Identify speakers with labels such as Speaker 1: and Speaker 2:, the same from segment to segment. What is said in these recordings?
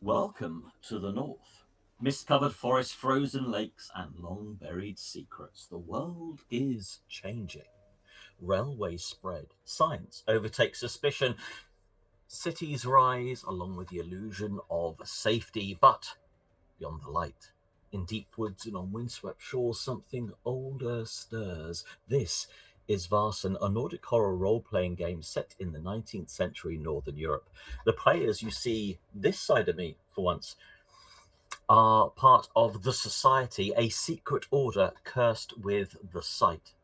Speaker 1: Welcome to the north. Mist-covered forests, frozen lakes, and long-buried secrets. The world is changing. Railways spread. Science overtakes suspicion. Cities rise along with the illusion of safety, but beyond the light, in deep woods and on windswept shores, something older stirs. This is Vaesen, a Nordic horror role-playing game set in the 19th century Northern Europe. The players you see this side of me, for once, are part of the Society, a secret order cursed with the sight.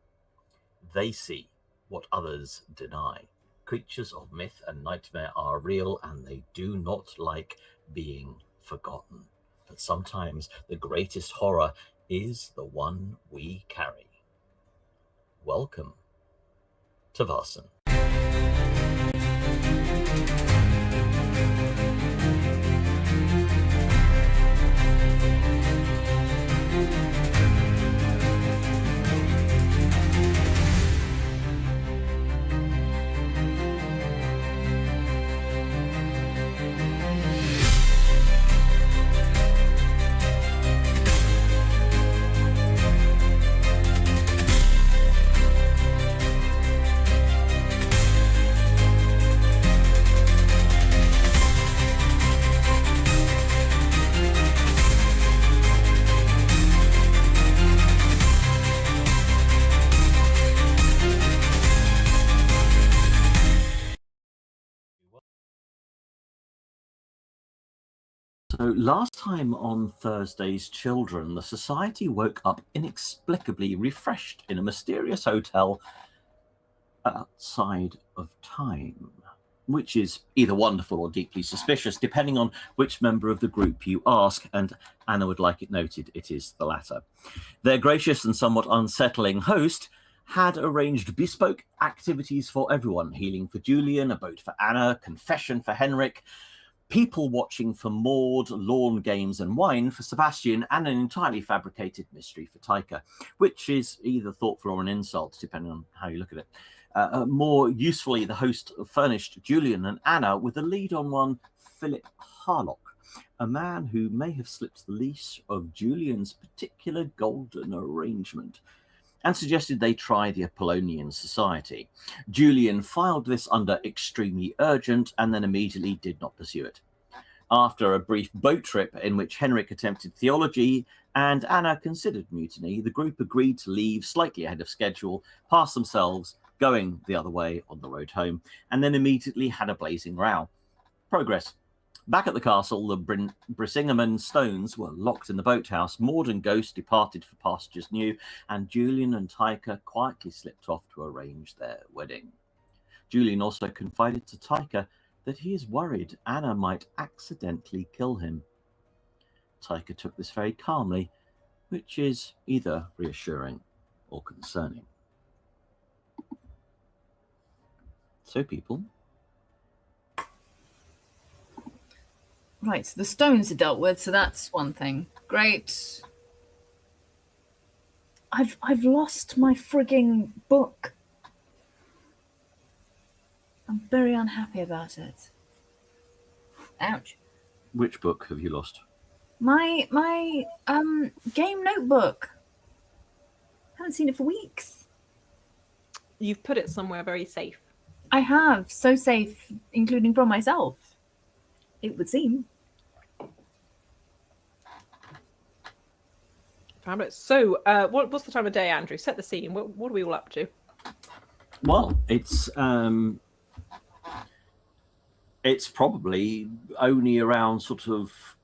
Speaker 1: They see what others deny. Creatures of myth and nightmare are real, and they do not like being forgotten. But sometimes the greatest horror is the one we carry. Welcome to Vaesen. So last time on Thursday's Children, the Society woke up inexplicably refreshed in a mysterious hotel outside of time, which is either wonderful or deeply suspicious, depending on which member of the group you ask, and Anna would like it noted it is the latter. Their gracious and somewhat unsettling host had arranged bespoke activities for everyone: healing for Julian, a boat for Anna, confession for Henrik, people watching for Maude, lawn games and wine for Sebastian, and an entirely fabricated mystery for Taika, which is either thoughtful or an insult, depending on how you look at it. More usefully, the host furnished Julian and Anna with a lead on one Philip Harlock, a man who may have slipped the leash of Julian's particular golden arrangement, and suggested they try the Apollonian Society. Julian filed this under extremely urgent and then immediately did not pursue it. After a brief boat trip in which Henrik attempted theology and Anna considered mutiny, the group agreed to leave slightly ahead of schedule, pass themselves, going the other way on the road home, and then immediately had a blazing row. Progress. Back at the castle, the Brisingamen stones were locked in the boathouse. Maude and Ghost departed for pastures new, and Julian and Taika quietly slipped off to arrange their wedding. Julian also confided to Taika that he is worried Anna might accidentally kill him. Taika took this very calmly, which is either reassuring or concerning. So, people,
Speaker 2: right, so the stones are dealt with, so that's one thing. Great. I've lost my frigging book. I'm very unhappy about it. Ouch.
Speaker 1: Which book have you lost?
Speaker 2: My game notebook. Haven't seen it for weeks.
Speaker 3: You've put it somewhere very safe.
Speaker 2: I have, so safe, including from myself, it would seem.
Speaker 3: Fabulous. So, what's the time of day, Andrew? Set the scene. What are we all up to?
Speaker 1: Well, it's probably only around sort of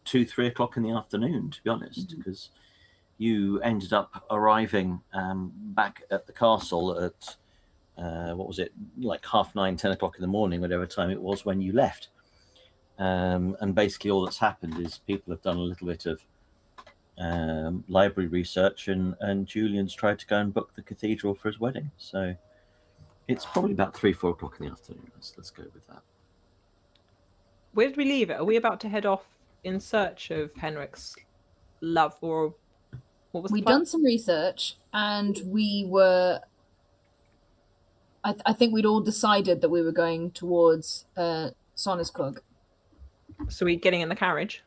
Speaker 1: 2-3 o'clock in the afternoon, to be honest, because you ended up arriving back at the castle at what was it, like 9:30, 10 o'clock in the morning, whatever time it was when you left. And basically all that's happened is people have done a little bit of library research, and Julian's tried to go and book the cathedral for his wedding. So it's probably about 3-4 o'clock in the afternoon. Let's go with that.
Speaker 3: Where did we leave it? Are we about to head off in search of Henrik's love, or what was the
Speaker 2: We'd
Speaker 3: plan?
Speaker 2: done some research, and we were... I think we'd all decided that we were going towards Sonneskrug.
Speaker 3: So we getting in the carriage?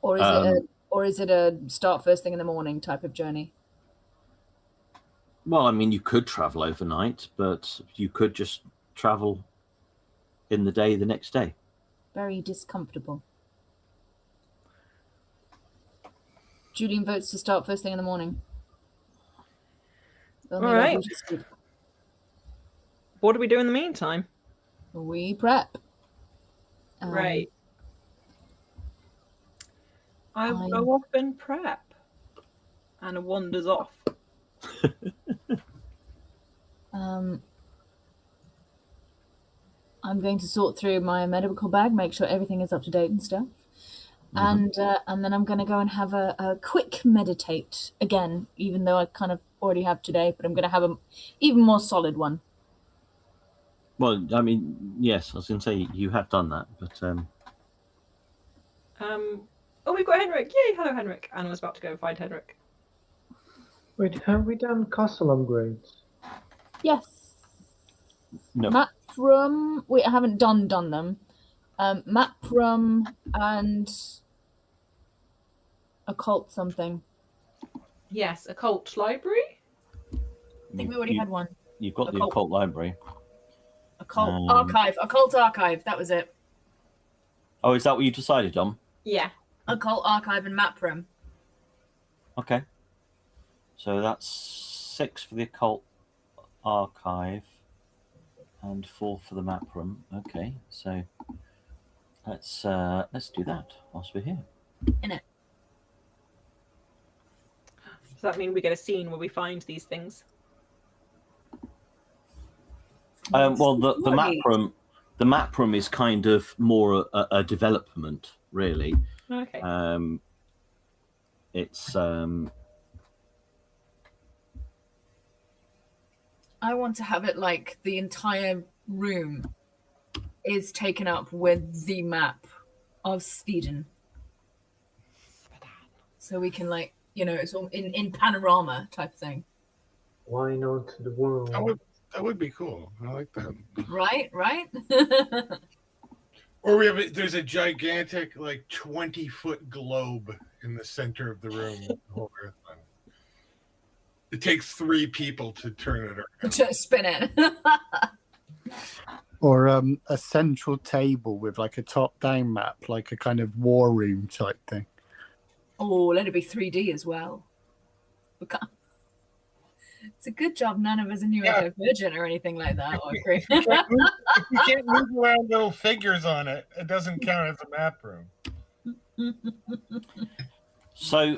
Speaker 2: Or is it a start first thing in the morning type of journey?
Speaker 1: Well, I mean, you could travel overnight, but you could just travel in the day the next day.
Speaker 2: Very discomfortable. Julian votes to start first thing in the morning.
Speaker 3: All right. What do we do in the meantime?
Speaker 2: We prep.
Speaker 3: Right. I go off and prep. Anna wanders off.
Speaker 2: I'm going to sort through my medical bag, make sure everything is up to date and stuff. And then I'm going to go and have a quick meditate again, even though I kind of already have today, but I'm going to have an even more solid one.
Speaker 1: Well, I mean, yes, I was going to say you have done that, but
Speaker 3: oh, we've got Henrik. Yay, hello, Henrik. Anna was about to go and find Henrik.
Speaker 4: Wait, have we done castle upgrades?
Speaker 2: Yes.
Speaker 1: no.
Speaker 2: Map from... Wait, I haven't done them. Map from and occult something.
Speaker 3: Yes, occult library.
Speaker 2: I think we already had one.
Speaker 1: You've got the occult library.
Speaker 2: Occult archive. Occult archive. That was it.
Speaker 1: Oh, is that what you decided on?
Speaker 3: Yeah.
Speaker 2: Occult archive and map room.
Speaker 1: Okay. So that's 6 for the occult archive and 4 for the map room. Okay, so let's do that whilst we're here.
Speaker 2: In it.
Speaker 3: Does that mean we get a scene where we find these things?
Speaker 1: Well, the map room is kind of more a development, really.
Speaker 3: Okay.
Speaker 1: It's
Speaker 2: I want to have it like the entire room is taken up with the map of Sweden. So we can, like, you know, it's all in panorama type thing.
Speaker 4: Why not the world?
Speaker 5: That would be cool. I like that.
Speaker 2: Right?
Speaker 5: Or there's a gigantic, like 20-foot globe in the center of the room. The whole Earth on. It takes 3 people to turn it around.
Speaker 2: To spin it.
Speaker 6: Or a central table with like a top-down map, like a kind of war room type thing.
Speaker 2: Oh, let it be 3D as well. It's a good job none of us are neurodivergent or anything like that.
Speaker 5: If you can't move around little figures on it, it doesn't count as a map room.
Speaker 1: so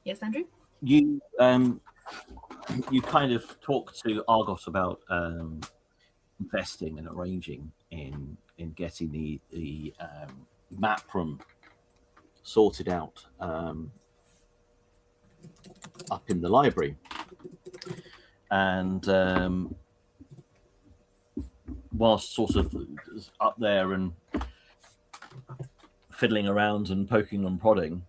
Speaker 2: Yes, Andrew?
Speaker 1: you kind of talk to Argot about investing and arranging in getting the map room sorted out up in the library, and whilst sort of up there and fiddling around and poking and prodding,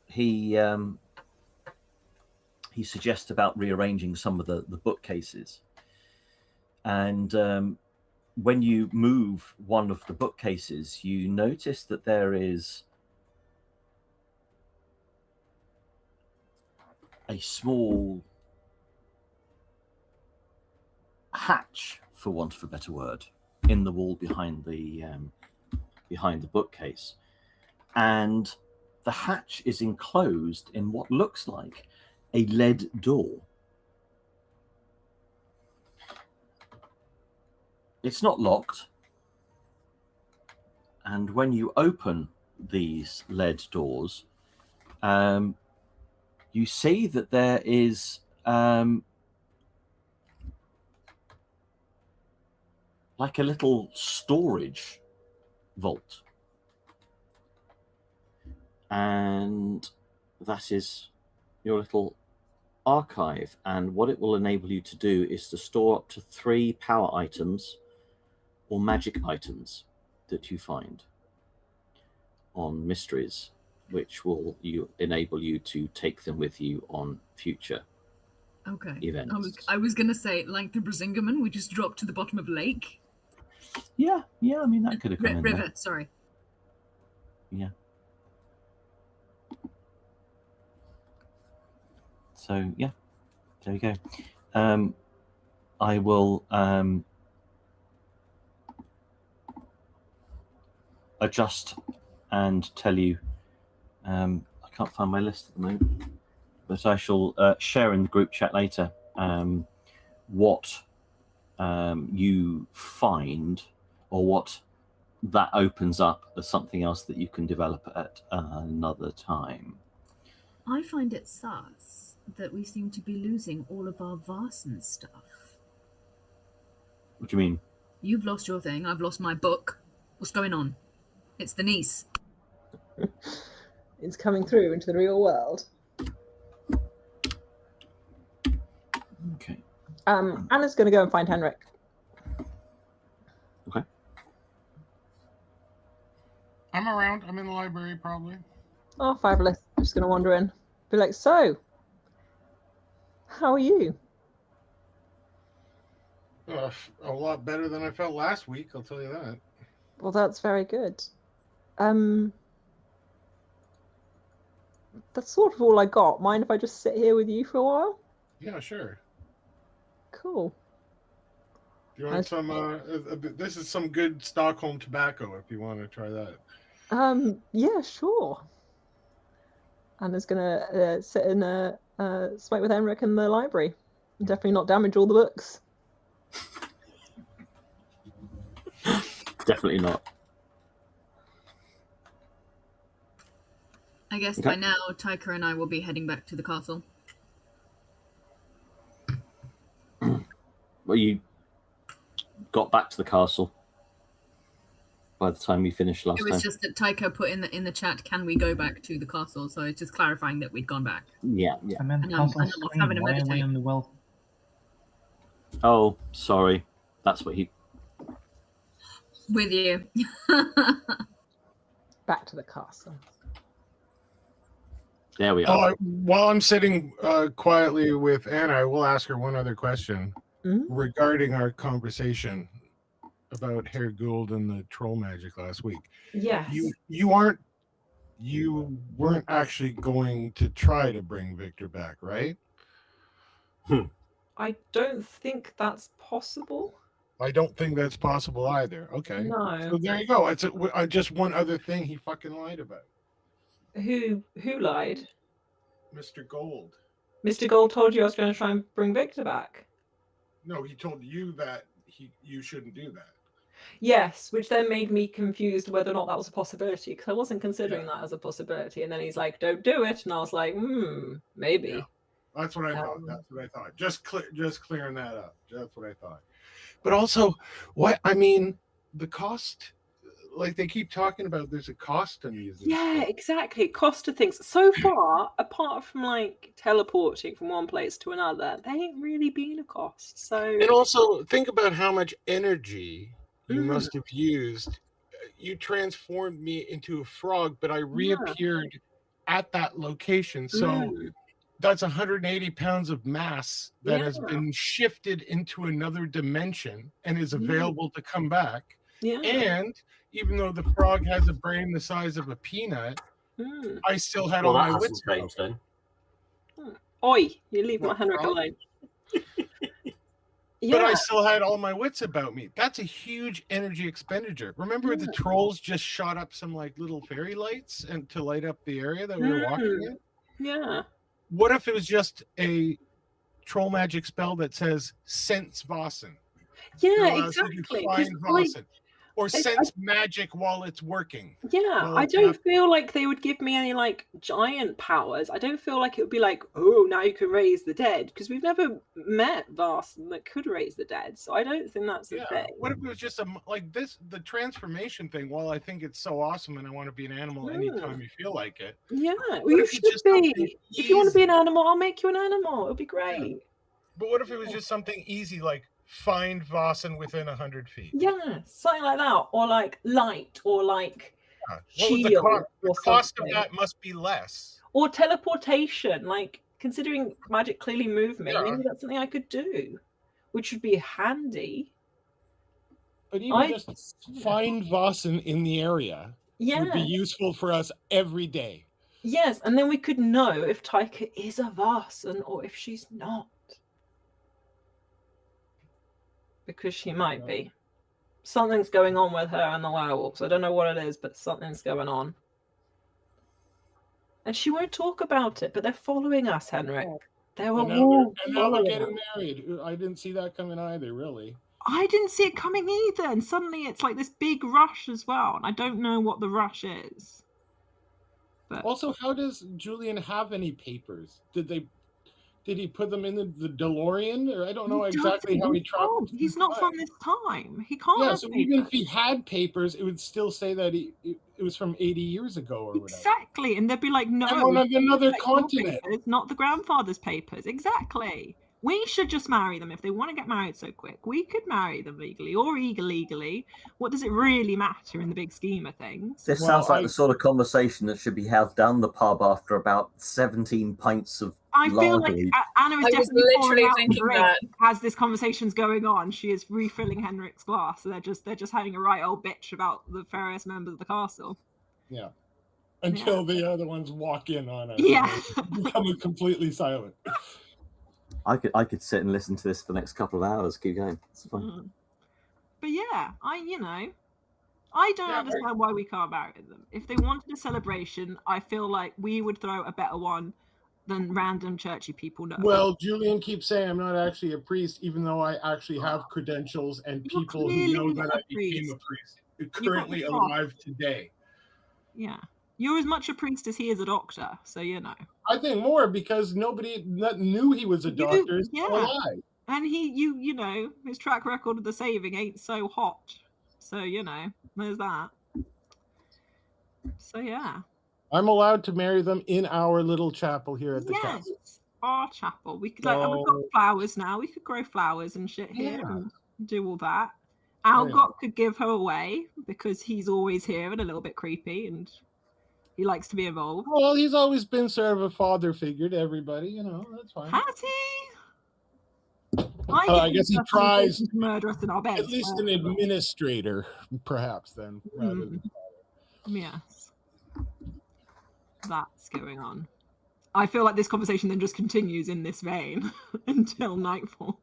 Speaker 1: he suggests about rearranging some of the bookcases, and when you move one of the bookcases, you notice that there is a small hatch, for want of a better word, in the wall behind the bookcase, and the hatch is enclosed in what looks like a lead door. It's not locked, and when you open these lead doors, you see that there is like a little storage vault, and that is your little archive. And what it will enable you to do is to store up to 3 power items or magic items that you find on mysteries which will enable you to take them with you on future
Speaker 2: Okay.
Speaker 1: events.
Speaker 2: I was gonna say, like the Brasingaman, we just drop to the bottom of a lake.
Speaker 1: Yeah, I mean that could have come in
Speaker 2: River,
Speaker 1: there.
Speaker 2: sorry.
Speaker 1: Yeah. So yeah, there you go. I will adjust and tell you. I can't find my list at the moment, but I shall share in the group chat later what you find, or what that opens up as something else that you can develop at another time.
Speaker 2: I find it sus that we seem to be losing all of our Vaesen stuff.
Speaker 1: What do you mean?
Speaker 2: You've lost your thing, I've lost my book. What's going on? It's the niece.
Speaker 3: It's coming through into the real world.
Speaker 1: Okay.
Speaker 3: Anna's going to go and find Henrik.
Speaker 1: Okay.
Speaker 5: I'm around. I'm in the library, probably.
Speaker 3: Oh, fabulous. I'm just going to wander in. Be like, so, how are you?
Speaker 5: A lot better than I felt last week, I'll tell you that.
Speaker 3: Well, that's very good. That's sort of all I got. Mind if I just sit here with you for a while?
Speaker 5: Yeah, sure.
Speaker 3: Cool.
Speaker 5: Do you want some? This is some good Stockholm tobacco. If you want to try that.
Speaker 3: Yeah, sure. Anna's gonna sit and smoke with Henrik in the library. Definitely not damage all the books.
Speaker 1: Definitely not.
Speaker 2: I guess
Speaker 1: Okay.
Speaker 2: by now, Taika and I will be heading back to the castle.
Speaker 1: Well, you got back to the castle by the time you finished last
Speaker 2: It
Speaker 1: time.
Speaker 2: was just that Taika put in the chat, "Can we go back to the castle?" So it's just clarifying that we'd gone back.
Speaker 1: Yeah.
Speaker 4: I meant
Speaker 2: And I'm
Speaker 4: castle
Speaker 2: off having
Speaker 4: screen.
Speaker 2: a
Speaker 4: Why are we
Speaker 2: meditate.
Speaker 4: on the well?
Speaker 1: Oh, sorry. That's what he.
Speaker 2: With you.
Speaker 3: Back to the castle.
Speaker 1: There we are.
Speaker 5: While I'm sitting quietly with Anna, I will ask her one other question regarding our conversation about Herr Gould and the troll magic last week.
Speaker 3: Yes.
Speaker 5: You weren't actually going to try to bring Victor back, right?
Speaker 3: I don't think that's possible.
Speaker 5: I don't think that's possible either. Okay.
Speaker 3: No.
Speaker 5: So there you go. It's just one other thing he fucking lied about.
Speaker 3: Who lied?
Speaker 5: Mr. Gold.
Speaker 3: Mr. Gold told you I was going to try and bring Victor back.
Speaker 5: No, he told you that you shouldn't do that.
Speaker 3: Yes, which then made me confused whether or not that was a possibility, because I wasn't considering that as a possibility. And then he's like, "Don't do it," and I was like, maybe.
Speaker 5: Yeah. That's what I thought. That's what I thought. Just clearing that up. That's what I thought. But also, the cost. Like they keep talking about, there's a cost to these.
Speaker 3: Yeah, exactly. Cost of things. So far, apart from like teleporting from one place to another, they ain't really been a cost. So.
Speaker 5: And also think about how much energy you must have used. You transformed me into a frog, but I reappeared at that location. So that's 180 pounds of mass that has been shifted into another dimension and is available to come back.
Speaker 3: Yeah.
Speaker 5: And even though the frog has a brain the size of a peanut, I still had all my wits about me.
Speaker 1: Then.
Speaker 3: Oi, you leave my Henrik alone.
Speaker 5: But I still had all my wits about me. That's a huge energy expenditure. Remember the trolls just shot up some like little fairy lights and to light up the area that we were walking in?
Speaker 3: Yeah.
Speaker 5: What if it was just a troll magic spell that says sense Vaesen?
Speaker 3: Yeah, exactly.
Speaker 5: Or sense magic while it's working.
Speaker 3: Yeah, I don't feel like they would give me any like giant powers. I don't feel like it would be like, oh, now you can raise the dead, because we've never met Vaesen that could raise the dead. So I don't think that's a thing.
Speaker 5: What if it was just the transformation thing? Well, I think it's so awesome, and I want to be an animal anytime you feel like it.
Speaker 3: Yeah, well, you should be. If you want to be an animal, I'll make you an animal. It'll be great. Yeah.
Speaker 5: But what if it was just something easy, like find Vaesen within 100 feet?
Speaker 3: Yeah, something like that, or like light, or like shield or
Speaker 5: the cost of
Speaker 3: something.
Speaker 5: that must be less.
Speaker 3: Or teleportation, like considering magic clearly moved me, maybe that's something I could do, which would be handy.
Speaker 5: But even just find Vaesen in the area would be useful for us every day.
Speaker 3: Yes, and then we could know if Taika is a Vaesen or if she's not. Because she might be. Something's going on with her and the werewolves. I don't know what it is, but something's going on. And she won't talk about it, but they're following us, Henrik. They're
Speaker 5: And now they're getting married. I didn't see that coming either, really.
Speaker 3: I didn't see it coming either. And suddenly it's like this big rush as well. And I don't know what the rush is. But
Speaker 5: also, how does Julian have any papers? Did he put them in the DeLorean? Or I don't know exactly how he traveled.
Speaker 3: He's not from this time. He can't have
Speaker 5: so
Speaker 3: papers.
Speaker 5: even if he had papers, it would still say that it was from 80 years ago or whatever.
Speaker 3: Exactly. And they'd be like, no.
Speaker 5: I'm on another continent.
Speaker 3: It's not the grandfather's papers. Exactly. We should just marry them if they want to get married so quick. We could marry them legally or illegally. What does it really matter in the big scheme of things?
Speaker 1: This sounds like the sort of conversation that should be held down the pub after about 17 pints of
Speaker 3: I feel like
Speaker 1: lager.
Speaker 3: Anna is
Speaker 2: I was
Speaker 3: definitely
Speaker 2: literally
Speaker 3: pouring out
Speaker 2: thinking
Speaker 3: drink
Speaker 2: that.
Speaker 3: as this conversation's going on. She is refilling Henrik's glass. So they're just having a right old bitch about the various members of the castle.
Speaker 5: Yeah. Until the other ones walk in on us.
Speaker 3: Yeah.
Speaker 5: Becoming completely silent.
Speaker 1: I could sit and listen to this for the next couple of hours. Keep going. It's fine.
Speaker 3: But yeah, I don't understand why we can't marry them. If they wanted a celebration, I feel like we would throw a better one than random churchy people know.
Speaker 5: Well, Julian keeps saying I'm not actually a priest, even though I actually have credentials and people who know that I became a priest. Currently alive today.
Speaker 3: Yeah. You're as much a priest as he is a doctor, so you know.
Speaker 5: I think more because nobody knew he was a doctor. Alive.
Speaker 3: And you know, his track record of the saving ain't so hot. So, you know, there's that. So, yeah.
Speaker 5: I'm allowed to marry them in our little chapel here at the castle.
Speaker 3: Our chapel. We could and we've got flowers now. We could grow flowers and shit here and do all that. Algot could give her away because he's always here and a little bit creepy and he likes to be involved.
Speaker 5: Well, he's always been sort of a father figure to everybody, you know, that's fine.
Speaker 3: Has he?
Speaker 5: I guess he tries
Speaker 3: to murder us in our beds.
Speaker 5: At least an administrator, perhaps, then, rather than father.
Speaker 3: Yes. That's going on. I feel like this conversation then just continues in this vein until nightfall.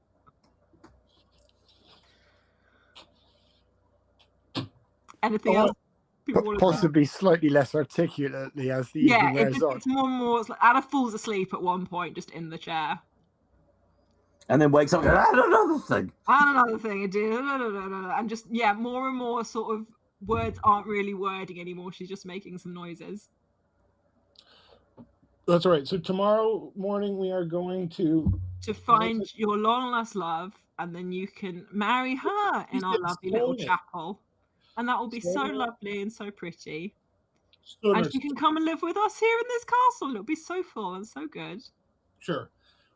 Speaker 3: Anything else?
Speaker 6: Possibly slightly less articulately as the evening wears on.
Speaker 3: It's more and more. Anna falls asleep at one point, just in the chair,
Speaker 1: and then wakes up and goes, "And another thing,
Speaker 3: and another thing," and just more and more sort of words aren't really wording anymore. She's just making some noises.
Speaker 5: That's right. So tomorrow morning we are going to
Speaker 3: find your long lost love, and then you can marry her in our lovely little chapel. And that will be so lovely and so pretty. And you can come and live with us here in this castle. It'll be so full and so good.
Speaker 5: Sure.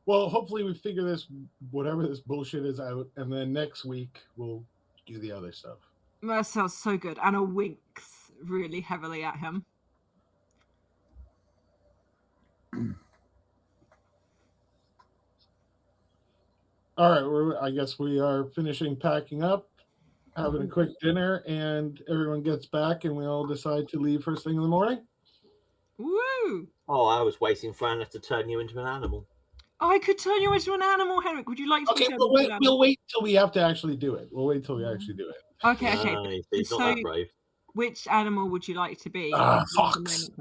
Speaker 5: Well, hopefully we figure this, whatever this bullshit is, out. And then next week we'll do the other stuff.
Speaker 3: That sounds so good. Anna winks really heavily at him.
Speaker 5: All right. I guess we are finishing packing up. Having a quick dinner, and everyone gets back, and we all decide to leave first thing in the morning.
Speaker 3: Woo!
Speaker 1: Oh, I was waiting for Anna to turn you into an animal.
Speaker 3: I could turn you into an animal, Henrik. Would you like to?
Speaker 5: Okay, we'll wait till we have to actually do it. We'll wait till we actually do it.
Speaker 3: Okay.
Speaker 1: He's not that brave.
Speaker 3: Which animal would you like to be?
Speaker 5: Fox.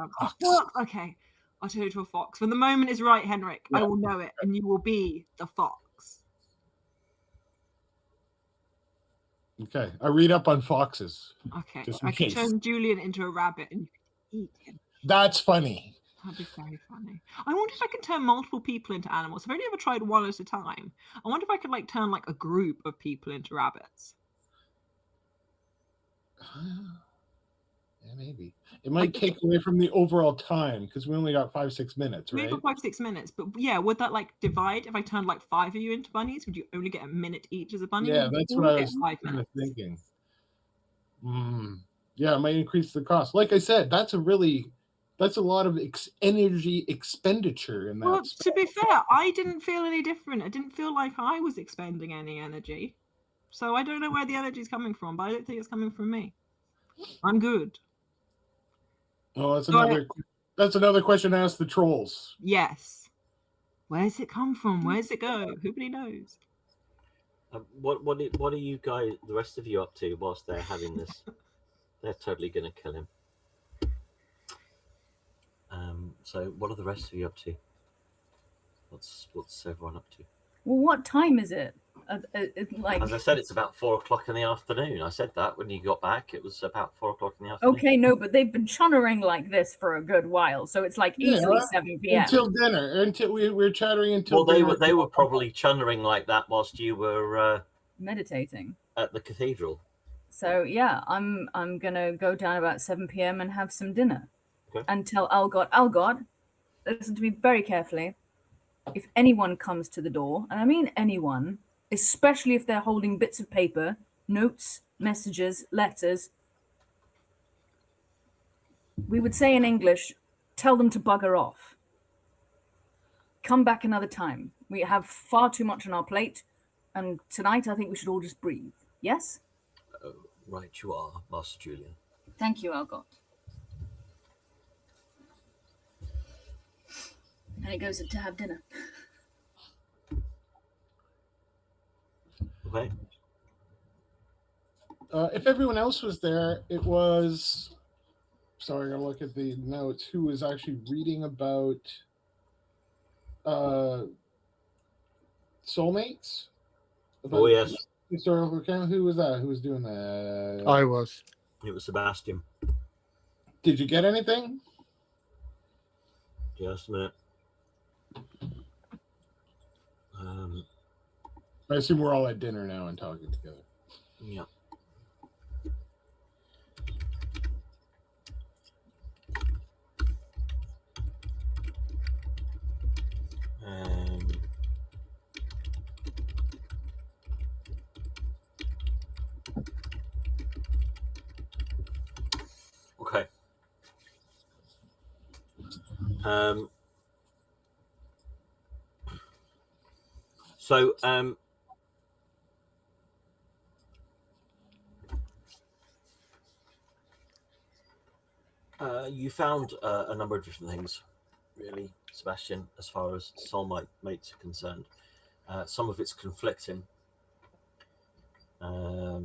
Speaker 3: Okay, I'll turn you into a fox. When the moment is right, Henrik, I will know it, and you will be the fox.
Speaker 5: Okay, I read up on foxes.
Speaker 3: Okay, I can turn Julian into a rabbit and you can eat him.
Speaker 5: That's funny.
Speaker 3: That'd be very funny. I wonder if I can turn multiple people into animals. I've only ever tried one at a time. I wonder if I could turn a group of people into rabbits.
Speaker 5: Yeah, maybe. It might take away from the overall time because we only got 5-6 minutes, right?
Speaker 3: Maybe 5-6 minutes, but yeah, would that divide? If I turned 5 of you into bunnies, would you only get a minute each as a bunny?
Speaker 5: Yeah, that's what I was kind of thinking. Yeah, it might increase the cost. Like I said, that's a lot of energy expenditure in that.
Speaker 3: Well, to be fair, I didn't feel any different. I didn't feel like I was expending any energy. So I don't know where the energy is coming from, but I don't think it's coming from me. I'm good.
Speaker 5: Oh, that's another question to ask the trolls.
Speaker 3: Yes. Where's it come from? Where's it go? Nobody knows.
Speaker 1: What are you guys, the rest of you, up to whilst they're having this? They're totally going to kill him. So what are the rest of you up to? What's everyone up to?
Speaker 2: Well, what time is it? Like,
Speaker 1: as I said, it's about 4 o'clock in the afternoon. I said that when you got back, it was about 4 o'clock in the afternoon.
Speaker 2: okay, no, but they've been chunnering like this for a good while, so it's like easily 7 p.m.
Speaker 5: Until dinner. Until we were chattering until
Speaker 1: dinner. They were probably chunnering like that whilst you were
Speaker 2: meditating
Speaker 1: at the cathedral.
Speaker 2: So yeah, I'm gonna go down about 7 p.m. and have some dinner.
Speaker 1: Okay.
Speaker 2: And tell Algod, listen to me very carefully. If anyone comes to the door, and I mean anyone, especially if they're holding bits of paper, notes, messages, letters, we would say in English, tell them to bugger off. Come back another time. We have far too much on our plate, and tonight I think we should all just breathe. Yes?
Speaker 1: Right, you are, Master Julian.
Speaker 2: Thank you, Algod. And he goes to have dinner.
Speaker 1: Okay.
Speaker 5: If everyone else was there, it was... Sorry, I gotta look at the notes. Who was actually reading about soulmates?
Speaker 1: Oh, yes.
Speaker 5: Historical account. Who was that? Who was doing that?
Speaker 6: I was.
Speaker 1: It was Sebastian.
Speaker 5: Did you get anything?
Speaker 1: Just a minute.
Speaker 5: I assume we're all at dinner now and talking together.
Speaker 1: Yeah. Okay. So you found a number of different things, really, Sebastian, as far as soulmate mates are concerned. Some of it's conflicting, but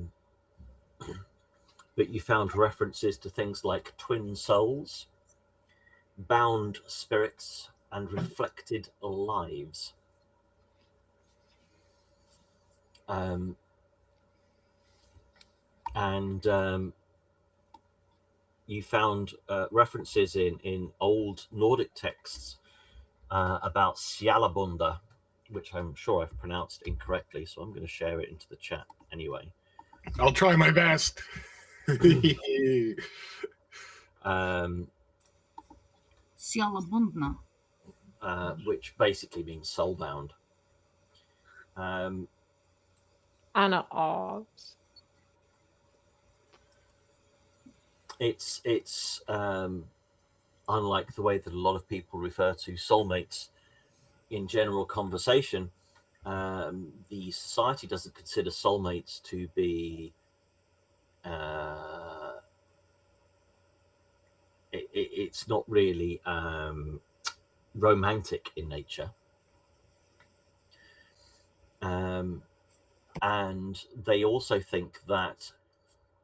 Speaker 1: you found references to things like twin souls, bound spirits, and reflected lives. You found references in old Nordic texts about Sjalabunda, which I'm sure I've pronounced incorrectly, so I'm going to share it into the chat anyway.
Speaker 5: I'll try my best.
Speaker 2: Sjalabunda.
Speaker 1: Which basically means soulbound.
Speaker 3: Anna Arves.
Speaker 1: It's unlike the way that a lot of people refer to soulmates in general conversation. The society doesn't consider soulmates to be it's not really romantic in nature. And they also think that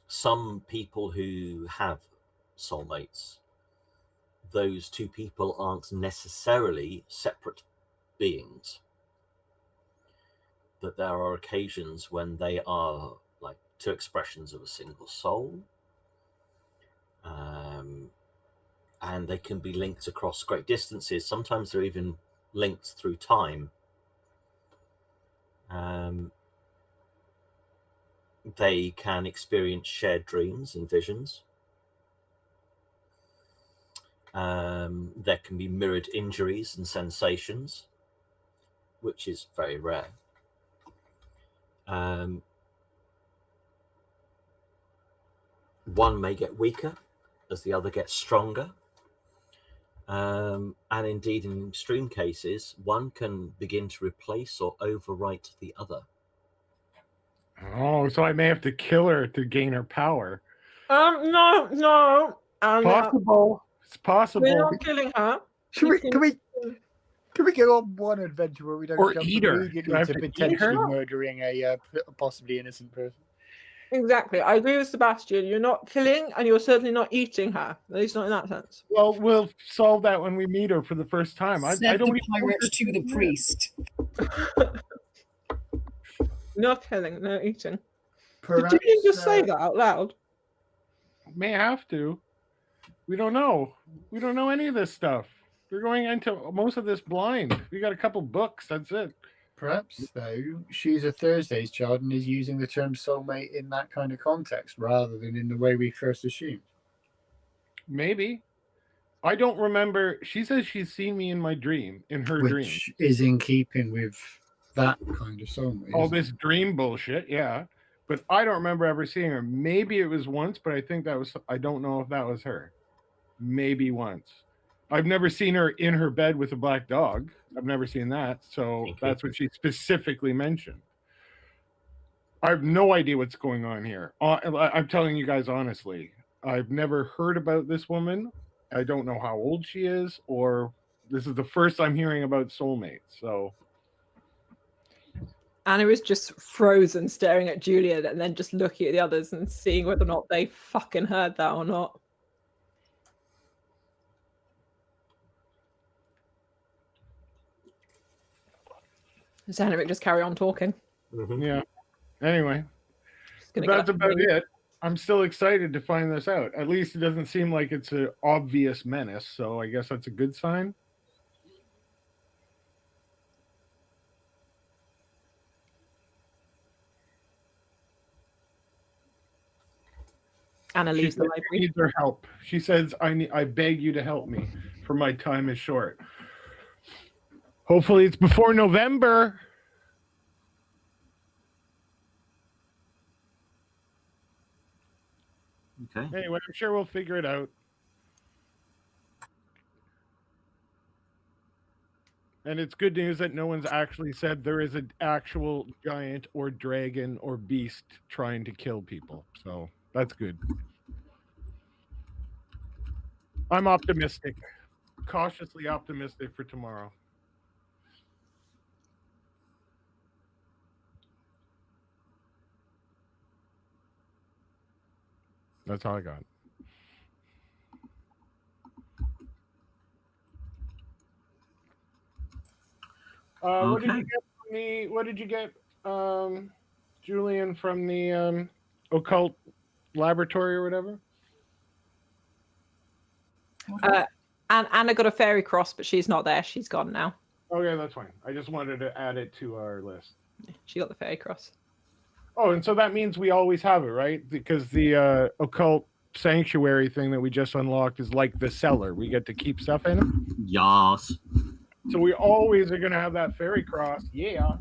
Speaker 1: some people who have soulmates, those two people aren't necessarily separate beings. That there are occasions when they are like two expressions of a single soul. And they can be linked across great distances. Sometimes they're even linked through time. They can experience shared dreams and visions. There can be mirrored injuries and sensations, which is very rare. one may get weaker as the other gets stronger. And indeed, in extreme cases, one can begin to replace or overwrite the other.
Speaker 5: Oh, so I may have to kill her to gain her power.
Speaker 3: No.
Speaker 5: Possible. It's possible.
Speaker 3: We're not killing her.
Speaker 6: Can we go on one adventure where we don't
Speaker 5: Or
Speaker 6: jump
Speaker 5: eat her? Do I
Speaker 6: immediately
Speaker 5: have
Speaker 6: to
Speaker 5: to eat
Speaker 6: potentially
Speaker 3: her?
Speaker 6: murdering a possibly innocent person?
Speaker 3: Exactly. I agree with Sebastian. You're not killing, and you're certainly not eating her. At least not in that sense.
Speaker 5: Well, we'll solve that when we meet her for the first time. I
Speaker 7: Said
Speaker 5: don't
Speaker 7: the
Speaker 5: even know
Speaker 7: pirate
Speaker 5: what
Speaker 7: to the
Speaker 5: this
Speaker 7: priest.
Speaker 3: No killing, no eating.
Speaker 4: Perhaps,
Speaker 3: Did you just say that out loud?
Speaker 5: is. May have to. We don't know. We don't know any of this stuff. We're going into most of this blind. We got a couple books. That's it.
Speaker 4: Perhaps, though, she's a Thursday's child and is using the term soulmate in that kind of context rather than in the way we first assumed.
Speaker 5: Maybe. I don't remember. She says she's seen me in my dream, in her dream.
Speaker 4: Which is in keeping with that kind of soulmate.
Speaker 5: All
Speaker 4: isn't it?
Speaker 5: this dream bullshit, yeah. But I don't remember ever seeing her. Maybe it was once, but I think that was, I don't know if that was her. Maybe once. I've never seen her in her bed with a black dog. I've never seen that. So that's what she specifically mentioned. I have no idea what's going on here. I'm telling you guys honestly. I've never heard about this woman. I don't know how old she is, or this is the first I'm hearing about soulmates. So
Speaker 3: Anna is just frozen, staring at Julian, and then just looking at the others and seeing whether or not they fucking heard that or not. Does Henrik just carry on talking?
Speaker 5: yeah. Anyway,
Speaker 3: Just gonna
Speaker 5: that's
Speaker 3: get
Speaker 5: about
Speaker 3: up.
Speaker 5: it. I'm still excited to find this out. At least it doesn't seem like it's an obvious menace, so I guess that's a good sign.
Speaker 3: Anna
Speaker 5: She
Speaker 3: leaves the
Speaker 5: says she
Speaker 3: library.
Speaker 5: needs her help. She says, I beg you to help me, for my time is short. Hopefully it's before November.
Speaker 1: Okay.
Speaker 5: Anyway, I'm sure we'll figure it out. And it's good news that no one's actually said there is an actual giant or dragon or beast trying to kill people. So that's good. I'm optimistic, cautiously optimistic for tomorrow. That's all I got. What did you get from the? What did you get, Julian, from the occult laboratory or whatever?
Speaker 3: And Anna got a fairy cross, but she's not there. She's gone now.
Speaker 5: Okay, that's fine. I just wanted to add it to our list.
Speaker 3: She got the fairy cross.
Speaker 5: Oh, and so that means we always have it, right? Because the occult sanctuary thing that we just unlocked is like the cellar. We get to keep stuff in it.
Speaker 1: Yas.
Speaker 5: So we always are going to have that fairy cross. Yeah.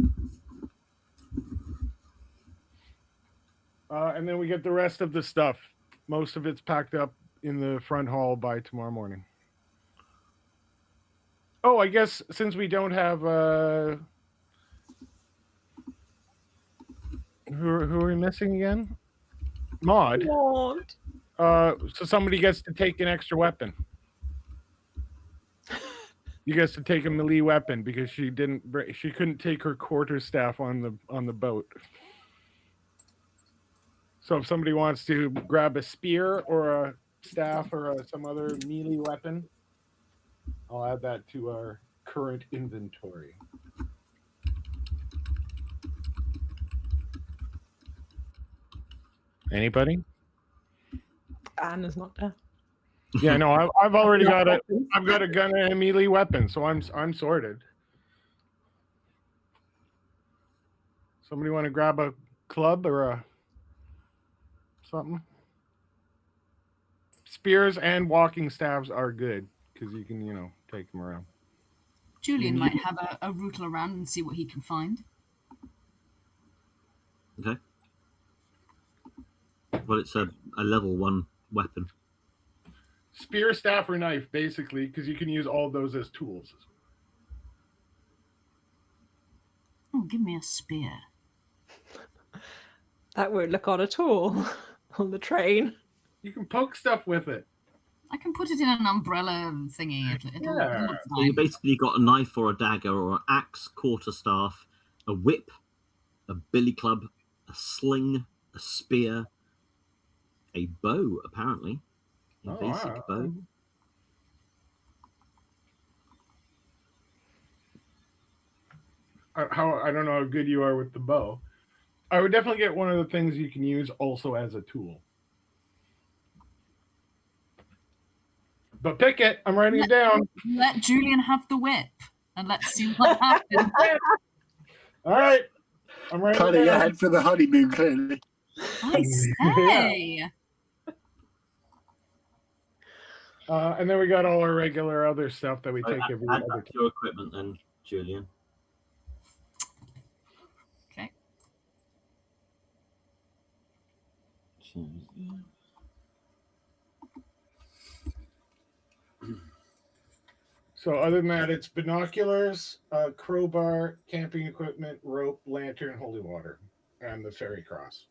Speaker 5: And then we get the rest of the stuff. Most of it's packed up in the front hall by tomorrow morning. Oh, I guess since we don't have... Who are we missing again? Maude.
Speaker 3: What?
Speaker 5: So somebody gets to take an extra weapon. You gets to take a melee weapon because she couldn't take her quarterstaff on the boat. So if somebody wants to grab a spear or a staff or some other melee weapon, I'll add that to our current inventory. Anybody?
Speaker 3: Anna's not there.
Speaker 5: Yeah, no, I've already got it. I've got a gun and a melee weapon, so I'm sorted. Somebody want to grab a club or a something? Spears and walking staves are good because you can, take them around.
Speaker 7: Julian might have a rootle around and see what he can find.
Speaker 1: Okay. Well, it's a a level 1 weapon.
Speaker 5: Spear, staff, or knife, basically, because you can use all of those as tools.
Speaker 7: Oh, give me a spear.
Speaker 3: That won't look odd at all on the train.
Speaker 5: You can poke stuff with it.
Speaker 7: I can put it in an umbrella thingy. It'll look
Speaker 1: So you
Speaker 7: fine.
Speaker 1: basically got a knife or a dagger or an axe, quarterstaff, a whip, a billy club, a sling, a spear, a bow, apparently. A basic bow.
Speaker 5: I don't know how good you are with the bow. I would definitely get one of the things you can use also as a tool. But pick it. I'm writing it down.
Speaker 7: Let Julian have the whip, and let's see what happens.
Speaker 5: All right. I'm writing it
Speaker 6: Planning
Speaker 5: down.
Speaker 6: ahead for the honeymoon, clearly.
Speaker 7: I say.
Speaker 5: And then we got all our regular other stuff that we take every
Speaker 1: Add
Speaker 5: other
Speaker 1: that to your equipment then, Julian.
Speaker 7: Okay.
Speaker 5: So other than that, it's binoculars, crowbar, camping equipment, rope, lantern, holy water, and the fairy cross.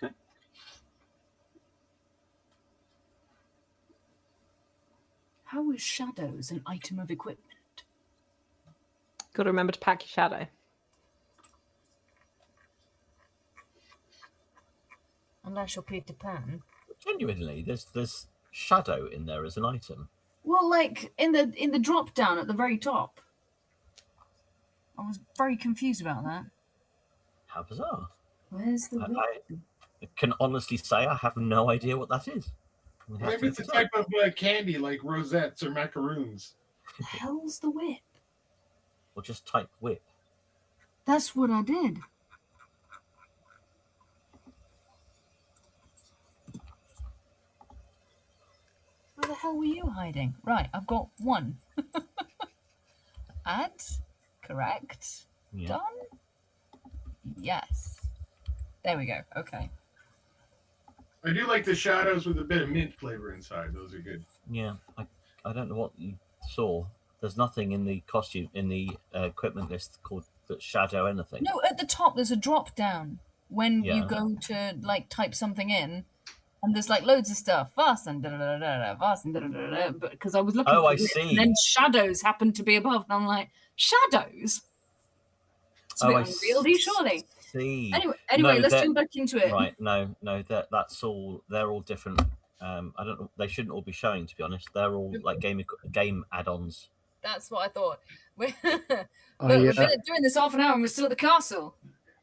Speaker 1: Okay.
Speaker 7: How is shadows an item of equipment?
Speaker 3: Got to remember to pack your shadow.
Speaker 2: Unless you're Peter Pan.
Speaker 1: Genuinely, there's shadow in there as an item.
Speaker 7: Well, like in the drop down at the very top. I was very confused about that.
Speaker 1: How bizarre.
Speaker 7: Where's the whip?
Speaker 1: I can honestly say I have no idea what that is.
Speaker 5: Maybe it's a type of candy like rosettes or macaroons.
Speaker 7: The hell's the whip?
Speaker 1: Or just type whip.
Speaker 7: That's what I did. Where the hell were you hiding? Right, I've got one. Add. Correct.
Speaker 1: Yeah.
Speaker 7: Done. Yes. There we go. Okay.
Speaker 5: I do like the shadows with a bit of mint flavor inside. Those are good.
Speaker 1: Yeah, I don't know what you saw. There's nothing in the costume, in the equipment list called that shadow anything.
Speaker 7: No, at the top there's a drop down when
Speaker 1: Yeah.
Speaker 7: you go to like type something in, and there's like loads of stuff. Vaesen, Vaesen, because I was looking.
Speaker 1: Oh,
Speaker 7: for
Speaker 1: I
Speaker 7: it,
Speaker 1: see.
Speaker 7: And then shadows happened to be above, and I'm like, shadows. It's a bit unwieldy, surely.
Speaker 1: See.
Speaker 7: Anyway,
Speaker 1: No,
Speaker 7: let's
Speaker 1: that-
Speaker 7: jump back into it.
Speaker 1: Right, no, that's all. They're all different. I don't know. They shouldn't all be showing, to be honest. They're all like game add-ons.
Speaker 7: That's what I thought. Look,
Speaker 6: Oh, yeah.
Speaker 7: we've been doing this half an hour, and we're still at the castle.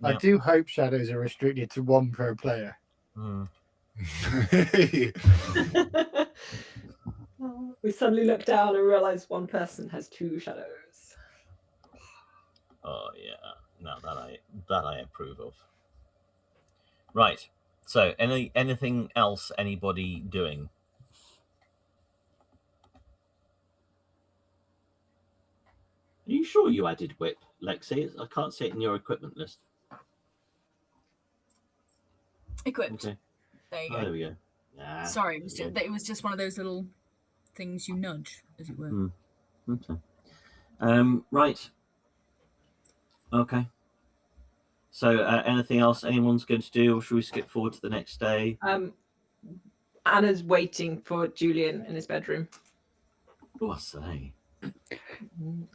Speaker 6: I
Speaker 1: Yeah.
Speaker 6: do hope shadows are restricted to one per player.
Speaker 1: Mm.
Speaker 3: We suddenly look down and realize one person has 2 shadows.
Speaker 1: Oh yeah, no, that I approve of. Right. So, anything else anybody doing? Are you sure you added whip, Lexi? I can't see it in your equipment list.
Speaker 7: Equipped.
Speaker 1: Okay.
Speaker 7: There you
Speaker 1: Oh,
Speaker 7: go.
Speaker 1: there we go. Ah,
Speaker 7: Sorry, it
Speaker 1: there we
Speaker 7: was just one of those little things you nudge, as it were.
Speaker 1: go. Okay. Right. Okay. So, anything else anyone's going to do, or should we skip forward to the next day?
Speaker 3: Anna's waiting for Julian in his bedroom.
Speaker 1: Oh, I say.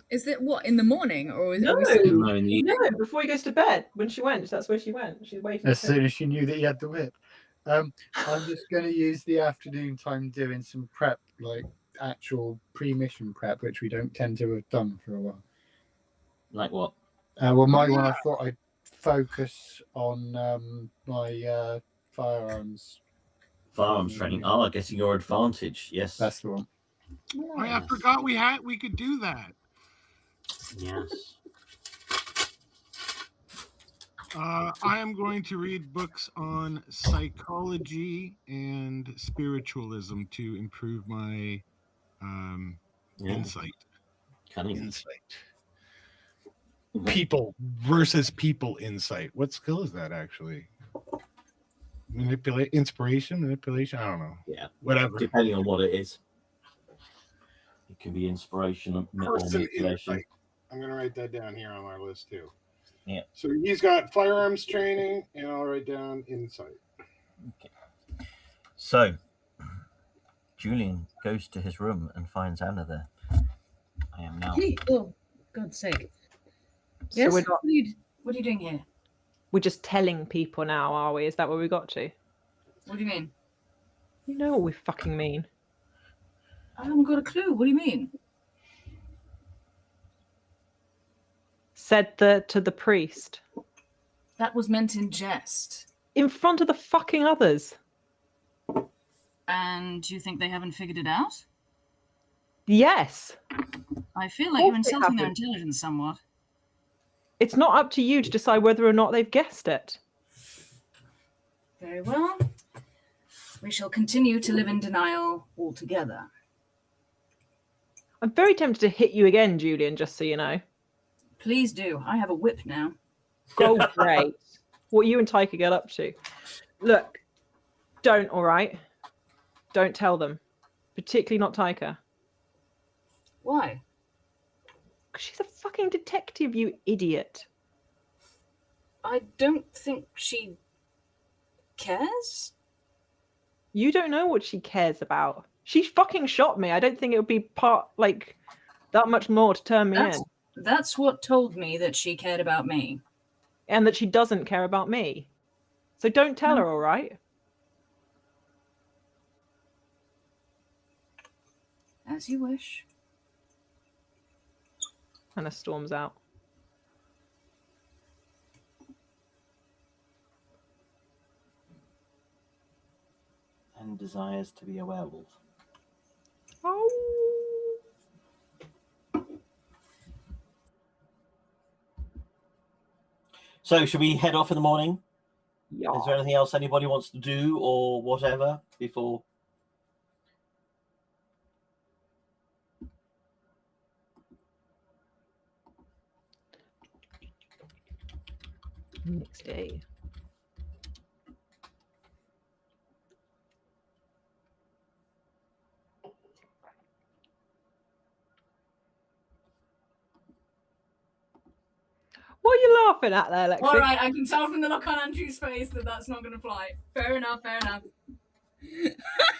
Speaker 7: Is it what in the morning, or is
Speaker 3: No,
Speaker 1: No, in the-
Speaker 3: no, before he goes to bed. When she went, that's where she went. She's waiting.
Speaker 6: As
Speaker 3: for
Speaker 6: soon as she knew that he had the whip. I'm just going to use the afternoon time doing some prep, like actual pre-mission prep, which we don't tend to have done for a while.
Speaker 1: Like what?
Speaker 6: Well, my one, I thought I'd focus on my firearms.
Speaker 1: Firearms training. Oh, getting your advantage. Yes.
Speaker 6: That's the one.
Speaker 5: Oh, yeah, I forgot we could do that.
Speaker 1: Yes.
Speaker 5: I am going to read books on psychology and spiritualism to improve my
Speaker 1: Yeah.
Speaker 5: insight.
Speaker 1: Cunning.
Speaker 5: Insight. People versus people insight. What skill is that actually? manipulation. I don't know.
Speaker 1: Yeah,
Speaker 5: Whatever.
Speaker 1: depending on what it is. It can be inspiration or
Speaker 5: Person
Speaker 1: manipulation.
Speaker 5: insight. I'm going to write that down here on our list too.
Speaker 1: Yeah.
Speaker 5: So he's got firearms training, and I'll write down insight.
Speaker 1: Okay. So Julian goes to his room and finds Anna there. I am now.
Speaker 7: Hey, oh, God's sake.
Speaker 8: So
Speaker 7: Yes?
Speaker 8: we're not.
Speaker 7: What are you doing here?
Speaker 8: We're just telling people now, are we? Is that what we got to?
Speaker 7: What do you mean?
Speaker 8: You know what we fucking mean.
Speaker 7: I haven't got a clue. What do you mean?
Speaker 8: Said to the priest.
Speaker 7: That was meant in jest.
Speaker 8: In front of the fucking others.
Speaker 7: And you think they haven't figured it out?
Speaker 8: Yes.
Speaker 7: I feel like
Speaker 8: Of
Speaker 7: you're
Speaker 8: course they
Speaker 7: insulting their
Speaker 8: haven't.
Speaker 7: intelligence somewhat.
Speaker 8: It's not up to you to decide whether or not they've guessed it.
Speaker 7: Very well. We shall continue to live in denial altogether.
Speaker 8: I'm very tempted to hit you again, Julian, just so you know.
Speaker 7: Please do. I have a whip now.
Speaker 8: Go great. What you and Taika get up to. Look, don't, all right? Don't tell them. Particularly not Taika.
Speaker 7: Why?
Speaker 8: Because she's a fucking detective, you idiot.
Speaker 7: I don't think she cares.
Speaker 8: You don't know what she cares about. She fucking shot me. I don't think it would be that much more to turn me in.
Speaker 7: That's what told me that she cared about me.
Speaker 8: And that she doesn't care about me. So don't tell her, all right?
Speaker 7: As you wish.
Speaker 8: Hannah storms out.
Speaker 1: And desires to be a werewolf.
Speaker 8: Oh.
Speaker 1: So, should we head off in the morning?
Speaker 8: Yeah.
Speaker 1: Is there anything else anybody wants to do or whatever before?
Speaker 8: Next day. What are you laughing at there, Lexi?
Speaker 7: All right, I can tell from the look on Andrew's face that that's not going to fly. Fair enough, fair enough.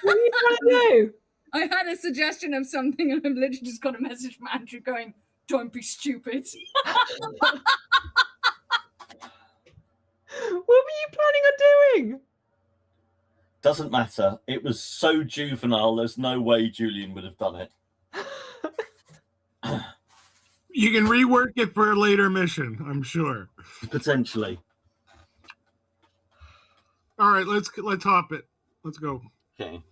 Speaker 8: What are you trying to do?
Speaker 7: I had a suggestion of something and I've literally just got a message from Andrew going, don't be stupid.
Speaker 8: What were you planning on doing?
Speaker 1: Doesn't matter. It was so juvenile, there's no way Julian would have done it.
Speaker 5: You can rework it for a later mission, I'm sure.
Speaker 1: Potentially.
Speaker 5: All right, let's hop it. Let's go.
Speaker 1: Okay.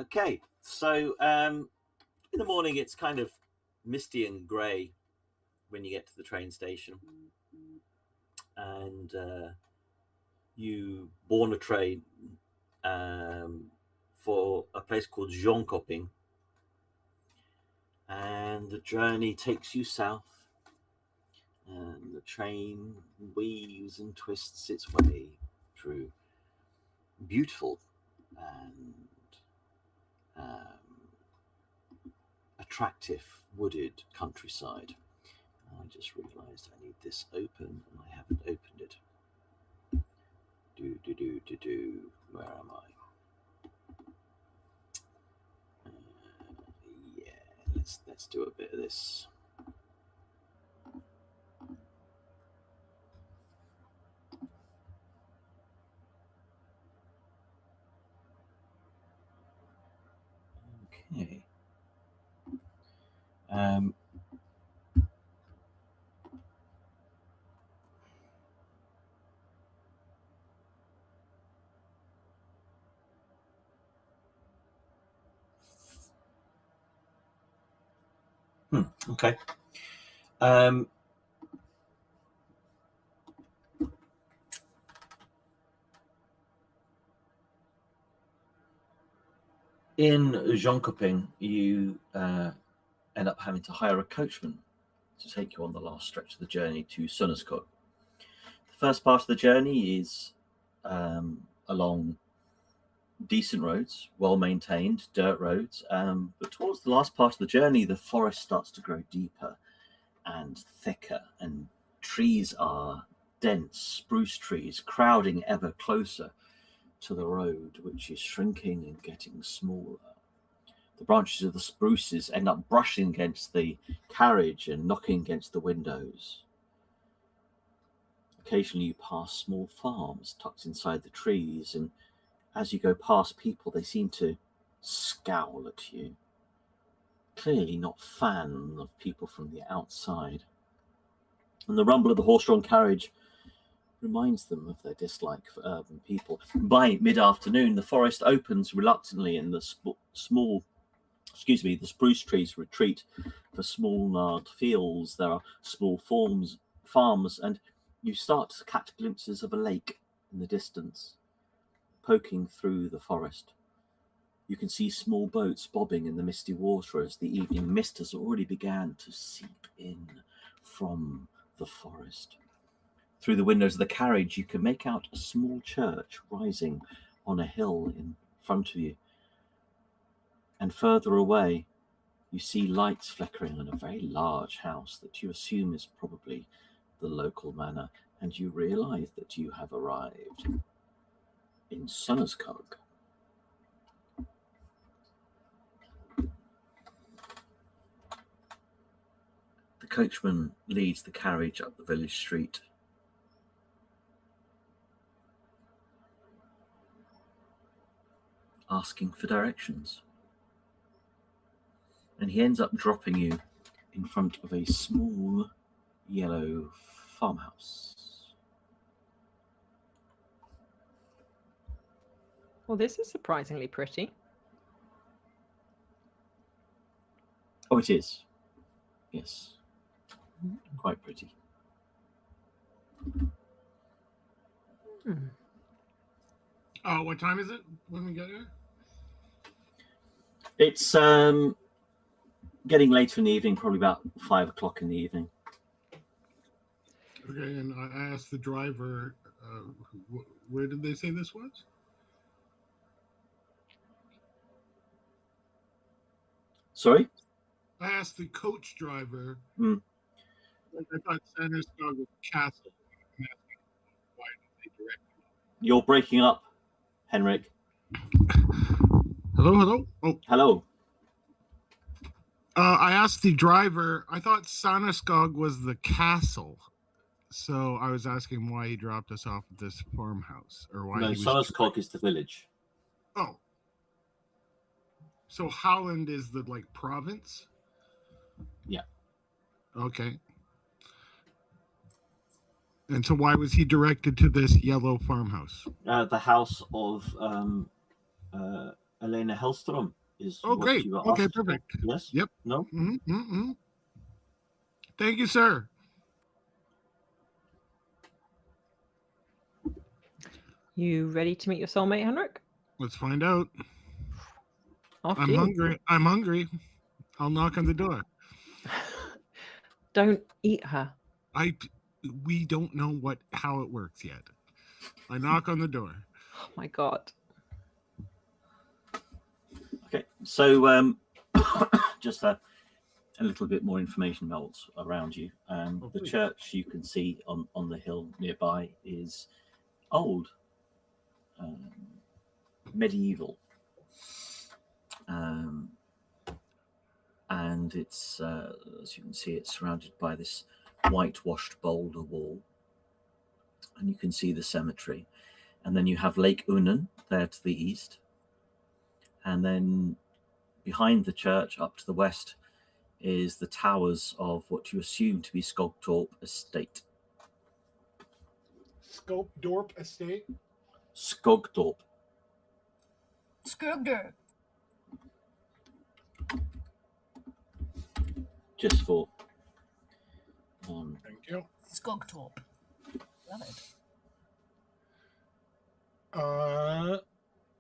Speaker 1: Okay. So in the morning it's kind of misty and grey when you get to the train station. And you board a train for a place called Jonkoping. And the journey takes you south. And the train weaves and twists its way through beautiful and attractive wooded countryside. I just realised I need this open and I haven't opened it. Where am I? Yeah, let's do a bit of this. Okay. Okay. In Jonkoping, you end up having to hire a coachman to take you on the last stretch of the journey to Sunnerskog. The first part of the journey is along decent roads, well-maintained dirt roads, but towards the last part of the journey, the forest starts to grow deeper and thicker, and trees are dense, spruce trees crowding ever closer to the road, which is shrinking and getting smaller. The branches of the spruces end up brushing against the carriage and knocking against the windows. Occasionally you pass small farms tucked inside the trees, and as you go past people, they seem to scowl at you, clearly not fan of people from the outside. And the rumble of the horse-drawn carriage reminds them of their dislike for urban people. By mid-afternoon, the forest opens reluctantly, and the the spruce trees retreat for small gnarled fields. There are small farms, and you start to catch glimpses of a lake in the distance, poking through the forest. You can see small boats bobbing in the misty water as the evening mist has already began to seep in from the forest. Through the windows of the carriage, you can make out a small church rising on a hill in front of you. And further away, you see lights flickering on a very large house that you assume is probably the local manor, and you realize that you have arrived in Sunnerskog. The coachman leads the carriage up the village street. Asking for directions. And he ends up dropping you in front of a small yellow farmhouse.
Speaker 8: Well, this is surprisingly pretty.
Speaker 1: Oh, it is. Yes. Quite pretty.
Speaker 5: What time is it when we get here?
Speaker 1: It's getting later in the evening, probably about 5 o'clock in the evening.
Speaker 5: Okay, and I asked the driver, where did they say this was?
Speaker 1: Sorry?
Speaker 5: I asked the coach driver.
Speaker 1: Mm.
Speaker 5: I thought Sanderskog was a castle. I'm asking why did they direct me?
Speaker 1: You're breaking up, Henrik.
Speaker 5: Hello? Oh.
Speaker 1: Hello.
Speaker 5: I asked the driver, I thought Sanderskog was the castle. So I was asking why he dropped us off at this farmhouse. Or why
Speaker 1: No, Sunnerskog is the village.
Speaker 5: Oh. So Holland is the province?
Speaker 1: Yeah.
Speaker 5: Okay. And so why was he directed to this yellow farmhouse?
Speaker 1: The house of Elena Hellstrom is
Speaker 5: Oh,
Speaker 1: what
Speaker 5: great.
Speaker 1: you were
Speaker 5: Okay,
Speaker 1: asked for.
Speaker 5: perfect.
Speaker 1: Yes?
Speaker 5: Yep.
Speaker 1: No?
Speaker 5: Mm-hmm. Thank you, sir.
Speaker 8: You ready to meet your soulmate, Henrik?
Speaker 5: Let's find out.
Speaker 8: Off
Speaker 5: I'm
Speaker 8: you.
Speaker 5: hungry. I'll knock on the door.
Speaker 8: Don't eat her.
Speaker 5: We don't know how it works yet. I knock on the door.
Speaker 8: Oh my god.
Speaker 1: Okay, so just a little bit more information about what's around you. The church you can see on the hill nearby is old, medieval, and it's as you can see, it's surrounded by this whitewashed boulder wall, and you can see the cemetery, and then you have Lake Unnen there to the east, and then behind the church up to the west is the towers of what you assume to be Skogtorp Estate.
Speaker 5: Skogtorp Estate?
Speaker 1: Skogtorp.
Speaker 7: Skogder.
Speaker 1: Just for
Speaker 5: Thank you.
Speaker 7: Skogtorp. Love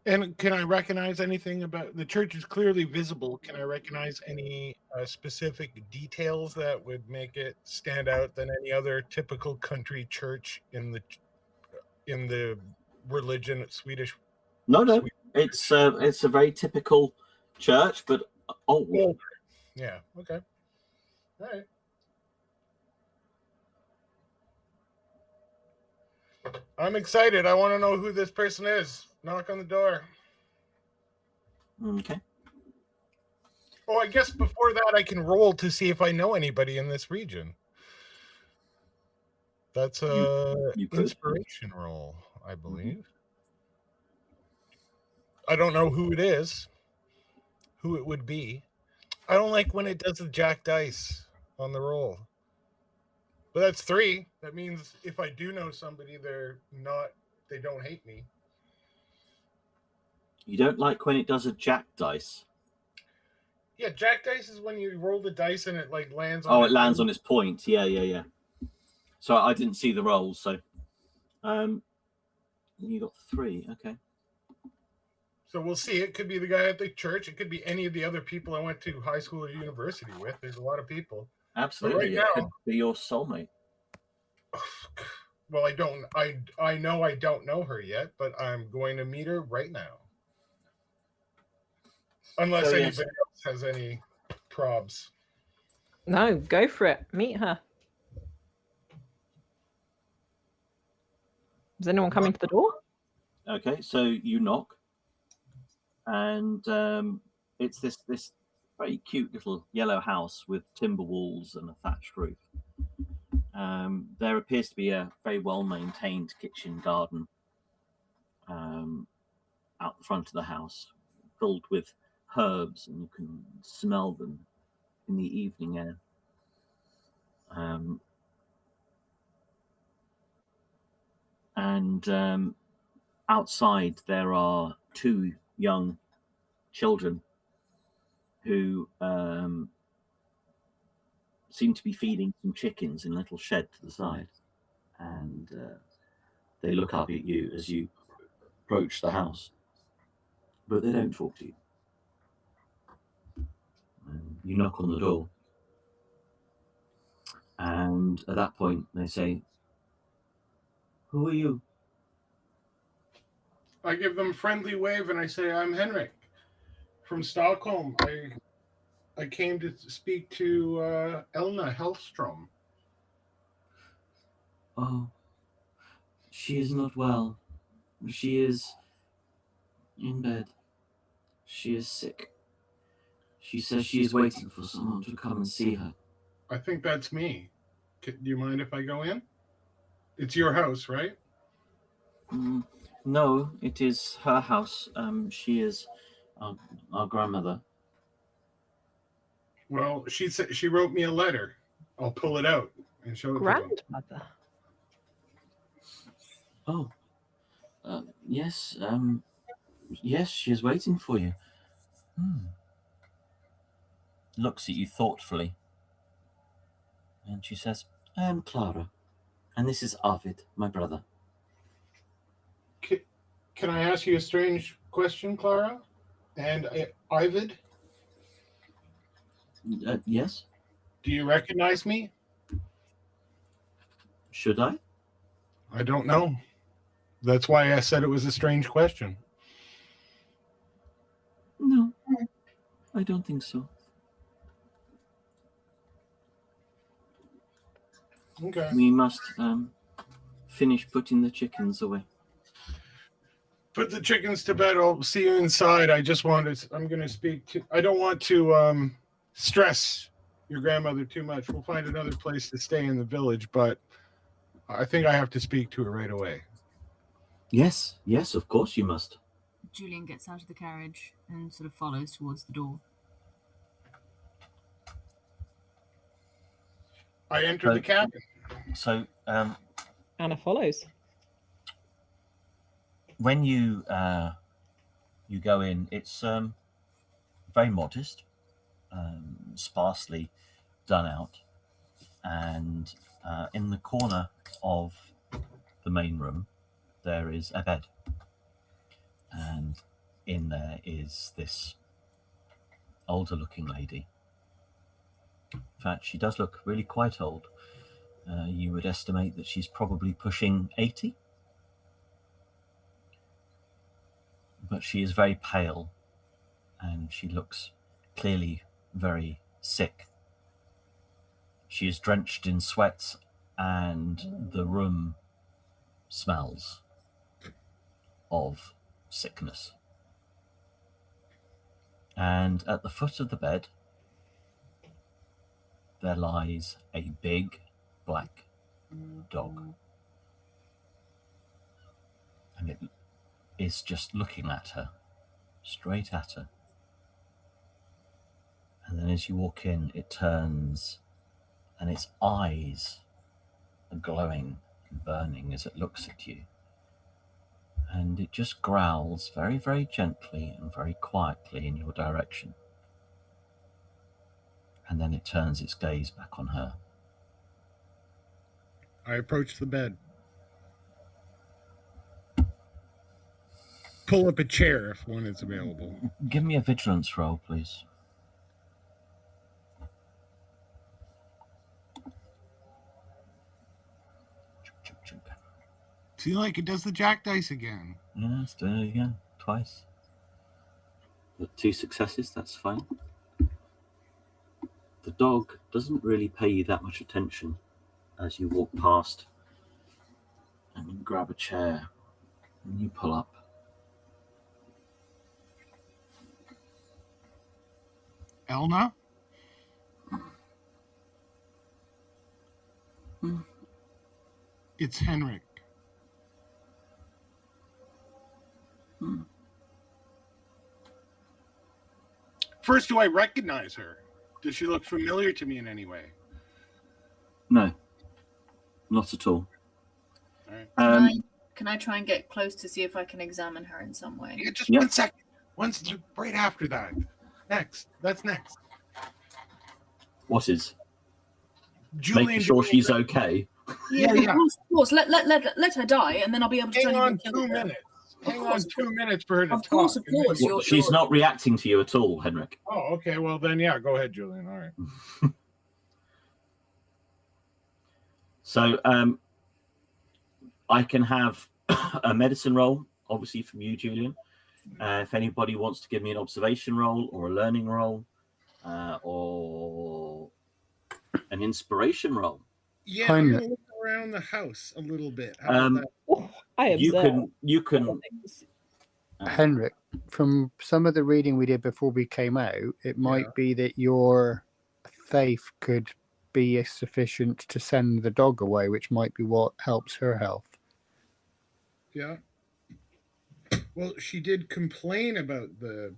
Speaker 7: it.
Speaker 5: And can I recognize anything about the church? Is clearly visible. Can I recognize any specific details that would make it stand out than any other typical country church in the religion Swedish?
Speaker 1: No, it's a very typical church, but old.
Speaker 5: Oh, yeah. Okay. All right. I'm excited. I want to know who this person is. Knock on the door.
Speaker 1: Okay.
Speaker 5: Oh, I guess before that, I can roll to see if I know anybody in this region. That's a inspiration roll, I believe. I don't know who it is, who it would be. I don't like when it does the jack dice on the roll. But that's 3. That means if I do know somebody, they don't hate me.
Speaker 1: You don't like when it does a jack dice?
Speaker 5: Yeah, jack dice is when you roll the dice and it like lands on.
Speaker 1: Oh, it lands on its point. Yeah. So I didn't see the rolls. So, you got 3. Okay.
Speaker 5: So we'll see. It could be the guy at the church. It could be any of the other people I went to high school or university with. There's a lot of people.
Speaker 1: Absolutely.
Speaker 5: Right
Speaker 1: It
Speaker 5: now,
Speaker 1: could be your soulmate.
Speaker 5: Well, I don't. I know I don't know her yet, but I'm going to meet her right now. Unless anybody else has any probs.
Speaker 8: No, go for it. Meet her. Is anyone coming to the door?
Speaker 1: Okay, so you knock, and it's this very cute little yellow house with timber walls and a thatched roof. There appears to be a very well-maintained kitchen garden out the front of the house, filled with herbs, and you can smell them in the evening air. And outside there are 2 young children who seem to be feeding some chickens in a little shed to the side, and they look up at you as you approach the house, but they don't talk to you. You knock on the door, and at that point they say, "Who are you?"
Speaker 5: I give them a friendly wave and I say, I'm Henrik from Stockholm. I came to speak to Elna Hellstrom.
Speaker 1: "Oh, she is not well. She is in bed. She is sick. She says she is waiting for someone to come and see her."
Speaker 5: I think that's me. Do you mind if I go in? It's your house, right?
Speaker 1: No, it is her house. She is our grandmother.
Speaker 5: Well, she wrote me a letter. I'll pull it out and show it to them.
Speaker 8: Grandmother.
Speaker 1: Oh, yes. Yes, she is waiting for you. Looks at you thoughtfully, and she says, "I am Clara, and this is Arvid, my brother."
Speaker 5: Can I ask you a strange question, Clara? And Arvid?
Speaker 1: Yes.
Speaker 5: Do you recognize me?
Speaker 1: Should I?
Speaker 5: I don't know. That's why I said it was a strange question.
Speaker 1: No, I don't think so.
Speaker 5: Okay.
Speaker 1: We must finish putting the chickens away.
Speaker 5: Put the chickens to bed. I'll see you inside. I'm going to speak to, I don't want to stress your grandmother too much. We'll find another place to stay in the village, but I think I have to speak to her right away.
Speaker 1: Yes, of course you must.
Speaker 7: Julian gets out of the carriage and sort of follows towards the door.
Speaker 5: I enter the cabin.
Speaker 1: So,
Speaker 8: Anna follows.
Speaker 1: when you go in, it's very modest, sparsely done out, and in the corner of the main room there is a bed, and in there is this older looking lady. In fact, she does look really quite old. You would estimate that she's probably pushing 80. But she is very pale, and she looks clearly very sick. She is drenched in sweat, and the room smells of sickness. And at the foot of the bed, there lies a big black dog. And it is just looking at her, straight at her. And then as you walk in, it turns, and its eyes are glowing and burning as it looks at you. And it just growls very, very gently and very quietly in your direction. And then it turns its gaze back on her.
Speaker 5: I approach the bed. Pull up a chair if one is available.
Speaker 1: Give me a vigilance roll, please.
Speaker 5: See, like it does the jack dice again.
Speaker 1: Yeah, let's do it again, twice. 2 successes, that's fine. The dog doesn't really pay you that much attention as you walk past, and you grab a chair and you pull up.
Speaker 5: Elna? It's Henrik. First, do I recognize her? Does she look familiar to me in any way?
Speaker 1: No, not at all.
Speaker 5: All right.
Speaker 7: Can I try and get close to see if I can examine her in some way?
Speaker 5: Yeah, just
Speaker 1: Yep.
Speaker 5: 1 second. Right after that. Next. That's next.
Speaker 1: What is?
Speaker 5: Julian,
Speaker 1: Making sure she's okay.
Speaker 5: Yeah.
Speaker 7: Of course. Let her die, and then I'll be able to
Speaker 5: Hang
Speaker 7: tell
Speaker 5: on
Speaker 7: you. what
Speaker 5: 2
Speaker 7: killed her.
Speaker 5: minutes.
Speaker 7: Of
Speaker 5: Hang
Speaker 7: course.
Speaker 5: on 2 minutes for her to
Speaker 7: Of
Speaker 5: talk.
Speaker 7: course.
Speaker 5: and then-
Speaker 1: Well,
Speaker 7: You're-
Speaker 1: she's not reacting to you at all, Henrik.
Speaker 5: Oh, okay. Well, then, yeah, go ahead, Julian. All right.
Speaker 1: So I can have a medicine roll, obviously from you, Julian. If anybody wants to give me an observation roll or a learning roll or an inspiration roll.
Speaker 5: Yeah, I'm going to look around the house a little bit. How about that?
Speaker 8: I observe.
Speaker 1: You can
Speaker 6: Henrik, from some of the reading we did before we came out, it might be that your faith could be sufficient to send the dog away, which might be what helps her health.
Speaker 5: Yeah. Well, she did complain about the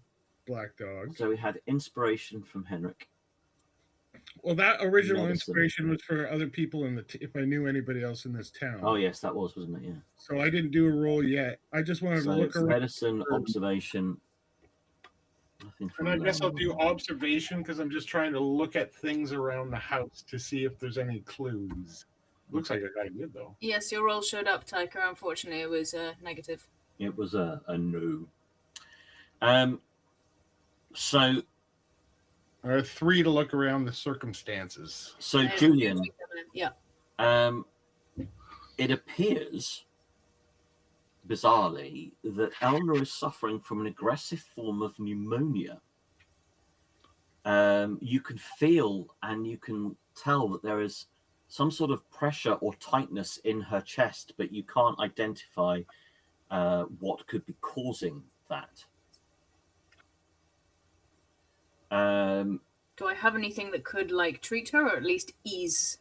Speaker 5: black dog.
Speaker 1: So we had inspiration from Henrik.
Speaker 5: Well, that original
Speaker 1: Medicine.
Speaker 5: inspiration was for other people in the if I knew anybody else in this town.
Speaker 1: Oh yes, that was, wasn't it? Yeah.
Speaker 5: So I didn't do a roll yet. I just wanted
Speaker 1: So
Speaker 5: to look
Speaker 1: it's
Speaker 5: around.
Speaker 1: medicine, observation. Nothing from
Speaker 5: And I guess I'll
Speaker 1: learning.
Speaker 5: do observation because I'm just trying to look at things around the house to see if there's any clues. Looks like I got good though.
Speaker 7: Yes, your roll showed up, Taika. Unfortunately, it was negative.
Speaker 1: It was a no. So
Speaker 5: 3 to look around the circumstances.
Speaker 1: Julian,
Speaker 7: Yeah.
Speaker 1: it appears, bizarrely, that Elna is suffering from an aggressive form of pneumonia. You can feel and you can tell that there is some sort of pressure or tightness in her chest, but you can't identify what could be causing that.
Speaker 7: Do I have anything that could like treat her, or at least ease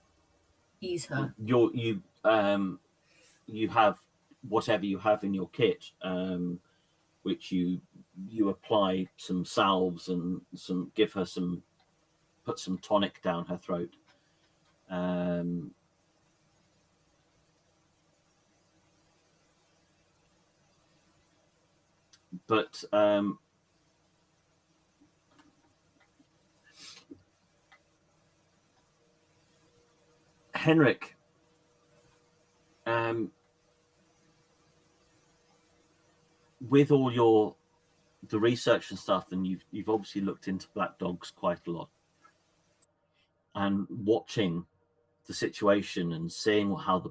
Speaker 7: her?
Speaker 1: You have whatever you have in your kit, which you apply some salves and put some tonic down her throat. But Henrik, with all your the research and stuff, and you've obviously looked into black dogs quite a lot, and watching the situation and seeing how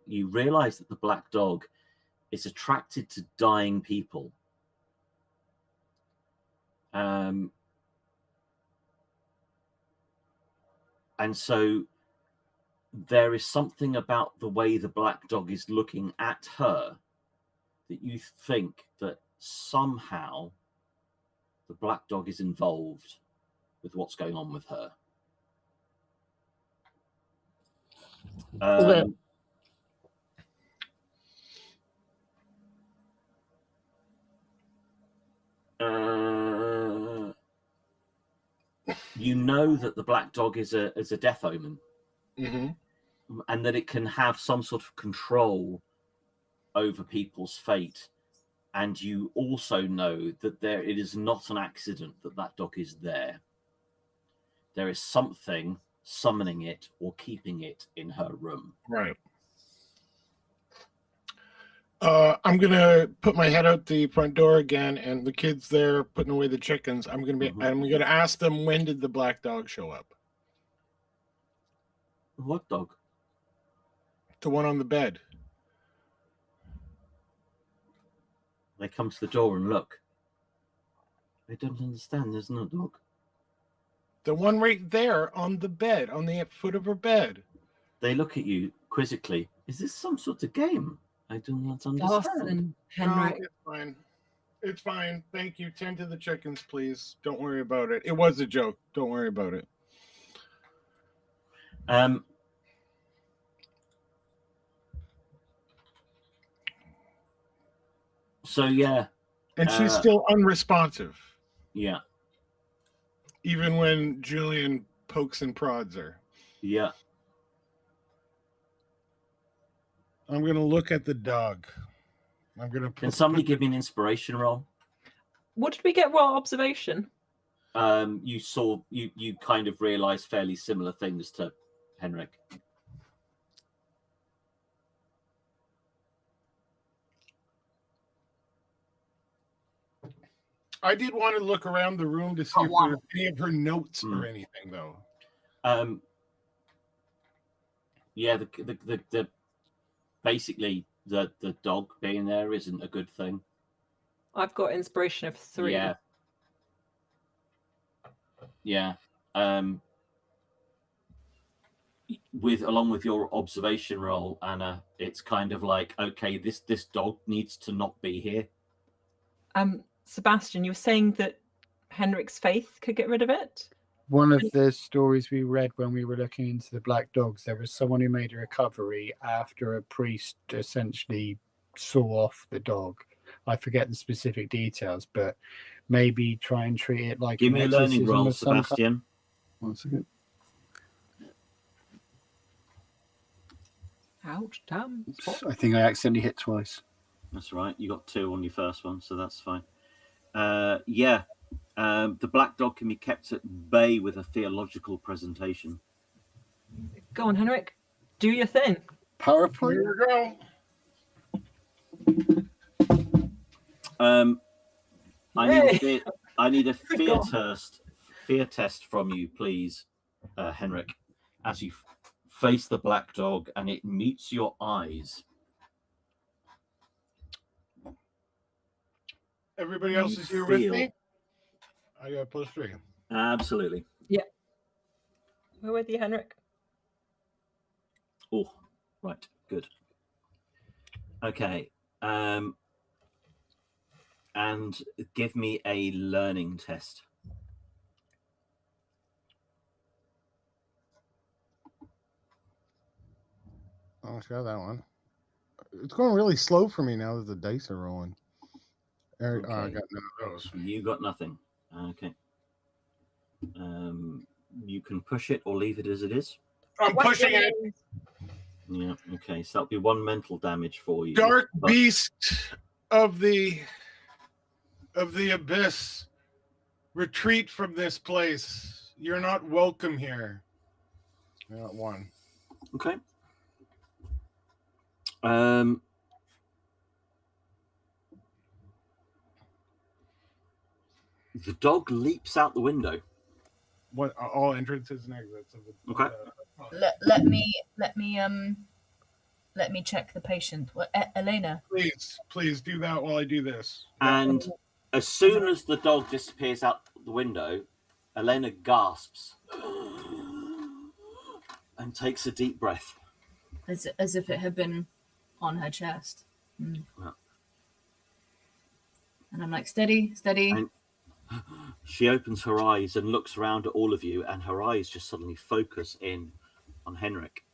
Speaker 1: you realize that the black dog is attracted to dying people. And so there is something about the way the black dog is looking at her that you think that somehow the black dog is involved with what's going on with her.
Speaker 5: Okay.
Speaker 1: You know that the black dog is a death omen,
Speaker 5: Mm-hmm.
Speaker 1: and that it can have some sort of control over people's fate. And you also know that it is not an accident that dog is there. There is something summoning it or keeping it in her room.
Speaker 5: Right. I'm gonna put my head out the front door again, and the kids there putting away the chickens. I'm gonna ask them, when did the black dog show up?
Speaker 1: What dog?
Speaker 5: The one on the bed.
Speaker 1: They come to the door and look. I don't understand. There's no dog.
Speaker 5: The one right there on the bed, on the foot of her bed.
Speaker 1: They look at you quizzically. Is this some sort of game? I do not understand.
Speaker 3: Vaesen, Henrik.
Speaker 5: No, it's fine. It's fine. Thank you. Tend to the chickens, please. Don't worry about it. It was a joke. Don't worry about it.
Speaker 1: So yeah.
Speaker 5: And she's still unresponsive.
Speaker 1: Yeah.
Speaker 5: Even when Julian pokes and prods her.
Speaker 1: Yeah.
Speaker 5: I'm gonna look at the dog. I'm gonna.
Speaker 1: Can somebody give me an inspiration roll?
Speaker 8: What did we get? What observation?
Speaker 1: You saw you kind of realized fairly similar things to Henrik.
Speaker 5: I did want to look around the room to see if there were any of her notes or anything, though.
Speaker 1: Yeah, the basically the dog being there isn't a good thing.
Speaker 8: I've got inspiration of 3.
Speaker 1: Yeah. Yeah. Along with your observation roll, Anna, it's kind of like, okay, this dog needs to not be here.
Speaker 8: Sebastian, you were saying that Henrik's faith could get rid of it?
Speaker 6: One of the stories we read when we were looking into the black dogs, there was someone who made a recovery after a priest essentially saw off the dog. I forget the specific details, but maybe try and treat it like
Speaker 1: Give me a learning roll, Sebastian.
Speaker 6: 1 second.
Speaker 8: Ouch, damn.
Speaker 6: I think I accidentally hit twice.
Speaker 1: That's right. You got 2 on your first one, so that's fine. Yeah. The black dog can be kept at bay with a theological presentation.
Speaker 8: Go on, Henrik. Do your thing.
Speaker 6: PowerPoint?
Speaker 5: Here we go.
Speaker 1: I need a fear test from you, please, Henrik, as you face the black dog and it meets your eyes.
Speaker 5: Everybody else is here with me? I got +3.
Speaker 1: Absolutely.
Speaker 8: Yeah. We're with you, Henrik.
Speaker 1: Oh, right. Good. Okay. And give me a learning test.
Speaker 5: Oh, I got that one. It's going really slow for me now that the dice are rolling.
Speaker 1: Okay.
Speaker 5: I got none of those.
Speaker 1: You got nothing. Okay. You can push it or leave it as it is.
Speaker 5: I'm pushing it.
Speaker 1: Yeah. Okay. So that'll be 1 mental damage for you.
Speaker 5: Dark beast of the abyss, retreat from this place. You're not welcome here. I got 1.
Speaker 1: Okay. The dog leaps out the window.
Speaker 5: What all entrances and exits of the
Speaker 1: Okay.
Speaker 7: Let me check the patient. Elena.
Speaker 5: Please do that while I do this.
Speaker 1: And as soon as the dog disappears out the window, Elena gasps and takes a deep breath.
Speaker 2: As if it had been on her chest. Mm.
Speaker 1: Yeah.
Speaker 2: And I'm like, steady, steady.
Speaker 1: And she opens her eyes and looks around at all of you, and her eyes just suddenly focus in on Henrik.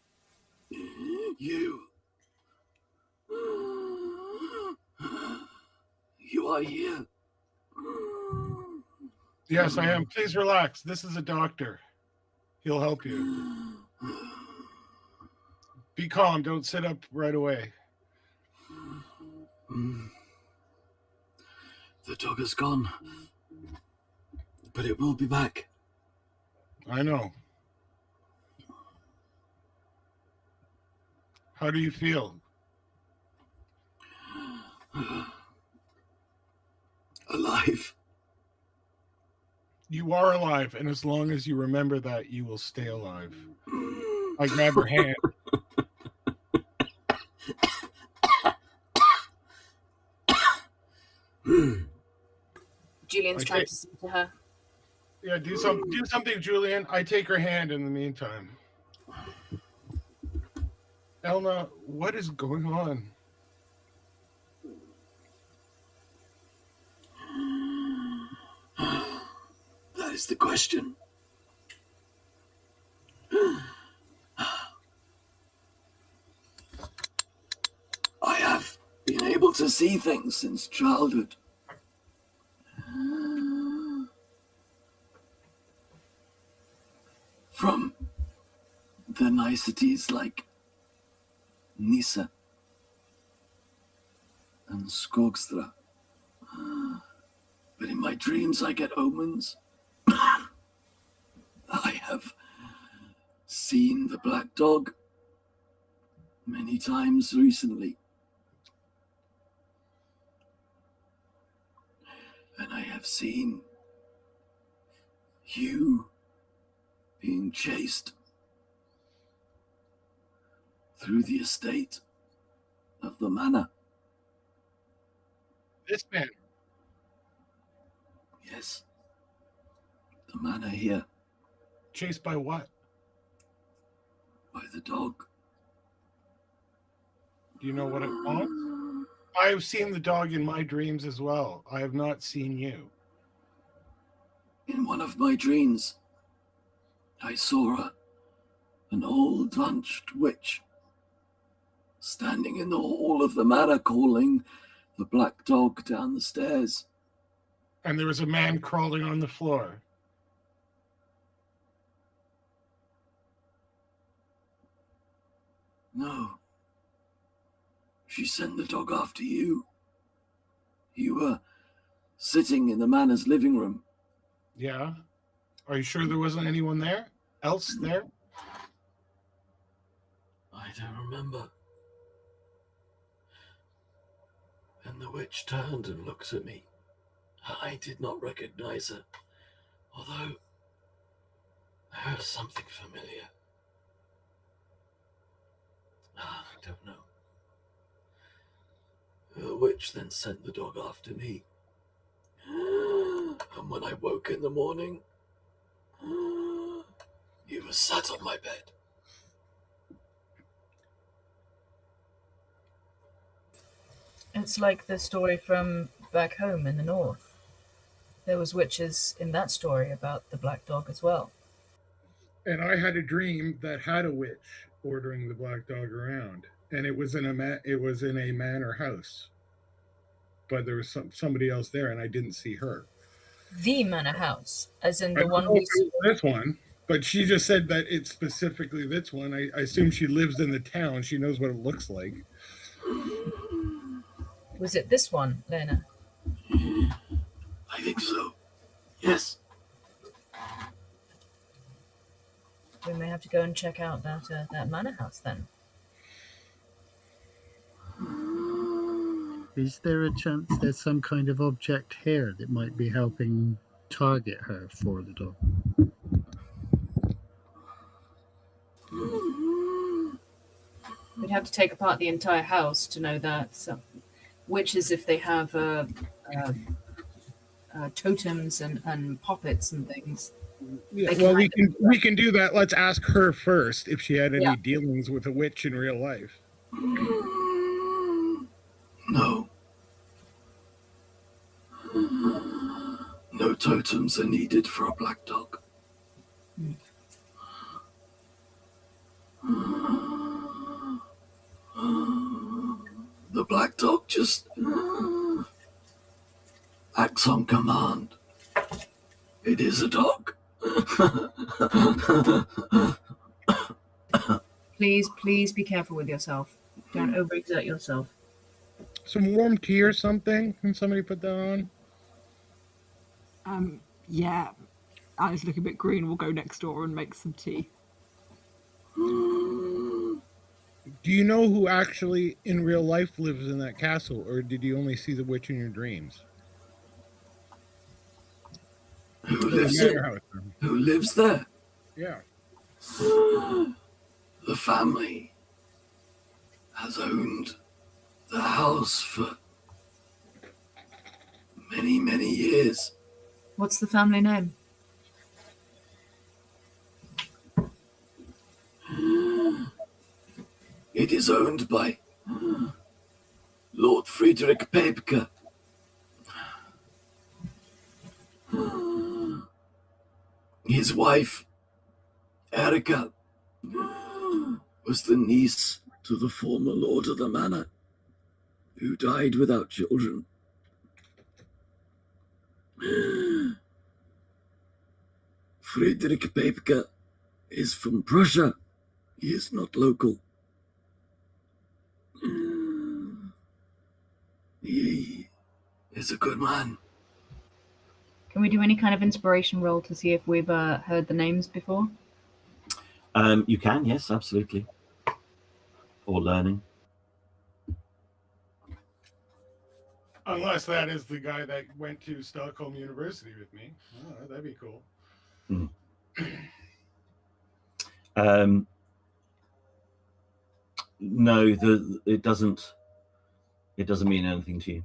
Speaker 1: You are here.
Speaker 5: Yes, I am. Please relax. This is a doctor. He'll help you. Be calm. Don't sit up right away.
Speaker 1: The dog is gone, but it will be back.
Speaker 5: I know. How do you feel?
Speaker 1: Alive.
Speaker 5: You are alive, and as long as you remember that, you will stay alive. I grab her hand.
Speaker 2: Julian's trying to sing to her.
Speaker 5: Yeah, do something, Julian. I take her hand in the meantime. Elna, what is going on?
Speaker 1: That is the question. I have been able to see things since childhood. From the niceties like Nisa and Skogstra. But in my dreams I get omens. I have seen the black dog many times recently. And I have seen you being chased through the estate of the manor.
Speaker 5: This man.
Speaker 1: Yes. The manor here.
Speaker 5: Chased by what?
Speaker 1: By the dog.
Speaker 5: Do you know what it wants? I have seen the dog in my dreams as well. I have not seen you.
Speaker 1: In one of my dreams, I saw an old hunched witch standing in the hall of the manor calling the black dog down the stairs.
Speaker 5: And there was a man crawling on the floor.
Speaker 1: No. She sent the dog after you. You were sitting in the manor's living room.
Speaker 5: Yeah? Are you sure there wasn't anyone there? Else there?
Speaker 1: I don't remember. And the witch turned and looked at me. I did not recognize her, although I heard something familiar. I don't know. The witch then sent the dog after me. And when I woke in the morning, he was sat on my bed.
Speaker 7: It's like the story from back home in the north. There was witches in that story about the black dog as well.
Speaker 5: And I had a dream that had a witch ordering the black dog around, and it was in a manor house. But there was somebody else there, and I didn't see her.
Speaker 7: The manor house, as in
Speaker 5: I
Speaker 7: the one
Speaker 5: don't know
Speaker 7: we
Speaker 5: if it was this one, but she just said that it's specifically this one. I assume she lives in the town. She knows what it looks like.
Speaker 7: Was it this one, Lena?
Speaker 1: I think so. Yes.
Speaker 7: We may have to go and check out that manor house then.
Speaker 6: Is there a chance there's some kind of object here that might be helping target her for the dog?
Speaker 7: We'd have to take apart the entire house to know that. So, witches, if they have totems and puppets and things.
Speaker 5: Yeah,
Speaker 7: They
Speaker 5: well,
Speaker 7: can
Speaker 5: we can do that. Let's ask her first if she had any
Speaker 7: Yeah.
Speaker 5: dealings with a witch in real life.
Speaker 9: No. No totems are needed for a black dog. The black dog just acts on command. It is a dog.
Speaker 7: Please be careful with yourself. Don't overexert yourself.
Speaker 5: Some warm tea or something? Can somebody put that on?
Speaker 8: Yeah. Anna's looking a bit green. We'll go next door and make some tea.
Speaker 5: Do you know who actually in real life lives in that castle, or did you only see the witch in your dreams?
Speaker 9: Who lives there? Who lives there?
Speaker 5: Yeah.
Speaker 9: The family has owned the house for many, many years.
Speaker 7: What's the family name?
Speaker 9: It is owned by Lord Friedrich Paepke. His wife, Erika, was the niece to the former lord of the manor, who died without children. Friedrich Paepke is from Prussia. He is not local. He is a good man.
Speaker 7: Can we do any kind of inspiration roll to see if we've heard the names before?
Speaker 1: You can, yes, absolutely. Or learning.
Speaker 5: Unless that is the guy that went to Stockholm University with me. Oh, that'd be cool.
Speaker 1: No, it doesn't mean anything to you.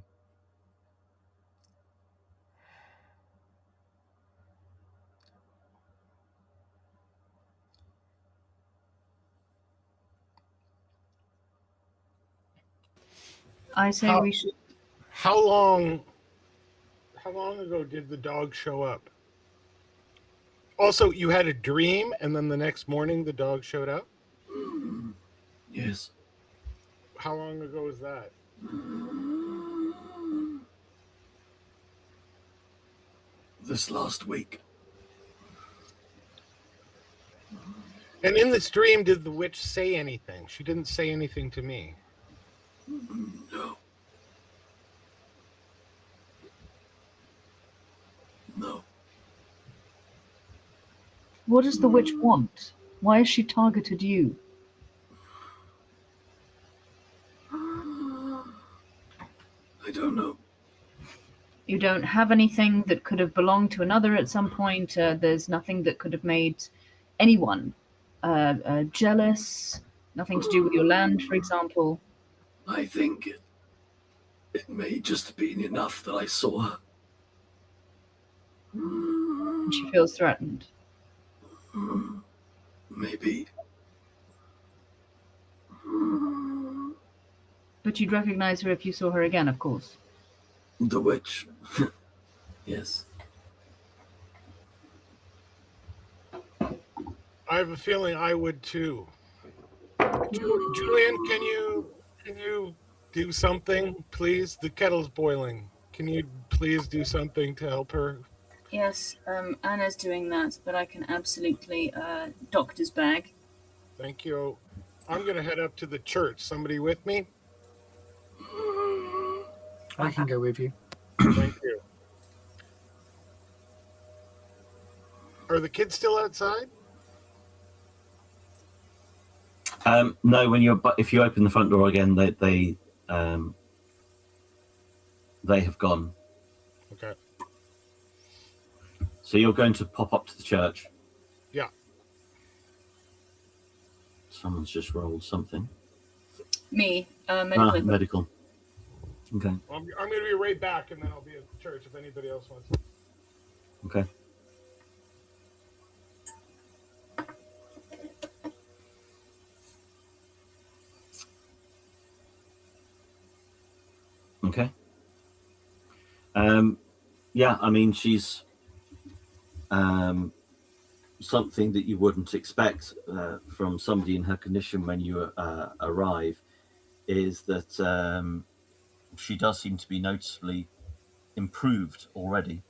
Speaker 7: I say we should.
Speaker 5: How long ago did the dog show up? Also, you had a dream, and then the next morning the dog showed up?
Speaker 9: Yes.
Speaker 5: How long ago was that?
Speaker 9: This last week.
Speaker 5: And in this dream, did the witch say anything? She didn't say anything to me.
Speaker 9: No. No.
Speaker 7: What does the witch want? Why has she targeted you?
Speaker 9: I don't know.
Speaker 7: You don't have anything that could have belonged to another at some point. There's nothing that could have made anyone jealous. Nothing to do with your land, for example.
Speaker 9: I think it may just have been enough that I saw her.
Speaker 7: And she feels threatened.
Speaker 9: Maybe.
Speaker 7: But you'd recognize her if you saw her again, of course.
Speaker 9: The witch. Yes.
Speaker 5: I have a feeling I would too. Julian, can you do something, please? The kettle's boiling. Can you please do something to help her?
Speaker 7: Yes, Anna's doing that, but I can absolutely doctor's bag.
Speaker 5: Thank you. I'm going to head up to the church. Somebody with me?
Speaker 6: I can go with you.
Speaker 5: Thank you. Are the kids still outside?
Speaker 1: No, if you open the front door again, they have gone.
Speaker 5: Okay.
Speaker 1: So you're going to pop up to the church.
Speaker 5: Yeah.
Speaker 1: Someone's just rolled something.
Speaker 7: Me, medical.
Speaker 1: Medical. Okay.
Speaker 5: Well, I'm going to be right back, and then I'll be at church if anybody else wants.
Speaker 1: Okay. Okay. Yeah, I mean, she's something that you wouldn't expect from somebody in her condition when you arrive is that she does seem to be noticeably improved already.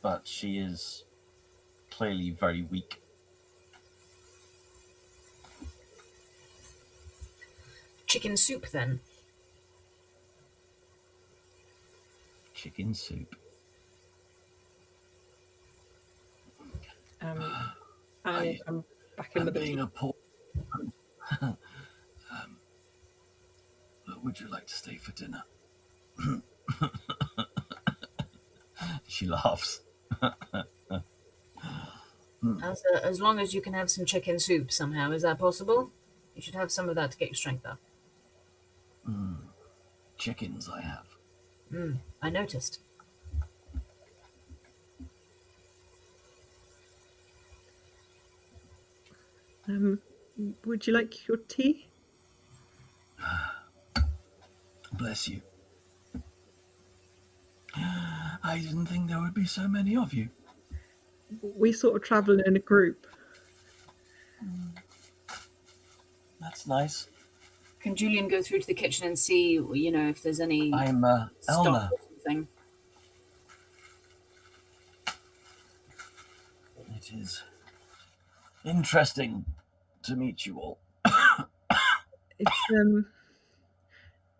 Speaker 1: But she is clearly very weak.
Speaker 7: Chicken soup, then.
Speaker 1: Chicken soup.
Speaker 3: I'm back in with
Speaker 9: being a poor. Would you like to stay for dinner?
Speaker 1: She laughs.
Speaker 7: As long as you can have some chicken soup somehow, is that possible? You should have some of that to get your strength up.
Speaker 9: Chickens I have.
Speaker 7: I noticed.
Speaker 3: Would you like your tea?
Speaker 9: Bless you. I didn't think there would be so many of you.
Speaker 3: We sort of travel in a group.
Speaker 1: That's nice.
Speaker 7: Can Julian go through to the kitchen and see, if there's any
Speaker 1: I'm
Speaker 7: stock
Speaker 1: Elna.
Speaker 7: or something?
Speaker 9: It is interesting to meet you all.
Speaker 3: It's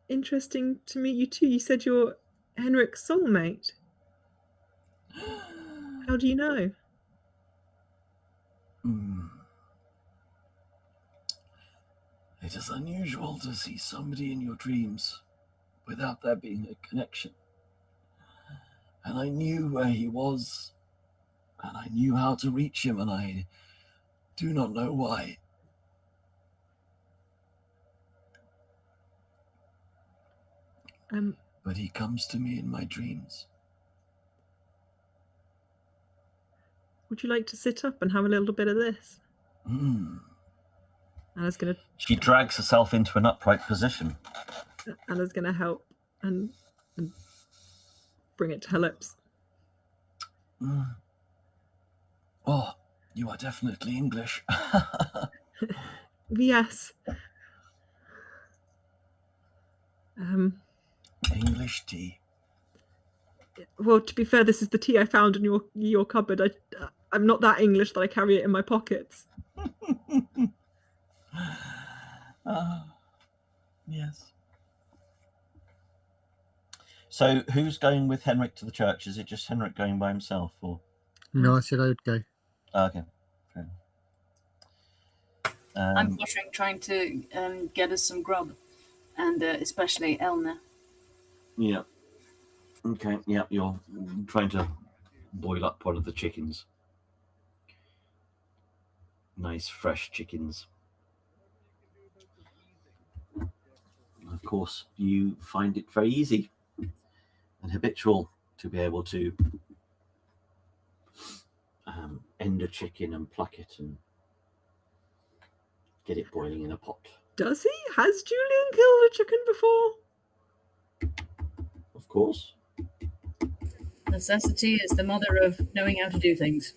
Speaker 3: interesting to meet you too. You said you're Henrik's soulmate. How do you know?
Speaker 9: It is unusual to see somebody in your dreams without there being a connection. And I knew where he was, and I knew how to reach him, and I do not know why. But he comes to me in my dreams.
Speaker 3: Would you like to sit up and have a little bit of this? Anna's gonna.
Speaker 1: She drags herself into an upright position.
Speaker 3: Anna's gonna help and bring it to her lips.
Speaker 9: Oh, you are definitely English.
Speaker 3: Yes.
Speaker 9: English tea.
Speaker 3: Well, to be fair, this is the tea I found in your cupboard. I'm not that English that I carry it in my pockets.
Speaker 9: Yes.
Speaker 1: So who's going with Henrik to the church? Is it just Henrik going by himself, or?
Speaker 6: No, I said I would go.
Speaker 1: Okay. Fair enough.
Speaker 7: I'm pottering, trying to get us some grub, and especially Elna.
Speaker 1: Yeah. Okay. Yeah, you're trying to boil up one of the chickens. Nice fresh chickens. Of course, you find it very easy and habitual to be able to end a chicken and pluck it and get it boiling in a pot.
Speaker 3: Does he? Has Julian killed a chicken before?
Speaker 1: Of course.
Speaker 7: Necessity is the mother of knowing how to do things.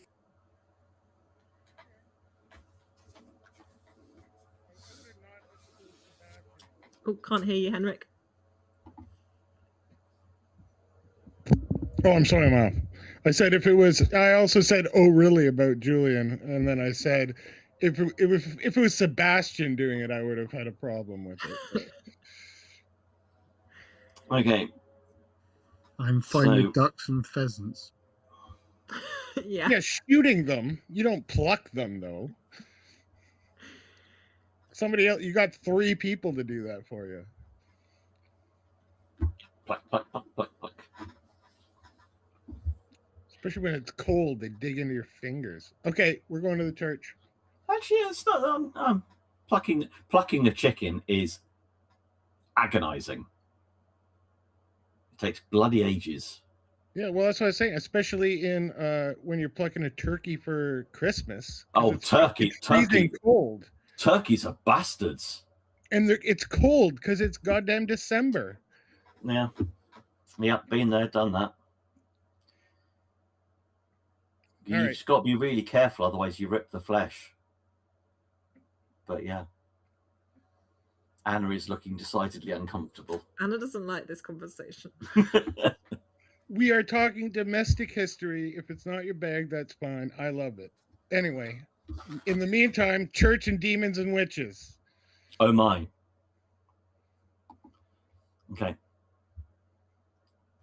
Speaker 3: Oh, can't hear you, Henrik.
Speaker 5: Oh, I'm sorry, Mom. I said if it was. I also said, "Oh, really?" about Julian, and then I said, if it was Sebastian doing it, I would have had a problem with it.
Speaker 1: Okay.
Speaker 6: I'm fine
Speaker 1: So-
Speaker 6: with ducks and pheasants.
Speaker 3: Yeah.
Speaker 5: Yeah, shooting them. You don't pluck them, though. Somebody else. You got 3 people to do that for you.
Speaker 1: Pluck, pluck, pluck, pluck, pluck.
Speaker 5: Especially when it's cold, they dig into your fingers. Okay, we're going to the church.
Speaker 1: Actually, it's not. Plucking a chicken is agonizing. It takes bloody ages.
Speaker 5: Yeah, well, that's what I was saying. Especially in when you're plucking a turkey for Christmas.
Speaker 1: Oh, turkey!
Speaker 5: It's freezing cold.
Speaker 1: Turkeys are bastards.
Speaker 5: And it's cold because it's goddamn December.
Speaker 1: Yeah, been there, done that. You've just got to be really careful, otherwise you rip the flesh. But yeah, Anna is looking decidedly uncomfortable.
Speaker 3: Anna doesn't like this conversation.
Speaker 5: We are talking domestic history. If it's not your bag, that's fine. I love it. Anyway, in the meantime, church and demons and witches.
Speaker 1: Oh my. Okay.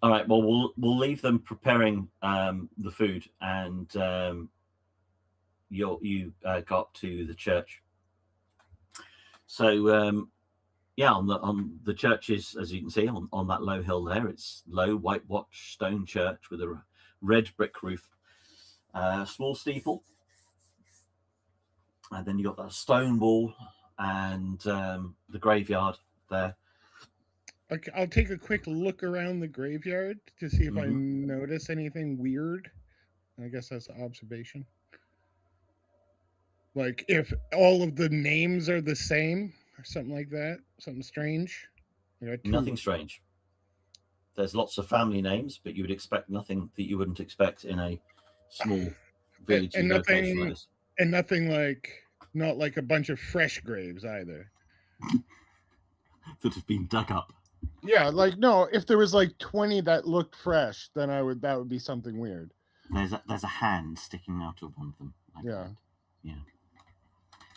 Speaker 1: All right. Well, we'll leave them preparing the food, and you go up to the church. So yeah, on the churches, as you can see on that low hill there, it's low whitewashed stone church with a red brick roof, small steeple, and then you got that stone wall and the graveyard there.
Speaker 5: Okay, I'll take a quick look around the graveyard to see if I notice anything weird. I guess that's an observation. Like if all of the names are the same or something like that, something strange.
Speaker 1: Nothing strange. There's lots of family names, but you would expect nothing that you wouldn't expect in a small village location like this.
Speaker 5: And nothing not like a bunch of fresh graves either.
Speaker 1: That have been dug up.
Speaker 5: Yeah, no, if there was 20 that looked fresh, then that would be something weird.
Speaker 1: There's a hand sticking out of one of them.
Speaker 5: Yeah.
Speaker 1: Yeah.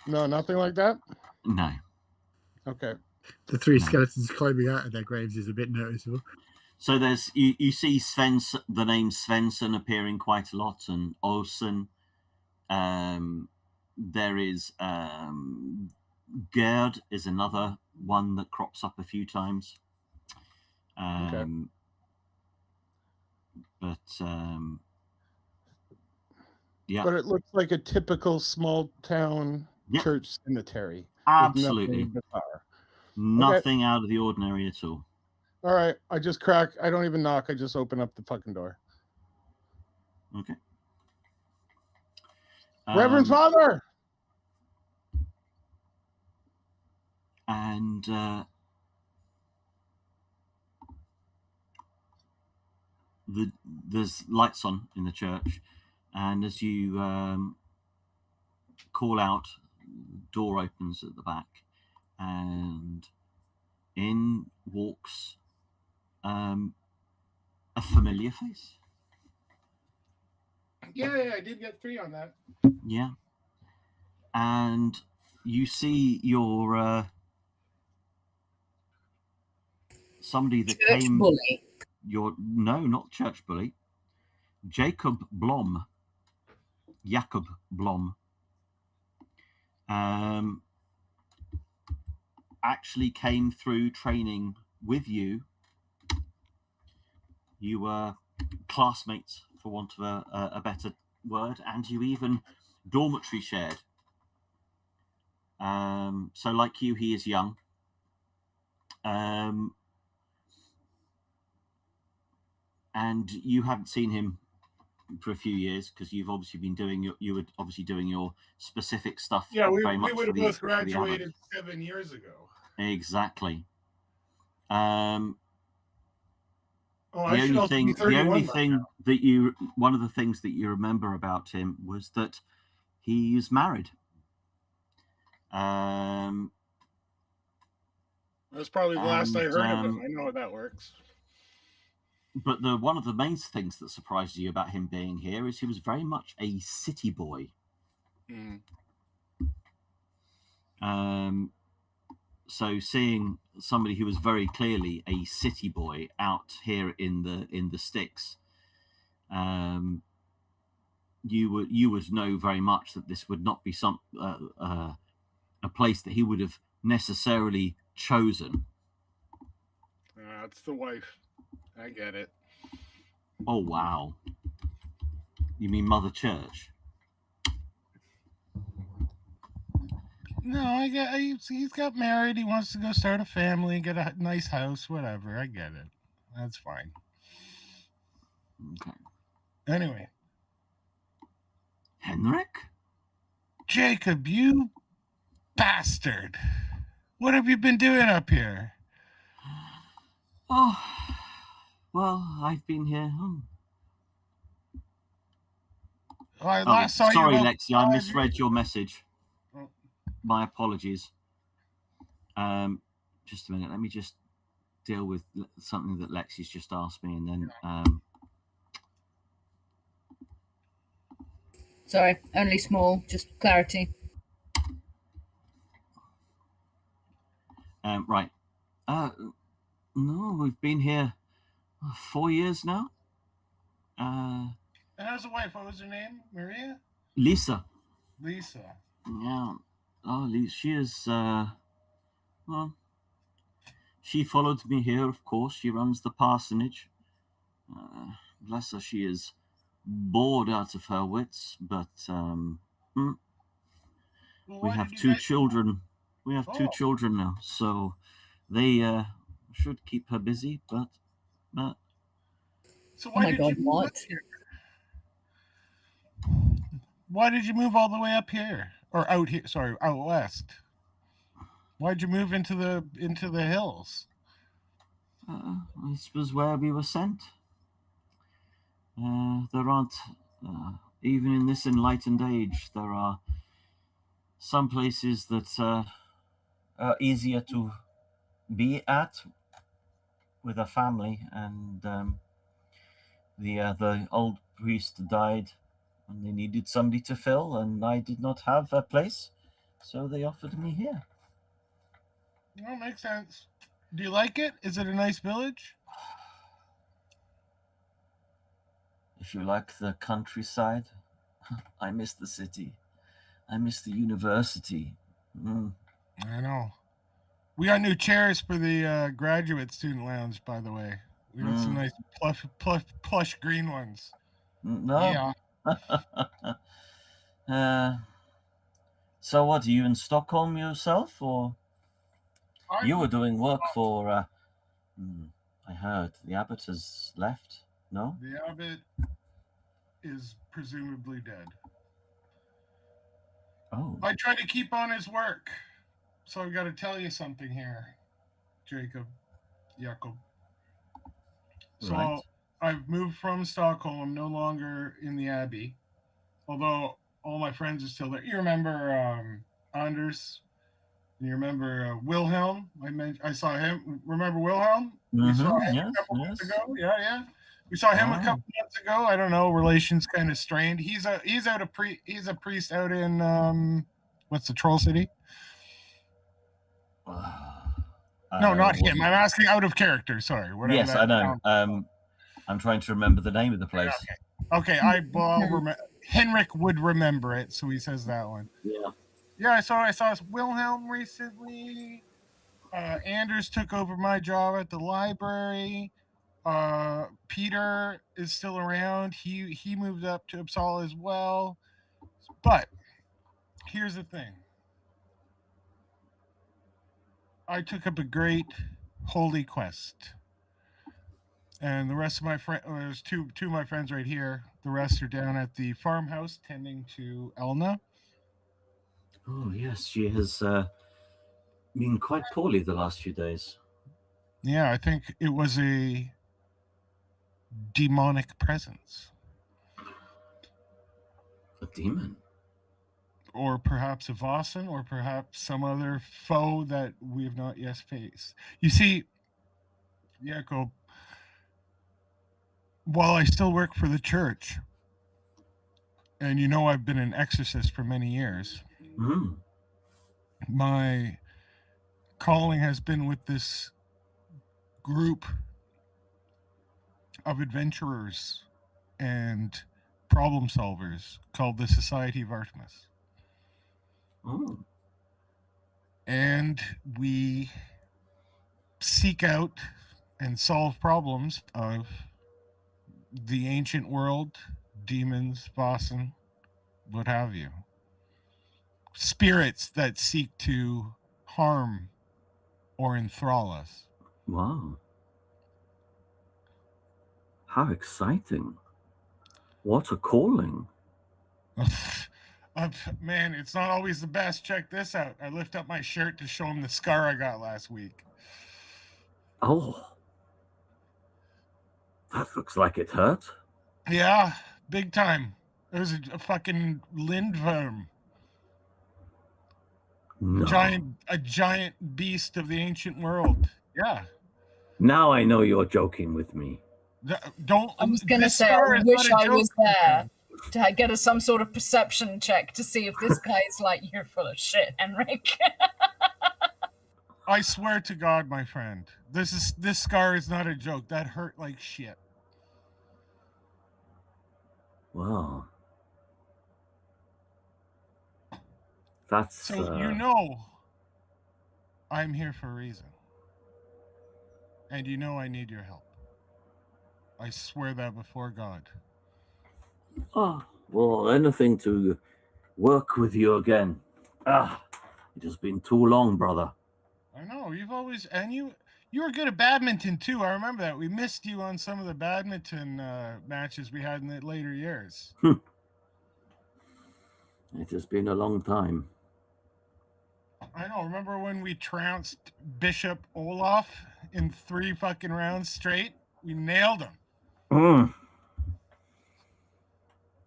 Speaker 5: No, nothing like that?
Speaker 1: No.
Speaker 5: Okay.
Speaker 6: The three skeletons climbing out of their graves is a bit noticeable.
Speaker 1: So there's you see the name Svensson appearing quite a lot, and Olsen. There is Gerd is another one that crops up a few times.
Speaker 5: Okay.
Speaker 1: But yeah.
Speaker 5: But it looks like a typical small town church cemetery.
Speaker 1: Absolutely. Nothing
Speaker 5: Okay.
Speaker 1: out of the ordinary at all.
Speaker 5: All right. I just crack. I don't even knock. I just open up the fucking door.
Speaker 1: Okay.
Speaker 5: Reverend Father!
Speaker 1: And there's lights on in the church, and as you call out, door opens at the back, and in walks a familiar face.
Speaker 5: Yeah, I did get 3 on that.
Speaker 1: Yeah. And you see your somebody that
Speaker 7: church
Speaker 1: came
Speaker 7: bully.
Speaker 1: No, not church bully. Jacob Blom. Actually came through training with you. You were classmates, for want of a better word, and you even dormitory shared. So like you, he is young. And you haven't seen him for a few years because you've obviously been doing your specific stuff.
Speaker 5: Yeah, we
Speaker 1: very much
Speaker 5: would have
Speaker 1: for
Speaker 5: both
Speaker 1: for the
Speaker 5: graduated 7 years ago.
Speaker 1: Exactly.
Speaker 5: Oh,
Speaker 1: One of the things that you remember about him was that he's married.
Speaker 5: That's probably the last I heard of him. I know how that works.
Speaker 1: But one of the main things that surprised you about him being here is he was very much a city boy. So seeing somebody who was very clearly a city boy out here in the sticks, you would know very much that this would not be a place that he would have necessarily chosen.
Speaker 5: It's the wife. I get it.
Speaker 1: Oh wow! You mean Mother Church?
Speaker 5: No, he's got married. He wants to go start a family, get a nice house, whatever. I get it. That's fine.
Speaker 1: Okay.
Speaker 5: Anyway,
Speaker 1: Henrik?
Speaker 5: Jacob, you bastard. What have you been doing up here?
Speaker 1: Oh, well, I've been here.
Speaker 5: I last saw
Speaker 1: sorry,
Speaker 5: you.
Speaker 1: Lexi, I misread your message.
Speaker 5: Oh.
Speaker 1: My apologies. Just a minute. Let me just deal with something that Lexi's just asked me, and then.
Speaker 7: Sorry, only small, just clarity.
Speaker 1: Right. No, we've been here 4 years now.
Speaker 5: How's the wife? What was her name? Maria?
Speaker 1: Lisa.
Speaker 5: Lisa.
Speaker 1: Yeah. Oh, she is. Well, she followed me here. Of course, she runs the parsonage. Bless her, she is bored out of her wits. But we have two children. We have two children now, so they should keep her busy. But
Speaker 5: so why did you move up here? Why did you move all the way up here or out here? Sorry, out west. Why'd you move into the hills?
Speaker 1: This was where we were sent. There aren't, even in this enlightened age, there are some places that are easier to be at with a family, and the old priest died, and they needed somebody to fill, and I did not have a place, so they offered me here.
Speaker 5: That makes sense. Do you like it? Is it a nice village?
Speaker 1: If you like the countryside, I miss the city. I miss the university.
Speaker 5: I know. We got new chairs for the graduate student lounge, by the way. We got some nice plush green ones.
Speaker 1: No. Yeah. So what, are you in Stockholm yourself, or you were doing work for I heard the abbot has left? No?
Speaker 5: The abbot is presumably dead.
Speaker 1: Oh.
Speaker 5: I try to keep on his work. So I've got to tell you something here, Jacob. So
Speaker 1: Right.
Speaker 5: I've moved from Stockholm. I'm no longer in the Abbey, although all my friends are still there. You remember Anders? You remember Wilhelm? I saw him. Remember Wilhelm? We saw him a couple months ago. Yeah. We saw him a couple months ago. I don't know. Relations kind of strained. He's a priest out in what's the Troll City? No, not him. I'm asking out of character. Sorry.
Speaker 1: Yes, I know. I'm trying to remember the name of the place.
Speaker 5: Okay. I remember. Henrik would remember it, so he says that one.
Speaker 1: Yeah.
Speaker 5: Yeah, I saw Wilhelm recently. Anders took over my job at the library. Peter is still around. He moved up to Uppsala as well. But here's the thing. I took up a great holy quest. And the rest of my friends, there's two of my friends right here. The rest are down at the farmhouse tending to Elna.
Speaker 1: Oh, yes, she has been quite poorly the last few days.
Speaker 5: Yeah, I think it was a demonic presence.
Speaker 1: A demon?
Speaker 5: Or perhaps a Vaesen, or perhaps some other foe that we have not yet faced. You see, Jacob, while I still work for the church, and you know I've been an exorcist for many years, my calling has been with this group of adventurers and problem solvers called the Society of Artemis.
Speaker 1: Oh.
Speaker 5: And we seek out and solve problems of the ancient world, demons, Vaesen, what have you. Spirits that seek to harm or enthrall us.
Speaker 1: Wow. How exciting. What a calling.
Speaker 5: Man, it's not always the best. Check this out. I lift up my shirt to show him the scar I got last week.
Speaker 1: Oh. That looks like it hurt.
Speaker 5: Yeah, big time. It was a fucking lindworm.
Speaker 1: No.
Speaker 5: A giant beast of the ancient world. Yeah.
Speaker 1: Now I know you're joking with me.
Speaker 5: Don't.
Speaker 7: I was going to
Speaker 5: this
Speaker 7: say,
Speaker 5: scar
Speaker 7: I
Speaker 5: is
Speaker 7: wish
Speaker 5: not a
Speaker 7: I was
Speaker 5: joke,
Speaker 7: there to get us some sort of perception check to see if this guy's like, you're full of shit, Henrik.
Speaker 5: I swear to God, my friend, this scar is not a joke. That hurt like shit.
Speaker 1: Wow. That's
Speaker 5: So I'm here for a reason. And I need your help. I swear that before God.
Speaker 1: Oh, well, anything to work with you again. It has been too long, brother.
Speaker 5: I know, you were good at badminton too. I remember that. We missed you on some of the badminton matches we had in the later years.
Speaker 1: It has been a long time.
Speaker 5: I know. Remember when we trounced Bishop Olaf in 3 fucking rounds straight? We nailed him.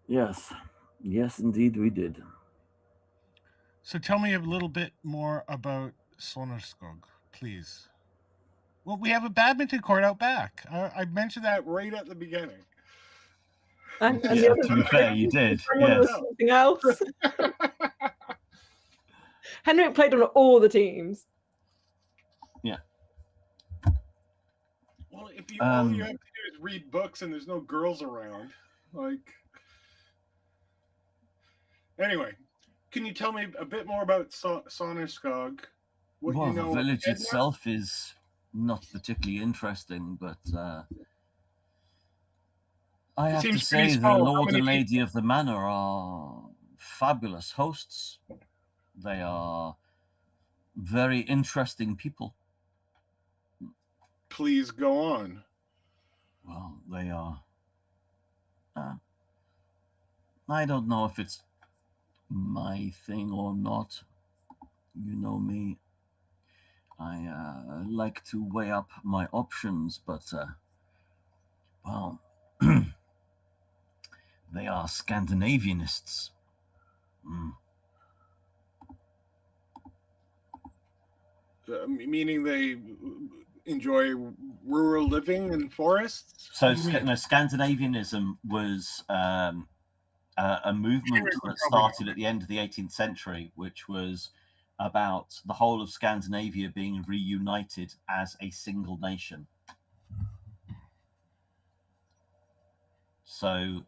Speaker 1: Yes. Yes, indeed we did.
Speaker 5: So tell me a little bit more about Sonarskog, please. Well, we have a badminton court out back. I mentioned that right at the beginning.
Speaker 3: And
Speaker 1: Yeah,
Speaker 3: the other
Speaker 1: to be fair, you did.
Speaker 3: someone was
Speaker 1: Yes.
Speaker 3: something else. Henrik played on all the teams.
Speaker 1: Yeah.
Speaker 5: Well, if all you have to do is read books and there's no girls around, like. Anyway, can you tell me a bit more about Sonarskog?
Speaker 1: Well, the village itself is not particularly interesting, but I have to say the Lord and Lady of the Manor are fabulous hosts. They are very interesting people.
Speaker 5: Please go on.
Speaker 1: Well, they are. I don't know if it's my thing or not. You know me. I like to weigh up my options, but well, they are Scandinavianists.
Speaker 5: Meaning they enjoy rural living in forests?
Speaker 1: So Scandinavianism was a movement that started at the end of the 18th century, which was about the whole of Scandinavia being reunited as a single nation. So,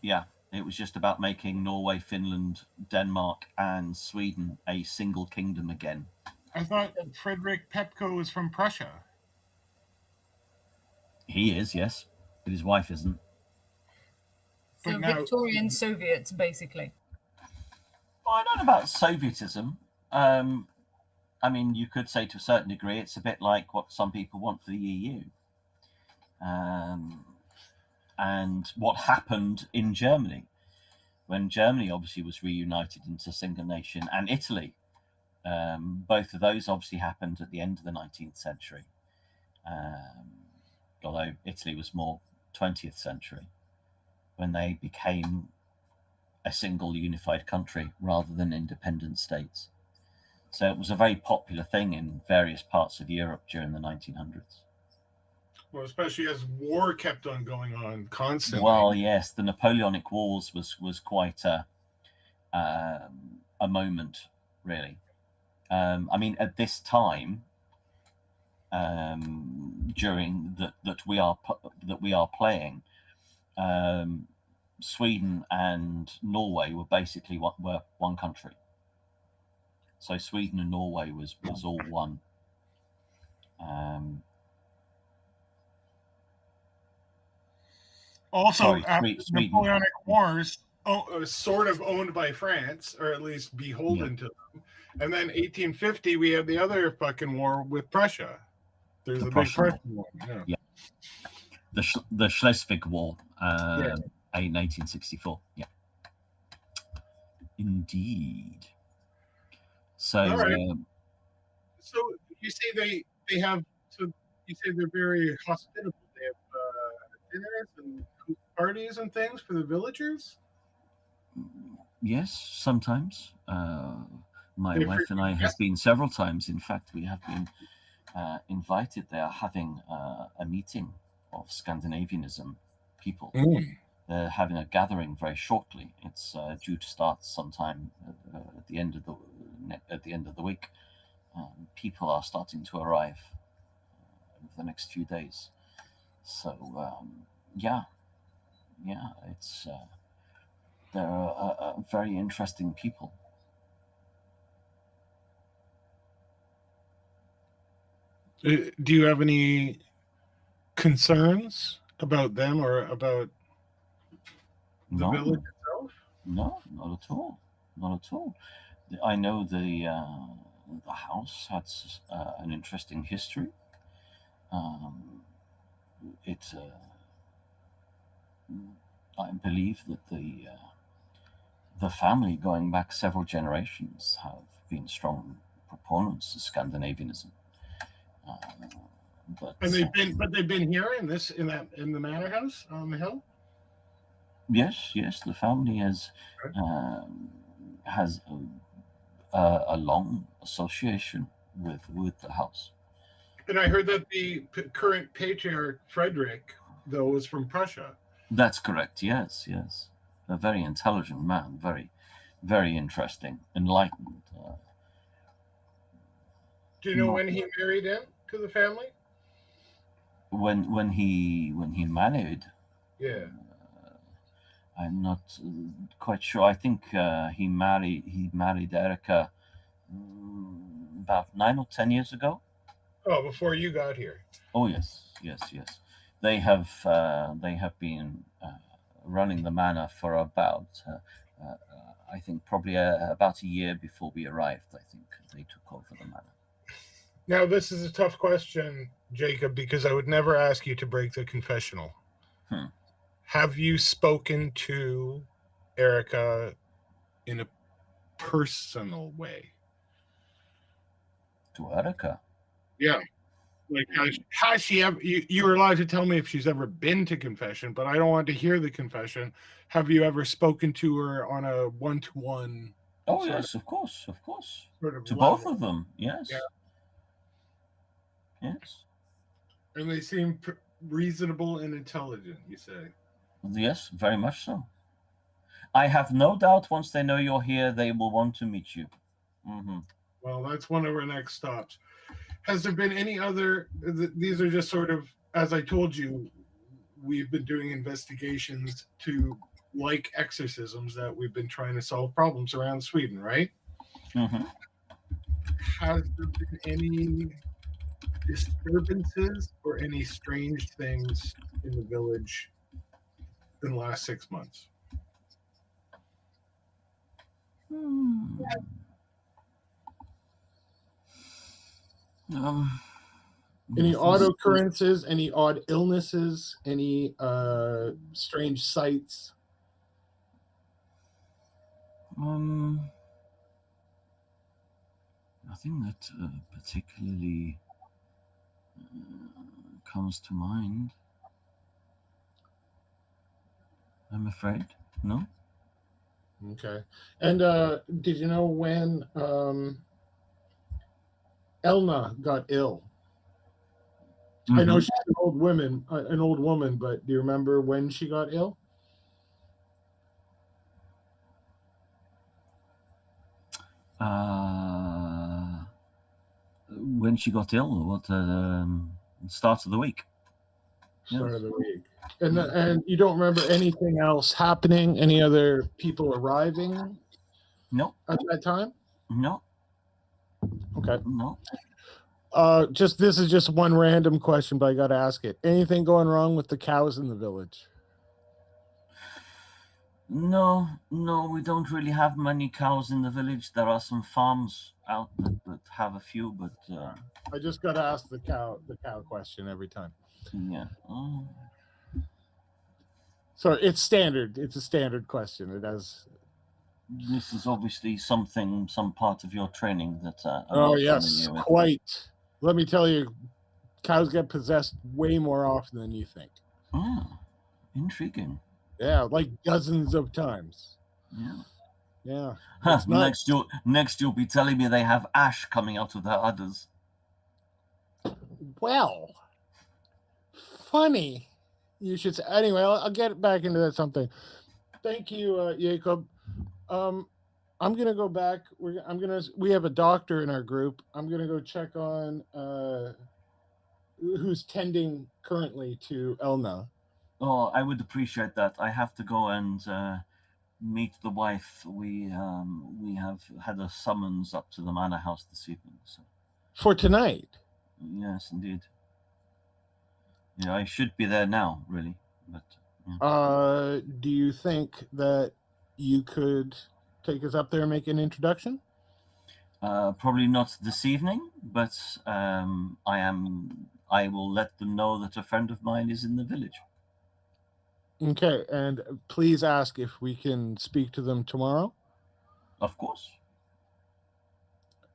Speaker 1: yeah, it was just about making Norway, Finland, Denmark, and Sweden a single kingdom again.
Speaker 5: I thought Frederick Pepko was from Prussia.
Speaker 1: He is, yes, but his wife isn't.
Speaker 7: So Victorian Soviets, basically.
Speaker 1: Well, I don't know about Sovietism. I mean, you could say to a certain degree it's a bit like what some people want for the EU. And what happened in Germany, when Germany obviously was reunited into a single nation, and Italy. Both of those obviously happened at the end of the 19th century. Although Italy was more 20th century, when they became a single unified country rather than independent states. So it was a very popular thing in various parts of Europe during the 1900s.
Speaker 5: Well, especially as war kept on going on constantly.
Speaker 1: Well, yes, the Napoleonic Wars was quite a moment, really. I mean, at this time, during that we are playing, Sweden and Norway were basically were one country. So Sweden and Norway was all one.
Speaker 5: Also,
Speaker 1: Sorry,
Speaker 5: after
Speaker 1: Sweden.
Speaker 5: Napoleonic Wars, sort of owned by France, or at least beholden to them. And then 1850, we have the other fucking war with Prussia. There's the big Prussian War. Yeah.
Speaker 1: The Schleswig War in 1864. Yeah. Indeed. So,
Speaker 5: all right. So you say they have. So you say they're very hospitable. They have dinners and parties and things for the villagers.
Speaker 1: yes, sometimes. My wife and I have been several times. In fact, we have been invited. They are having a meeting of Scandinavianism people. They're having a gathering very shortly. It's due to start sometime at the end of the week. People are starting to arrive over the next few days. So it's they're very interesting people.
Speaker 5: Do you have any concerns about them or about the village itself?
Speaker 1: No, not at all. Not at all. I know the house has an interesting history. I believe that the family, going back several generations, have been strong proponents of Scandinavianism.
Speaker 5: And they've been here in the manor house on the hill.
Speaker 1: Yes, the family has a long association with the house.
Speaker 5: And I heard that the current patriarch Frederick, though, is from Prussia.
Speaker 1: That's correct. Yes, a very intelligent man, very, very interesting, enlightened.
Speaker 5: Do you know when he married in to the family?
Speaker 1: When he married?
Speaker 5: Yeah.
Speaker 1: I'm not quite sure. I think he married Erica about 9 or 10 years ago.
Speaker 5: Oh, before you got here.
Speaker 1: Oh yes. They have been running the manor for about I think probably about a year before we arrived. I think they took over the manor.
Speaker 5: Now this is a tough question, Jacob, because I would never ask you to break the confessional. Have you spoken to Erica in a personal way?
Speaker 1: To Erica?
Speaker 5: Yeah. Like, has she ever? You were allowed to tell me if she's ever been to confession, but I don't want to hear the confession. Have you ever spoken to her on a one-to-one?
Speaker 1: Oh yes, of course.
Speaker 5: Sort of
Speaker 1: to
Speaker 5: level?
Speaker 1: Both of them, yes.
Speaker 5: Yeah.
Speaker 1: Yes.
Speaker 5: And they seem reasonable and intelligent, you say?
Speaker 1: Yes, very much so. I have no doubt once they know you're here, they will want to meet you. Mm-hmm.
Speaker 5: Well, that's one of our next stops. Has there been any other? These are just sort of, as I told you, we've been doing investigations to like exorcisms that we've been trying to solve problems around Sweden, right?
Speaker 1: Mm-hmm.
Speaker 5: Has there been any disturbances or any strange things in the village in the last 6 months? Any odd occurrences, any odd illnesses, any strange sights?
Speaker 1: Nothing that particularly comes to mind. I'm afraid. No.
Speaker 5: Okay. And did you know when Elna got ill? Mm-hmm. I know she's an old woman, but do you remember when she got ill?
Speaker 1: When she got ill, what? Start of the week.
Speaker 5: Start of the week. And you don't remember anything else happening? Any other people arriving?
Speaker 1: No.
Speaker 5: At that time?
Speaker 1: No.
Speaker 5: Okay.
Speaker 1: No.
Speaker 5: This is just one random question, but I got to ask it. Anything going wrong with the cows in the village?
Speaker 1: No, we don't really have many cows in the village. There are some farms out that have a few, but
Speaker 5: I just got to ask the cow question every time.
Speaker 1: yeah. Oh.
Speaker 5: So it's standard. It's a standard question. It has.
Speaker 1: This is obviously some part of your training that I'm
Speaker 5: Oh
Speaker 1: not
Speaker 5: yes,
Speaker 1: familiar with.
Speaker 5: quite. Let me tell you, cows get possessed way more often than you think.
Speaker 1: Oh, intriguing.
Speaker 5: Yeah, like dozens of times.
Speaker 1: Yeah.
Speaker 5: Yeah.
Speaker 1: Huh,
Speaker 5: It's not-
Speaker 1: next you'll be telling me they have ash coming out of their udders.
Speaker 5: Well, funny. You should say. Anyway, I'll get back into that something. Thank you, Jacob. I'm gonna go back. We have a doctor in our group. I'm gonna go check on who's tending currently to Elna.
Speaker 1: Oh, I would appreciate that. I have to go and meet the wife. We have had a summons up to the manor house this evening. So.
Speaker 5: For tonight?
Speaker 1: Yes, indeed. Yeah, I should be there now, really. But
Speaker 5: yeah. Do you think that you could take us up there and make an introduction?
Speaker 1: Probably not this evening, but I will let them know that a friend of mine is in the village.
Speaker 5: Okay, and please ask if we can speak to them tomorrow.
Speaker 1: Of course.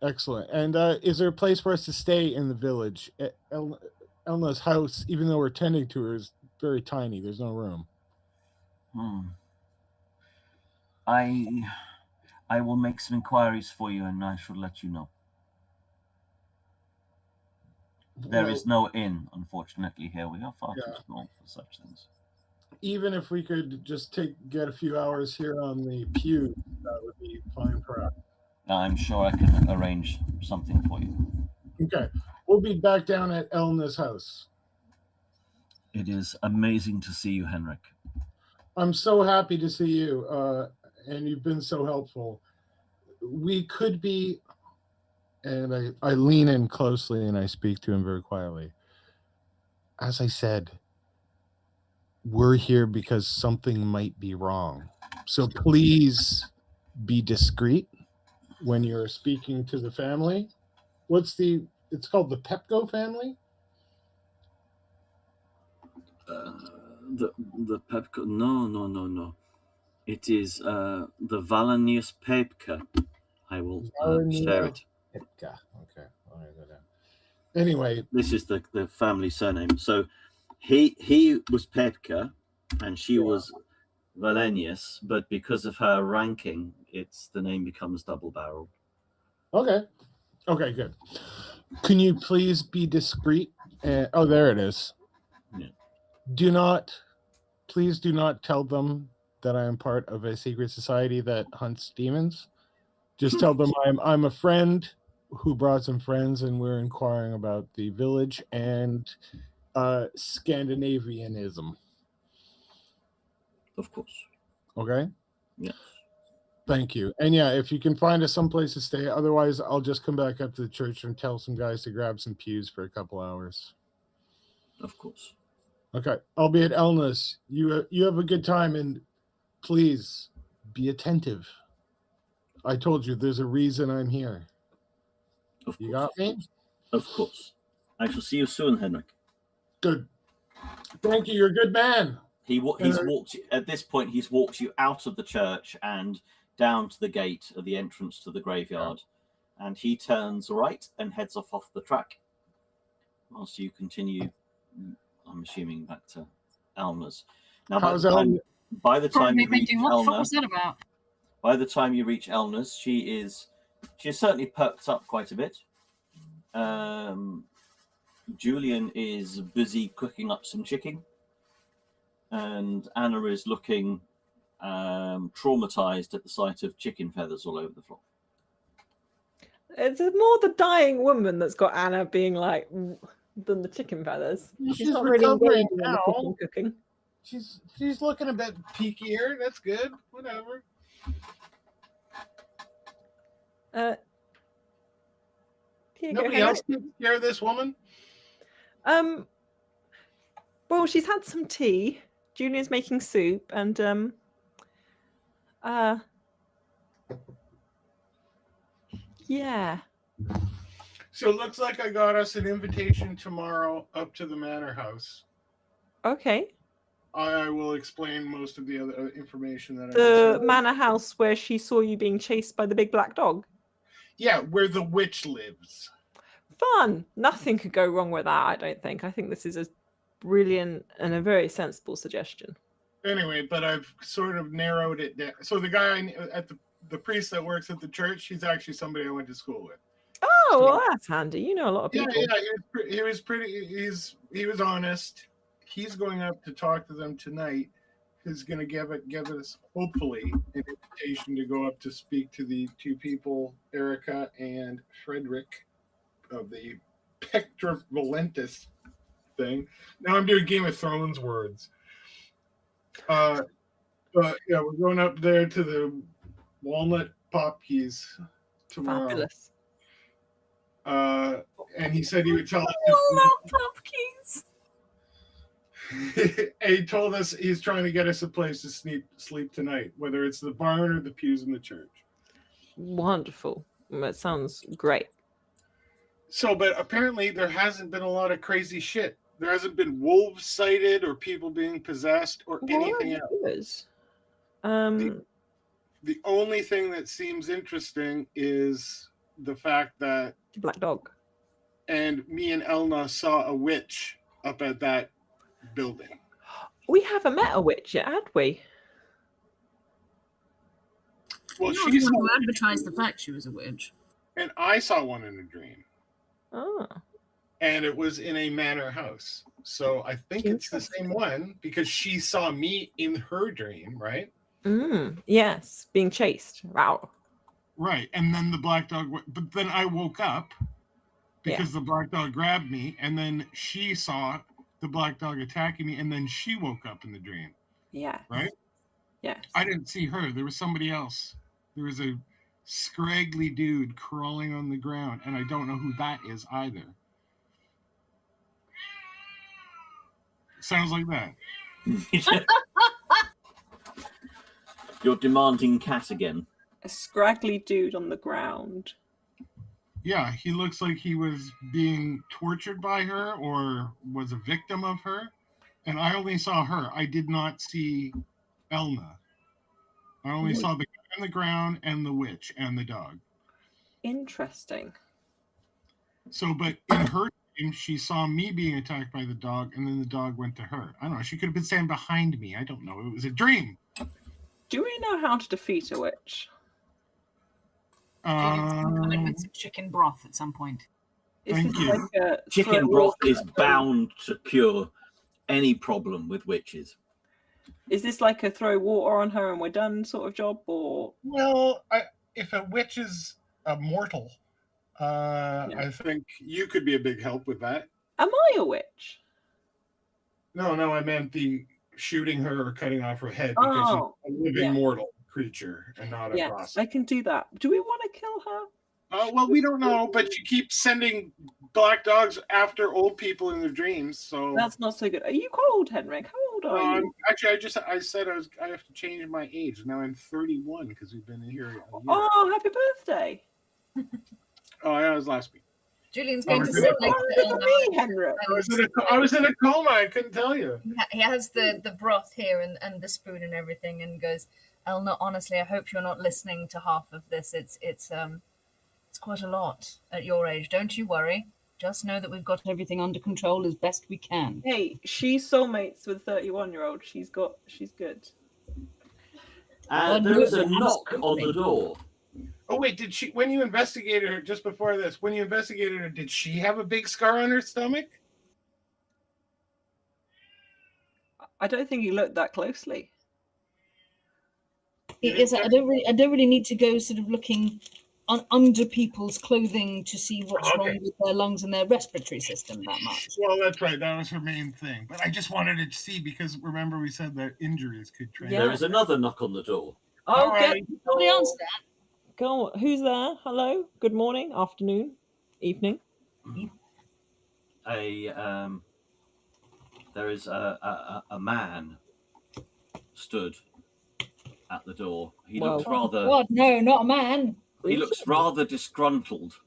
Speaker 5: Excellent. And is there a place for us to stay in the village? Elna's house, even though we're tending to her, is very tiny. There's no room.
Speaker 1: I will make some inquiries for you, and I shall let you know. There is no inn, unfortunately, here. We are far too small for such things.
Speaker 5: Even if we could just get a few hours here on the pew, that would be fine for us.
Speaker 1: I'm sure I can arrange something for you.
Speaker 5: Okay. We'll be back down at Elna's house.
Speaker 1: It is amazing to see you, Henrik.
Speaker 5: I'm so happy to see you, and you've been so helpful. We could be, and I lean in closely and I speak to him very quietly. As I said, we're here because something might be wrong. So please be discreet when you're speaking to the family. It's called the Pepco family?
Speaker 1: The Pepco, no. It is the Valenius Pepka. I will share it.
Speaker 5: Pepka. Okay. I'll write that down. Anyway.
Speaker 1: This is the family surname. So he was Pepka and she was Valenius, but because of her ranking, the name becomes double-barreled.
Speaker 5: Okay, good. Can you please be discreet? Oh, there it is. Yeah. Please do not tell them that I am part of a secret society that hunts demons. Just tell them I'm a friend who brought some friends, and we're inquiring about the village and Scandinavianism.
Speaker 1: Of course.
Speaker 5: Okay?
Speaker 1: Yeah.
Speaker 5: Thank you. And yeah, if you can find us someplace to stay, otherwise I'll just come back up to the church and tell some guys to grab some pews for a couple hours.
Speaker 1: Of course.
Speaker 5: Okay. I'll be at Elna's. You have a good time, and please be attentive. I told you there's a reason I'm here.
Speaker 1: Of course.
Speaker 5: You got me?
Speaker 1: Of course. I shall see you soon, Henrik.
Speaker 5: Good. Thank you. You're a good man.
Speaker 1: He's walked at this point. He's walked you out of the church and down to the gate of the entrance to the graveyard, and he turns right and heads off the track. Whilst you continue, I'm assuming back to Elna's. Now, by the time you reach
Speaker 7: what the fuck was that about?
Speaker 1: By the time you reach Elna's, she's certainly perked up quite a bit. Julian is busy cooking up some chicken. And Anna is looking traumatized at the sight of chicken feathers all over the floor.
Speaker 8: It's more the dying woman that's got Anna being like than the chicken feathers.
Speaker 5: She's
Speaker 8: not
Speaker 5: recovering
Speaker 8: really
Speaker 5: now.
Speaker 8: Cooking.
Speaker 5: She's looking a bit peakier. That's good. Whatever. Nobody else takes care of this woman?
Speaker 8: Well, she's had some tea. Julian's making soup, and Yeah.
Speaker 5: So it looks like I got us an invitation tomorrow up to the manor house.
Speaker 8: Okay.
Speaker 5: I will explain most of the other information that I
Speaker 8: The
Speaker 5: just
Speaker 8: manor house where she saw you being chased by the big black dog.
Speaker 5: Yeah, where the witch lives.
Speaker 8: Fun. Nothing could go wrong with that, I don't think. I think this is a brilliant and a very sensible suggestion.
Speaker 5: Anyway, but I've sort of narrowed it down. So the guy at the priest that works at the church, he's actually somebody I went to school with.
Speaker 8: Oh, well, that's handy. You know a lot of people.
Speaker 5: Yeah, he was pretty. He was honest. He's going up to talk to them tonight. He's going to give us hopefully an invitation to go up to speak to the two people, Erica and Frederick, of the Pectra Valentis thing. Now I'm doing Game of Thrones words. But yeah, we're going up there to the Walnut Popkeys tomorrow.
Speaker 8: Fabulous.
Speaker 5: And he said he would tell us.
Speaker 2: Pumpkins.
Speaker 5: He told us he's trying to get us a place to sleep tonight, whether it's the barn or the pews in the church.
Speaker 8: Wonderful. That sounds great.
Speaker 5: So, but apparently there hasn't been a lot of crazy shit. There hasn't been wolves sighted or people being possessed or anything else. The only thing that seems interesting is the fact that
Speaker 8: the black dog
Speaker 5: and me and Elna saw a witch up at that building.
Speaker 8: We haven't met a witch yet, had we?
Speaker 2: Well, she's the one who advertised the fact she was a witch.
Speaker 5: And I saw one in a dream.
Speaker 8: Oh.
Speaker 5: And it was in a manor house. So I think it's the same one because she saw me in her dream, right?
Speaker 8: Yes, being chased. Wow.
Speaker 5: Right. And then the black dog, but then I woke up because the black dog grabbed me, and then she saw the black dog attacking me, and then she woke up in the dream.
Speaker 8: Yeah.
Speaker 5: Right?
Speaker 8: Yes.
Speaker 5: I didn't see her. There was somebody else. There was a scraggly dude crawling on the ground, and I don't know who that is either. Sounds like that.
Speaker 1: You're demanding cat again.
Speaker 8: A scraggly dude on the ground.
Speaker 5: Yeah, he looks like he was being tortured by her or was a victim of her. And I only saw her. I did not see Elna. I only saw the guy on the ground and the witch and the dog.
Speaker 8: Interesting.
Speaker 5: So, but in her dream, she saw me being attacked by the dog, and then the dog went to her. I don't know. She could have been standing behind me. I don't know. It was a dream.
Speaker 8: Do we know how to defeat a witch?
Speaker 2: With some chicken broth at some point.
Speaker 5: Thank you.
Speaker 8: Like a
Speaker 1: Chicken broth is bound to cure any problem with witches.
Speaker 8: Is this like a throw water on her and we're done sort of job, or?
Speaker 5: Well, if a witch is a mortal, I think you could be a big help with that.
Speaker 8: Am I a witch?
Speaker 5: No, I meant the shooting her or cutting off her head because she's a living mortal creature and not a boss.
Speaker 8: I can do that. Do we want to kill her?
Speaker 5: Well, we don't know, but you keep sending black dogs after old people in their dreams, so
Speaker 8: that's not so good. Are you cold, Henrik? How old are you?
Speaker 5: Actually, I said I have to change my age. Now I'm 31 because we've been here a year.
Speaker 8: Oh, happy birthday!
Speaker 5: Oh, yeah, it was last week.
Speaker 2: Julian's going to sit next to
Speaker 8: me, Henrik.
Speaker 5: I was in a coma. I couldn't tell you.
Speaker 2: He has the broth here and the spoon and everything, and goes, Elna, honestly, I hope you're not listening to half of this. It's quite a lot at your age. Don't you worry. Just know that we've got everything under control as best we can.
Speaker 8: Hey, she's soulmates with a 31-year-old. She's good.
Speaker 1: There was a knock on the door.
Speaker 5: Oh wait, did she? When you investigated her just before this, when you investigated her, did she have a big scar on her stomach?
Speaker 8: I don't think you looked that closely.
Speaker 2: Yes, I don't really need to go sort of looking under people's clothing to see what's wrong with their lungs and their respiratory system that much.
Speaker 5: Well, that's right. That was her main thing. But I just wanted to see because remember we said that injuries could transfer.
Speaker 1: There is another knock on the door.
Speaker 8: Oh,
Speaker 2: okay. Nobody answer that.
Speaker 8: Go on. Who's there? Hello. Good morning. Afternoon. Evening.
Speaker 1: There is a man stood at the door. He
Speaker 3: Well,
Speaker 1: looks rather.
Speaker 2: God, no, not a man.
Speaker 1: He looks rather disgruntled.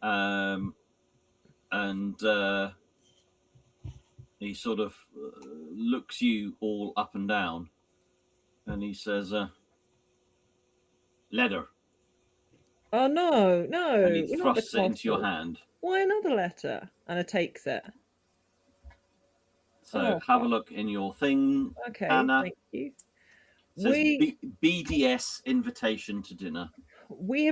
Speaker 1: And he sort of looks you all up and down, and he says, "Letter."
Speaker 8: Oh no, no!
Speaker 1: And he
Speaker 8: we're not the
Speaker 1: thrusts it into your
Speaker 8: castle.
Speaker 1: hand.
Speaker 8: Why another letter? And it takes it.
Speaker 1: So
Speaker 8: Oh,
Speaker 1: have a look in your thing,
Speaker 8: Okay,
Speaker 1: Anna.
Speaker 8: thank you.
Speaker 1: It says
Speaker 8: We
Speaker 1: BDS invitation to dinner.
Speaker 8: we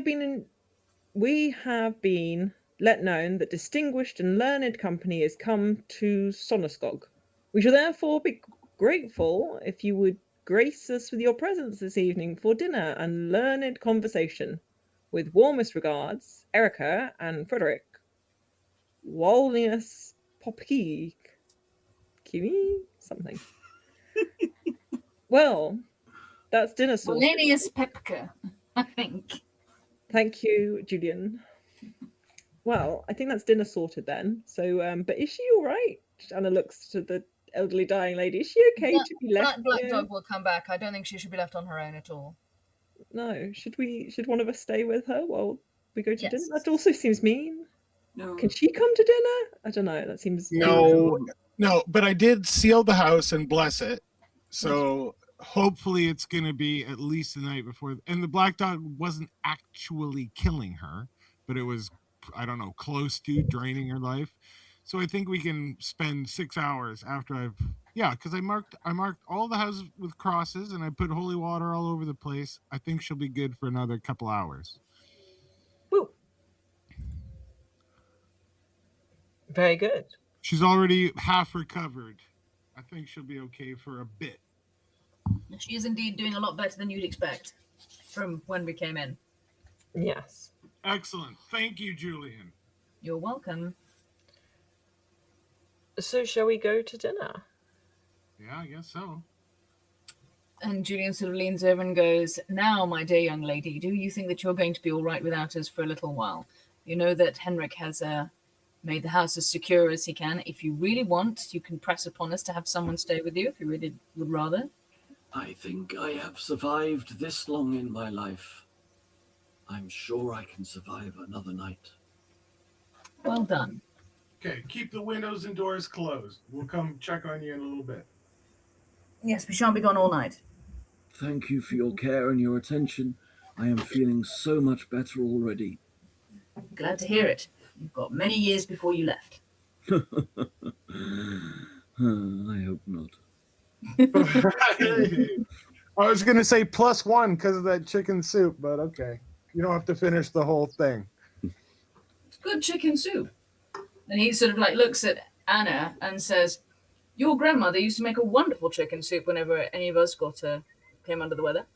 Speaker 8: have been let known that distinguished and learned company has come to Sonaskog. We shall therefore be grateful if you would grace us with your presence this evening for dinner and learned conversation. With warmest regards, Erica and Frederick. Walnius Popke. Kimi? Something. Well, that's dinner sorted.
Speaker 7: Millennius Pepka, I think.
Speaker 8: Thank you, Julian. Well, I think that's dinner sorted then. So, but is she all right? Anna looks to the elderly dying lady. Is she okay to be left
Speaker 7: Black
Speaker 8: here?
Speaker 7: Dog will come back. I don't think she should be left on her own at all.
Speaker 8: No. Should one of us stay with her while we go to
Speaker 7: Yes.
Speaker 8: dinner? That also seems mean.
Speaker 9: No.
Speaker 8: Can she come to dinner? I don't know. That seems
Speaker 5: No, but I did seal the house and bless it. So hopefully it's going to be at least the night before. And the black dog wasn't actually killing her, but it was, I don't know, close to draining her life. So I think we can spend 6 hours after because I marked all the houses with crosses and I put holy water all over the place. I think she'll be good for another couple hours.
Speaker 8: Woo. Very good.
Speaker 5: She's already half recovered. I think she'll be okay for a bit.
Speaker 7: She is indeed doing a lot better than you'd expect from when we came in.
Speaker 8: Yes.
Speaker 5: Excellent. Thank you, Julian.
Speaker 7: You're welcome.
Speaker 8: So shall we go to dinner?
Speaker 5: Yeah, I guess so.
Speaker 7: And Julian sort of leans over and goes, "Now, my dear young lady, do you think that you're going to be all right without us for a little while? You know that Henrik has made the house as secure as he can. If you really want, you can press upon us to have someone stay with you if you really would rather."
Speaker 9: I think I have survived this long in my life. I'm sure I can survive another night.
Speaker 7: Well done.
Speaker 5: Okay, keep the windows and doors closed. We'll come check on you in a little bit.
Speaker 7: Yes, we shan't be gone all night.
Speaker 9: Thank you for your care and your attention. I am feeling so much better already.
Speaker 7: Glad to hear it. You've got many years before you left.
Speaker 9: I hope not.
Speaker 5: I was going to say +1 because of that chicken soup, but okay. You don't have to finish the whole thing.
Speaker 7: It's good chicken soup. And he sort of like looks at Anna and says, "Your grandmother used to make a wonderful chicken soup whenever any of us came under the weather."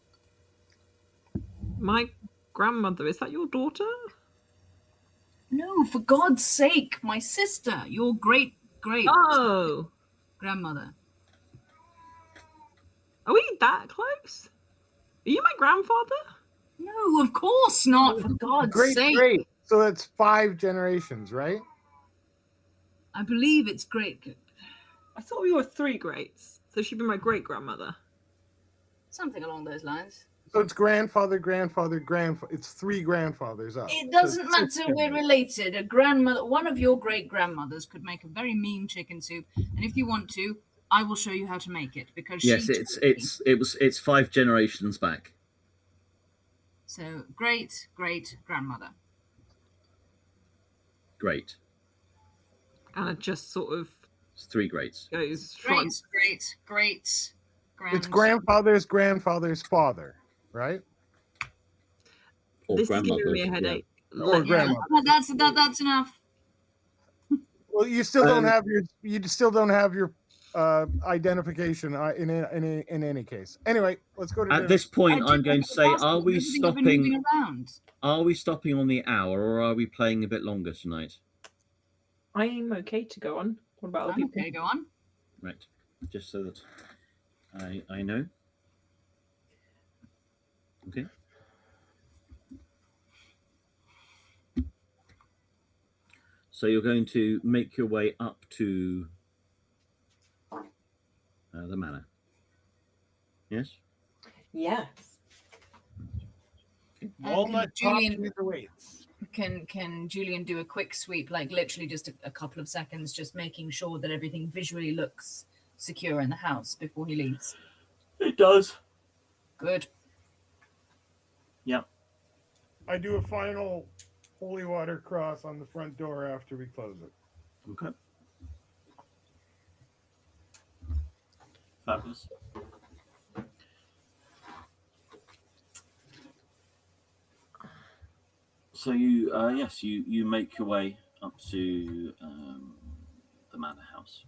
Speaker 8: My grandmother, is that your daughter?
Speaker 7: No, for God's sake, my sister, your great
Speaker 8: Oh.
Speaker 7: grandmother.
Speaker 8: Are we that close? Are you my grandfather?
Speaker 7: No, of course not, for God's sake.
Speaker 5: Great. So that's 5 generations, right?
Speaker 7: I believe it's great.
Speaker 8: I thought we were 3 greats. So she'd be my great grandmother.
Speaker 7: Something along those lines.
Speaker 5: So it's grandfather. It's 3 grandfathers up.
Speaker 7: It doesn't
Speaker 5: So it's 6
Speaker 7: matter, we're
Speaker 5: generations.
Speaker 7: related. A grandmother, one of your great grandmothers could make a very mean chicken soup, and if you want to, I will show you how to make it because
Speaker 1: Yes, it's 5 generations back.
Speaker 7: So great grandmother.
Speaker 1: Great.
Speaker 8: Anna just sort of
Speaker 1: It's 3 greats.
Speaker 8: goes
Speaker 7: Great.
Speaker 5: It's grandfather's father, right?
Speaker 1: Or
Speaker 8: This is giving me a
Speaker 1: grandmothers,
Speaker 8: headache.
Speaker 5: Or
Speaker 8: Like,
Speaker 5: grandmother.
Speaker 7: That's enough.
Speaker 5: Well, you still don't have your identification in any case. Anyway, let's go to
Speaker 1: At
Speaker 5: dinner.
Speaker 1: this point, I'm going to say, are we
Speaker 7: Everything I've been moving
Speaker 1: stopping?
Speaker 7: around.
Speaker 1: Are we stopping on the hour, or are we playing a bit longer tonight?
Speaker 8: I'm okay to go on. What about other
Speaker 7: I'm
Speaker 8: people?
Speaker 7: okay, go on.
Speaker 1: Right, just so that I know. Okay. So you're going to make your way up to the manor. Yes.
Speaker 3: Yes.
Speaker 5: Walnut top weights.
Speaker 7: Can Julian do a quick sweep, like literally just a couple of seconds, just making sure that everything visually looks secure in the house before he leaves?
Speaker 1: It does.
Speaker 7: Good.
Speaker 1: Yep.
Speaker 5: I do a final holy water cross on the front door after we close it.
Speaker 1: Okay. Fabulous. So you, yes, you make your way up to the manor house,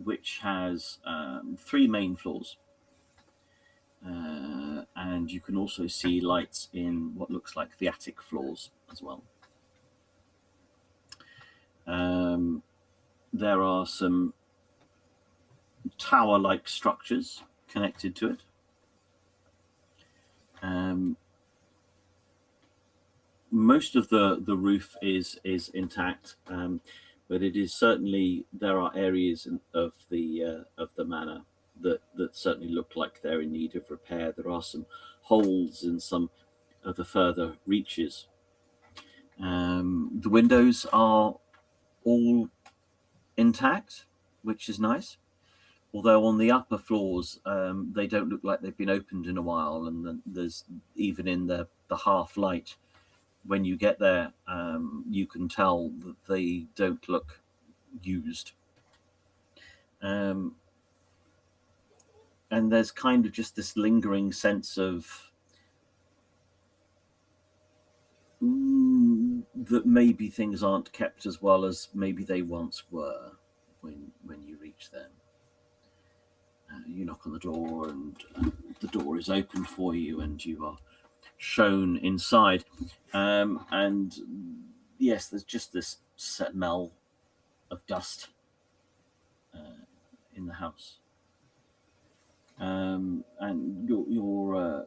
Speaker 1: which has 3 main floors, and you can also see lights in what looks like the attic floors as well. There are some tower-like structures connected to it. Most of the roof is intact, but it is certainly, there are areas of the manor that certainly look like they're in need of repair. There are some holes in some of the further reaches. The windows are all intact, which is nice. Although on the upper floors, they don't look like they've been opened in a while, and then there's, even in the half light, when you get there, you can tell that they don't look used. And there's kind of just this lingering sense of that maybe things aren't kept as well as maybe they once were when you reach them. You knock on the door, and the door is opened for you, and you are shown inside. And yes, there's just this smell of dust in the house. And your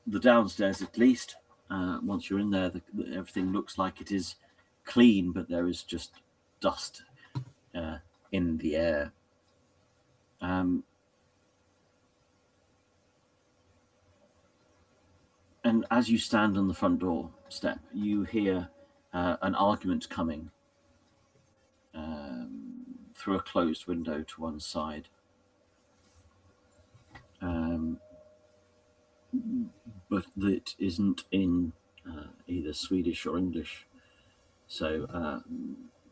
Speaker 1: the downstairs, at least, once you're in there, everything looks like it is clean, but there is just dust in the air. And as you stand on the front door step, you hear an argument coming through a closed window to one side. But it isn't in either Swedish or English. So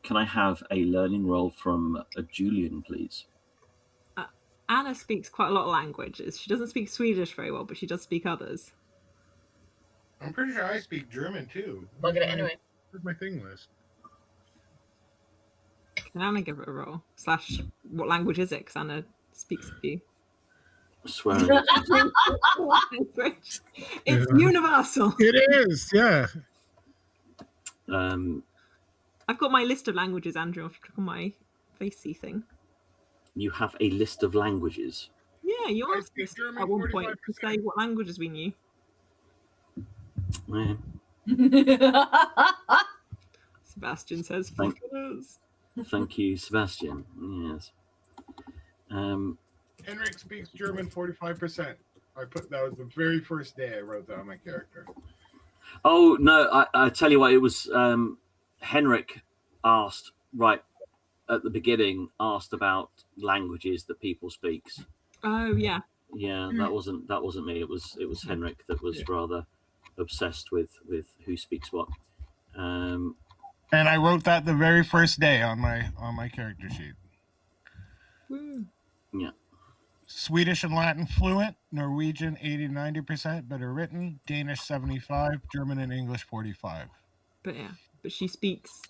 Speaker 1: can I have a learning roll from a Julian, please?
Speaker 3: Anna speaks quite a lot of languages. She doesn't speak Swedish very well, but she does speak others.
Speaker 5: I'm pretty sure I speak German too.
Speaker 7: I'll get it anyway.
Speaker 5: Where's my thing list?
Speaker 3: Can Anna give it a roll? / what language is it? Because Anna speaks a few.
Speaker 1: Swearing.
Speaker 3: Language. It's universal.
Speaker 5: It is, yeah.
Speaker 3: I've got my list of languages, Andrew, if you click on my facey thing.
Speaker 1: You have a list of languages.
Speaker 3: Yeah, you
Speaker 5: I
Speaker 3: asked
Speaker 5: speak
Speaker 3: us
Speaker 5: German
Speaker 3: at one point
Speaker 5: 45%.
Speaker 3: to say what languages we knew.
Speaker 1: Yeah.
Speaker 3: Sebastian says,
Speaker 1: Thank-
Speaker 3: fuck it is.
Speaker 1: Thank you, Sebastian. Yes.
Speaker 5: Henrik speaks German 45%. That was the very first day I wrote that on my character.
Speaker 1: Oh no! I tell you what, it was Henrik asked right at the beginning. Asked about languages that people speaks.
Speaker 3: Oh yeah.
Speaker 1: Yeah, that wasn't me. It was Henrik that was rather obsessed with who speaks what.
Speaker 5: And I wrote that the very first day on my character sheet.
Speaker 3: Woo.
Speaker 1: Yeah.
Speaker 5: Swedish and Latin fluent, Norwegian 80-90% better written, Danish 75, German and English 45.
Speaker 3: But she speaks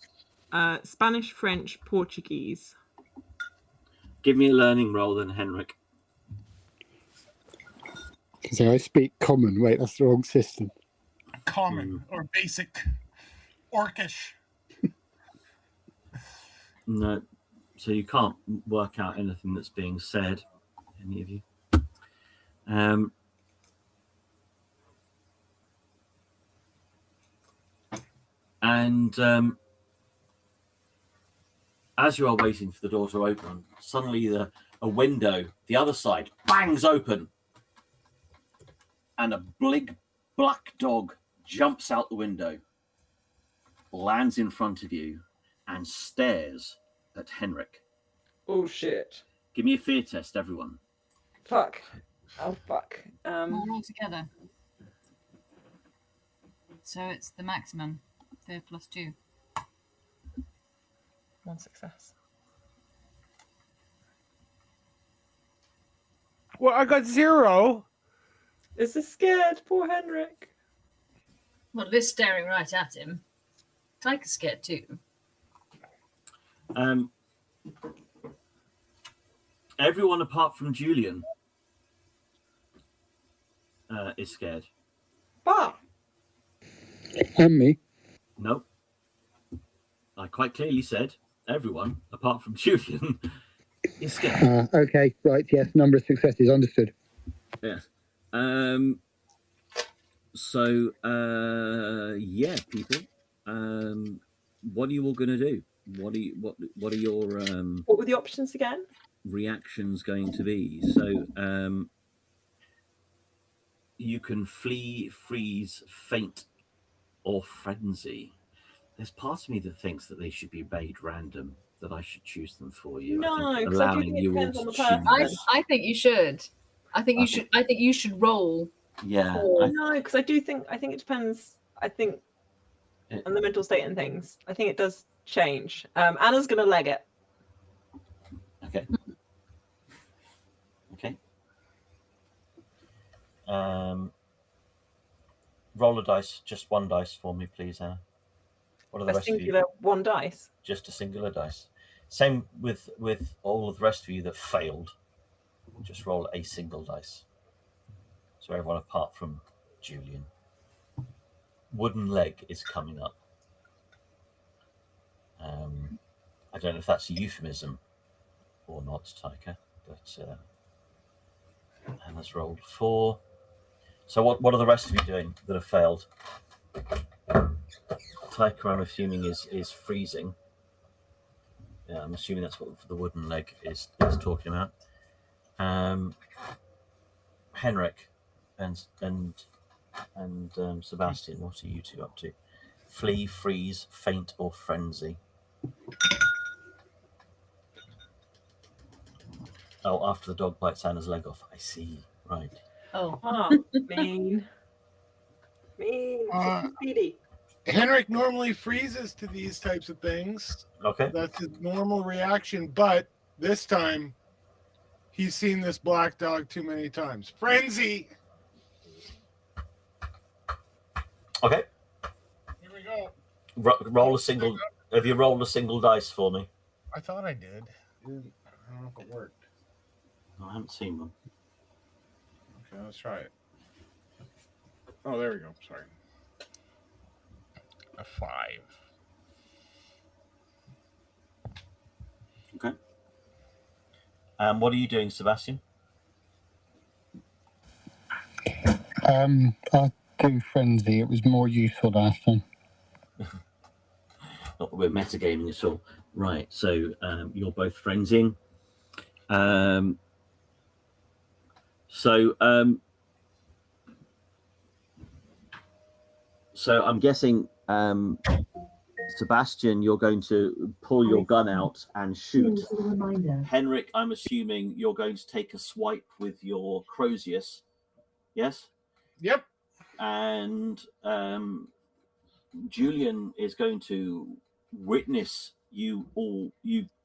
Speaker 3: Spanish, French, Portuguese.
Speaker 1: Give me a learning roll then, Henrik.
Speaker 6: Because I speak common. Wait, that's the wrong system.
Speaker 5: Common or basic, Orcish.
Speaker 1: No, so you can't work out anything that's being said, any of you. as you are waiting for the door to open, suddenly a window, the other side, bangs open. And a big black dog jumps out the window, lands in front of you, and stares at Henrik.
Speaker 3: Oh, shit.
Speaker 1: Give me a fear test, everyone.
Speaker 3: Fuck. Oh, fuck.
Speaker 7: All roll together. So it's the maximum. Fear +2.
Speaker 8: 1 success.
Speaker 5: Well, I got 0.
Speaker 3: This is scared. Poor Henrik.
Speaker 2: Well, it is staring right at him. Taika's scared too.
Speaker 1: Everyone apart from Julian is scared.
Speaker 3: Bah!
Speaker 6: And me.
Speaker 1: No. I quite clearly said everyone apart from Julian is scared.
Speaker 6: Okay, right, yes, number of successes, understood.
Speaker 1: Yes. So, yeah, people. What are you all going to do? What are your
Speaker 3: What were the options again?
Speaker 1: reactions going to be? So, you can flee, freeze, faint, or frenzy. There's part of me that thinks that they should be made random, that I should choose them for you.
Speaker 3: No,
Speaker 1: I think
Speaker 3: 'cause I do
Speaker 1: allowing
Speaker 3: think it
Speaker 1: you all
Speaker 3: depends on
Speaker 1: to
Speaker 3: the person.
Speaker 1: choose.
Speaker 2: I think you should. I think you
Speaker 1: Okay.
Speaker 2: should. I think you should roll.
Speaker 1: Yeah.
Speaker 3: No, because I think it depends. I think on the mental state and things. I think it does change. Anna's gonna leg it.
Speaker 1: Okay. Okay. Roll a dice, just one dice for me, please, Anna. What are the
Speaker 3: A
Speaker 1: rest of you?
Speaker 3: singular one dice.
Speaker 1: Just a singular dice. Same with all of the rest of you that failed. Just roll a single dice. So everyone apart from Julian. Wooden leg is coming up. I don't know if that's a euphemism or not, Taika, but Anna's rolled 4. So what are the rest of you doing that have failed? Taika, I'm assuming, is freezing. Yeah, I'm assuming that's what the wooden leg is talking about. Henrik and Sebastian, what are you two up to? Flee, freeze, faint, or frenzy? Oh, after the dog bites Anna's leg off. I see. Right.
Speaker 2: Oh,
Speaker 3: Mean. Speedy.
Speaker 5: Henrik normally freezes to these types of things.
Speaker 1: Okay.
Speaker 5: That's his normal reaction, but this time he's seen this black dog too many times. Frenzy!
Speaker 1: Okay.
Speaker 5: Here we go.
Speaker 1: Roll a single. Have you rolled a single dice for me?
Speaker 5: I thought I did. I don't know if it worked.
Speaker 1: I haven't seen one.
Speaker 5: Okay, let's try it. Oh, there we go. Sorry. A 5.
Speaker 1: Okay. What are you doing, Sebastian?
Speaker 6: I'll do frenzy. It was more useful last time.
Speaker 1: Not that we're metagaming at all. Right. So you're both frenzying. So I'm guessing, Sebastian, you're going to pull your gun out and shoot. Henrik, I'm assuming you're going to take a swipe with your Crozius. Yes?
Speaker 5: Yep.
Speaker 1: And Julian is going to witness you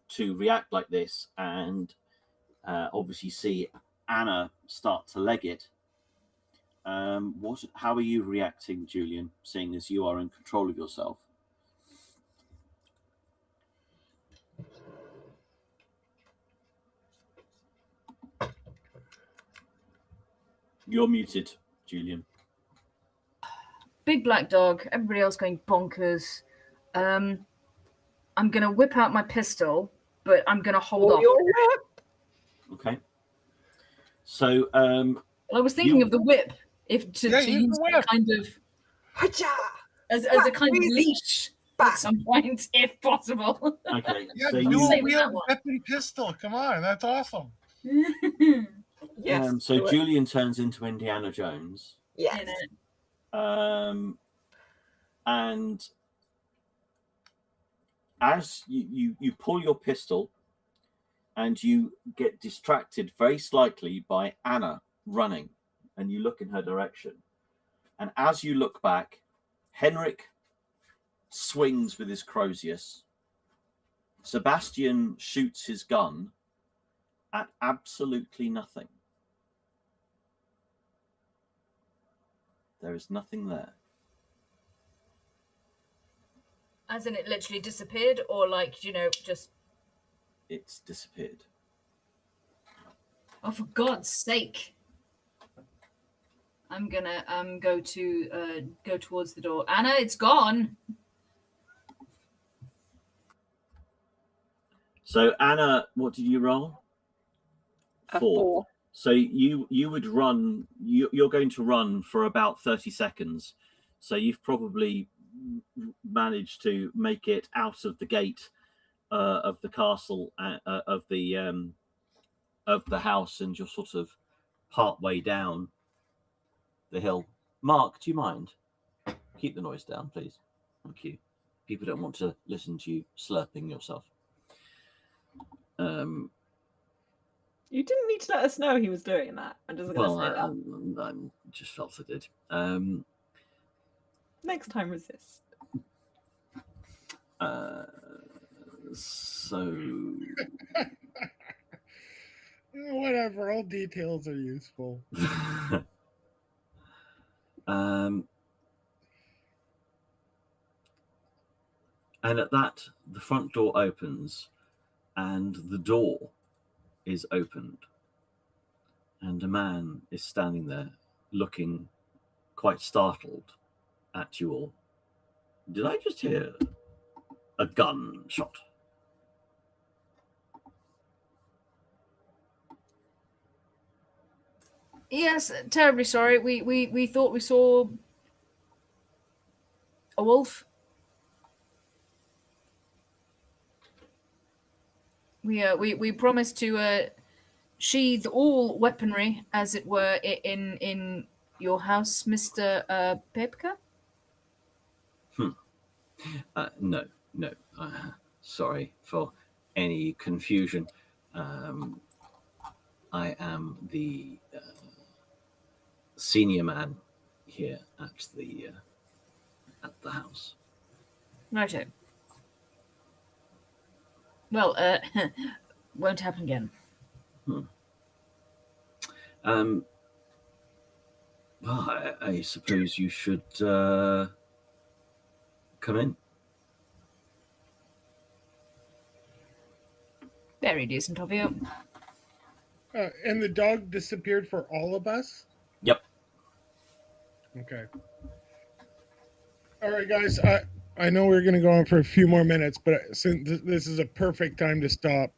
Speaker 1: two react like this and obviously see Anna start to leg it. How are you reacting, Julian, seeing as you are in control of yourself? You're muted, Julian.
Speaker 2: big black dog. Everybody else going bonkers. I'm gonna whip out my pistol, but I'm gonna hold off.
Speaker 3: Your whip.
Speaker 1: Okay. So,
Speaker 2: Well, I was thinking of the whip, to
Speaker 5: use
Speaker 2: use
Speaker 5: the whip.
Speaker 2: kind of
Speaker 3: Hacha!
Speaker 2: as a kind of leash
Speaker 7: at some point, if possible.
Speaker 1: Okay,
Speaker 5: Yeah,
Speaker 1: so
Speaker 5: dual
Speaker 7: Save
Speaker 5: wield
Speaker 7: that one.
Speaker 5: weapon pistol. Come on, that's awesome.
Speaker 3: Yes.
Speaker 1: so
Speaker 3: do it.
Speaker 1: Julian turns into Indiana Jones.
Speaker 3: Yes.
Speaker 1: And as you pull your pistol and you get distracted very slightly by Anna running, and you look in her direction. And as you look back, Henrik swings with his Crozius. Sebastian shoots his gun at absolutely nothing. There is nothing there.
Speaker 7: As in, it literally disappeared, or like, just.
Speaker 1: It's disappeared.
Speaker 7: Oh, for God's sake! I'm gonna go towards the door. Anna, it's gone.
Speaker 1: So Anna, what did you roll?
Speaker 3: A 4.
Speaker 1: So you would run. You're going to run for about 30 seconds. So you've probably managed to make it out of the gate of the castle, of the house, and you're sort of part way down the hill. Mark, do you mind? Keep the noise down, please. Thank you. People don't want to listen to you slurping yourself.
Speaker 3: You didn't need to let us know he was doing that. I'm just going to say that.
Speaker 1: I just felt I did.
Speaker 3: Next time, resist.
Speaker 1: So
Speaker 5: Whatever, all details are useful.
Speaker 1: and at that, the front door opens, and the door is opened, and a man is standing there, looking quite startled at you all. Did I just hear a gunshot?
Speaker 7: Yes, terribly sorry. We thought we saw a wolf. We promised to sheathe all weaponry, as it were, in your house, Mr. Pepka.
Speaker 1: No. Sorry for any confusion. I am the senior man here at the house.
Speaker 7: Righto. Well, won't happen again.
Speaker 1: Well, I suppose you should come in.
Speaker 7: Very decent of you.
Speaker 5: And the dog disappeared for all of us?
Speaker 1: Yep.
Speaker 5: Okay. All right, guys. I know we're going to go on for a few more minutes, but since this is a perfect time to stop.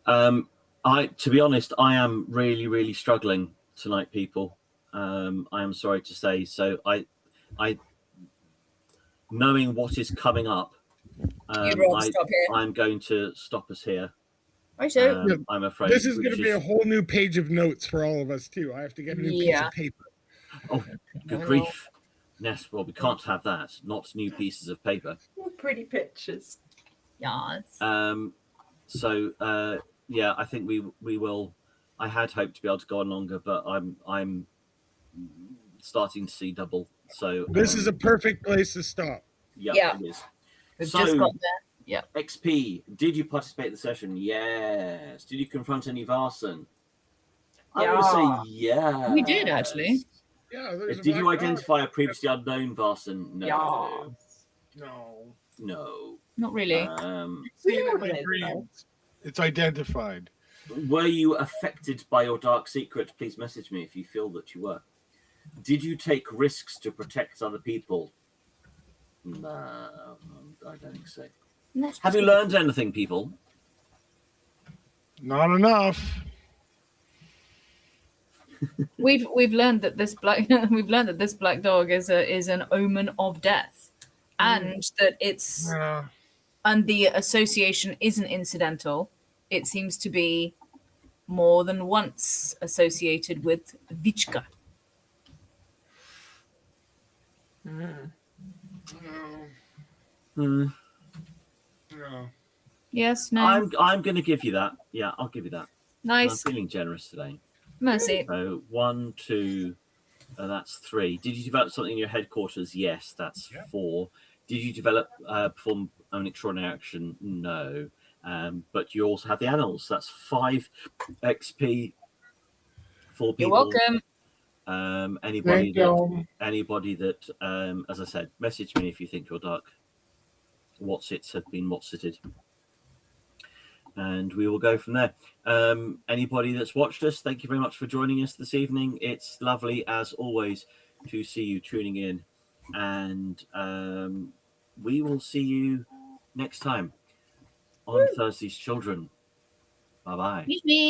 Speaker 1: To be honest, I am really, really struggling tonight, people. I am sorry to say. So I knowing what is coming up, I'm going to stop us here.
Speaker 7: Righto.
Speaker 1: I'm afraid
Speaker 5: This is going to be a whole new page of notes for all of us too. I have to get a new piece of paper.
Speaker 1: Oh, good grief! Yes, well, we can't have that. Not new pieces of paper.
Speaker 3: Pretty pictures.
Speaker 7: Yes.
Speaker 1: So yeah, I think we will. I had hoped to be able to go on longer, but I'm starting to see double. So
Speaker 5: this is a perfect place to stop.
Speaker 1: Yeah, it is.
Speaker 7: We've just got there. Yeah.
Speaker 1: XP, did you participate in the session? Yes. Did you confront any Vaesen? I would say yes.
Speaker 7: We did, actually.
Speaker 5: Yeah.
Speaker 1: Did you identify a previously unknown Vaesen? No.
Speaker 3: Yeah.
Speaker 1: No.
Speaker 7: Not really.
Speaker 5: It's identified.
Speaker 1: Were you affected by your dark secret? Please message me if you feel that you were. Did you take risks to protect other people? No, I don't think so. Have you learned anything, people?
Speaker 5: Not enough.
Speaker 7: We've learned that this black dog is an omen of death, and that it's
Speaker 5: Yeah.
Speaker 7: and the association isn't incidental. It seems to be more than once associated with Vichka.
Speaker 8: Mm.
Speaker 5: No.
Speaker 1: Hmm.
Speaker 5: No.
Speaker 7: Yes, no,
Speaker 1: I'm going to give you that. Yeah, I'll give you that. And I'm
Speaker 7: nice,
Speaker 1: feeling generous today.
Speaker 7: mercy.
Speaker 1: So 1, 2, that's 3. Did you develop something in your headquarters? Yes, that's
Speaker 5: Yeah.
Speaker 1: 4. Did you develop perform an extraordinary action? No. But you also have the annals. That's 5 XP for
Speaker 7: You're
Speaker 1: people.
Speaker 7: welcome.
Speaker 1: Anybody
Speaker 4: Thank you.
Speaker 1: that, as I said, message me if you think your dark Whatsits have been Whatsitted. And we will go from there. Anybody that's watched us, thank you very much for joining us this evening. It's lovely, as always, to see you tuning in. And we will see you next time on Thursday's Children. Bye-bye.
Speaker 7: Meet me.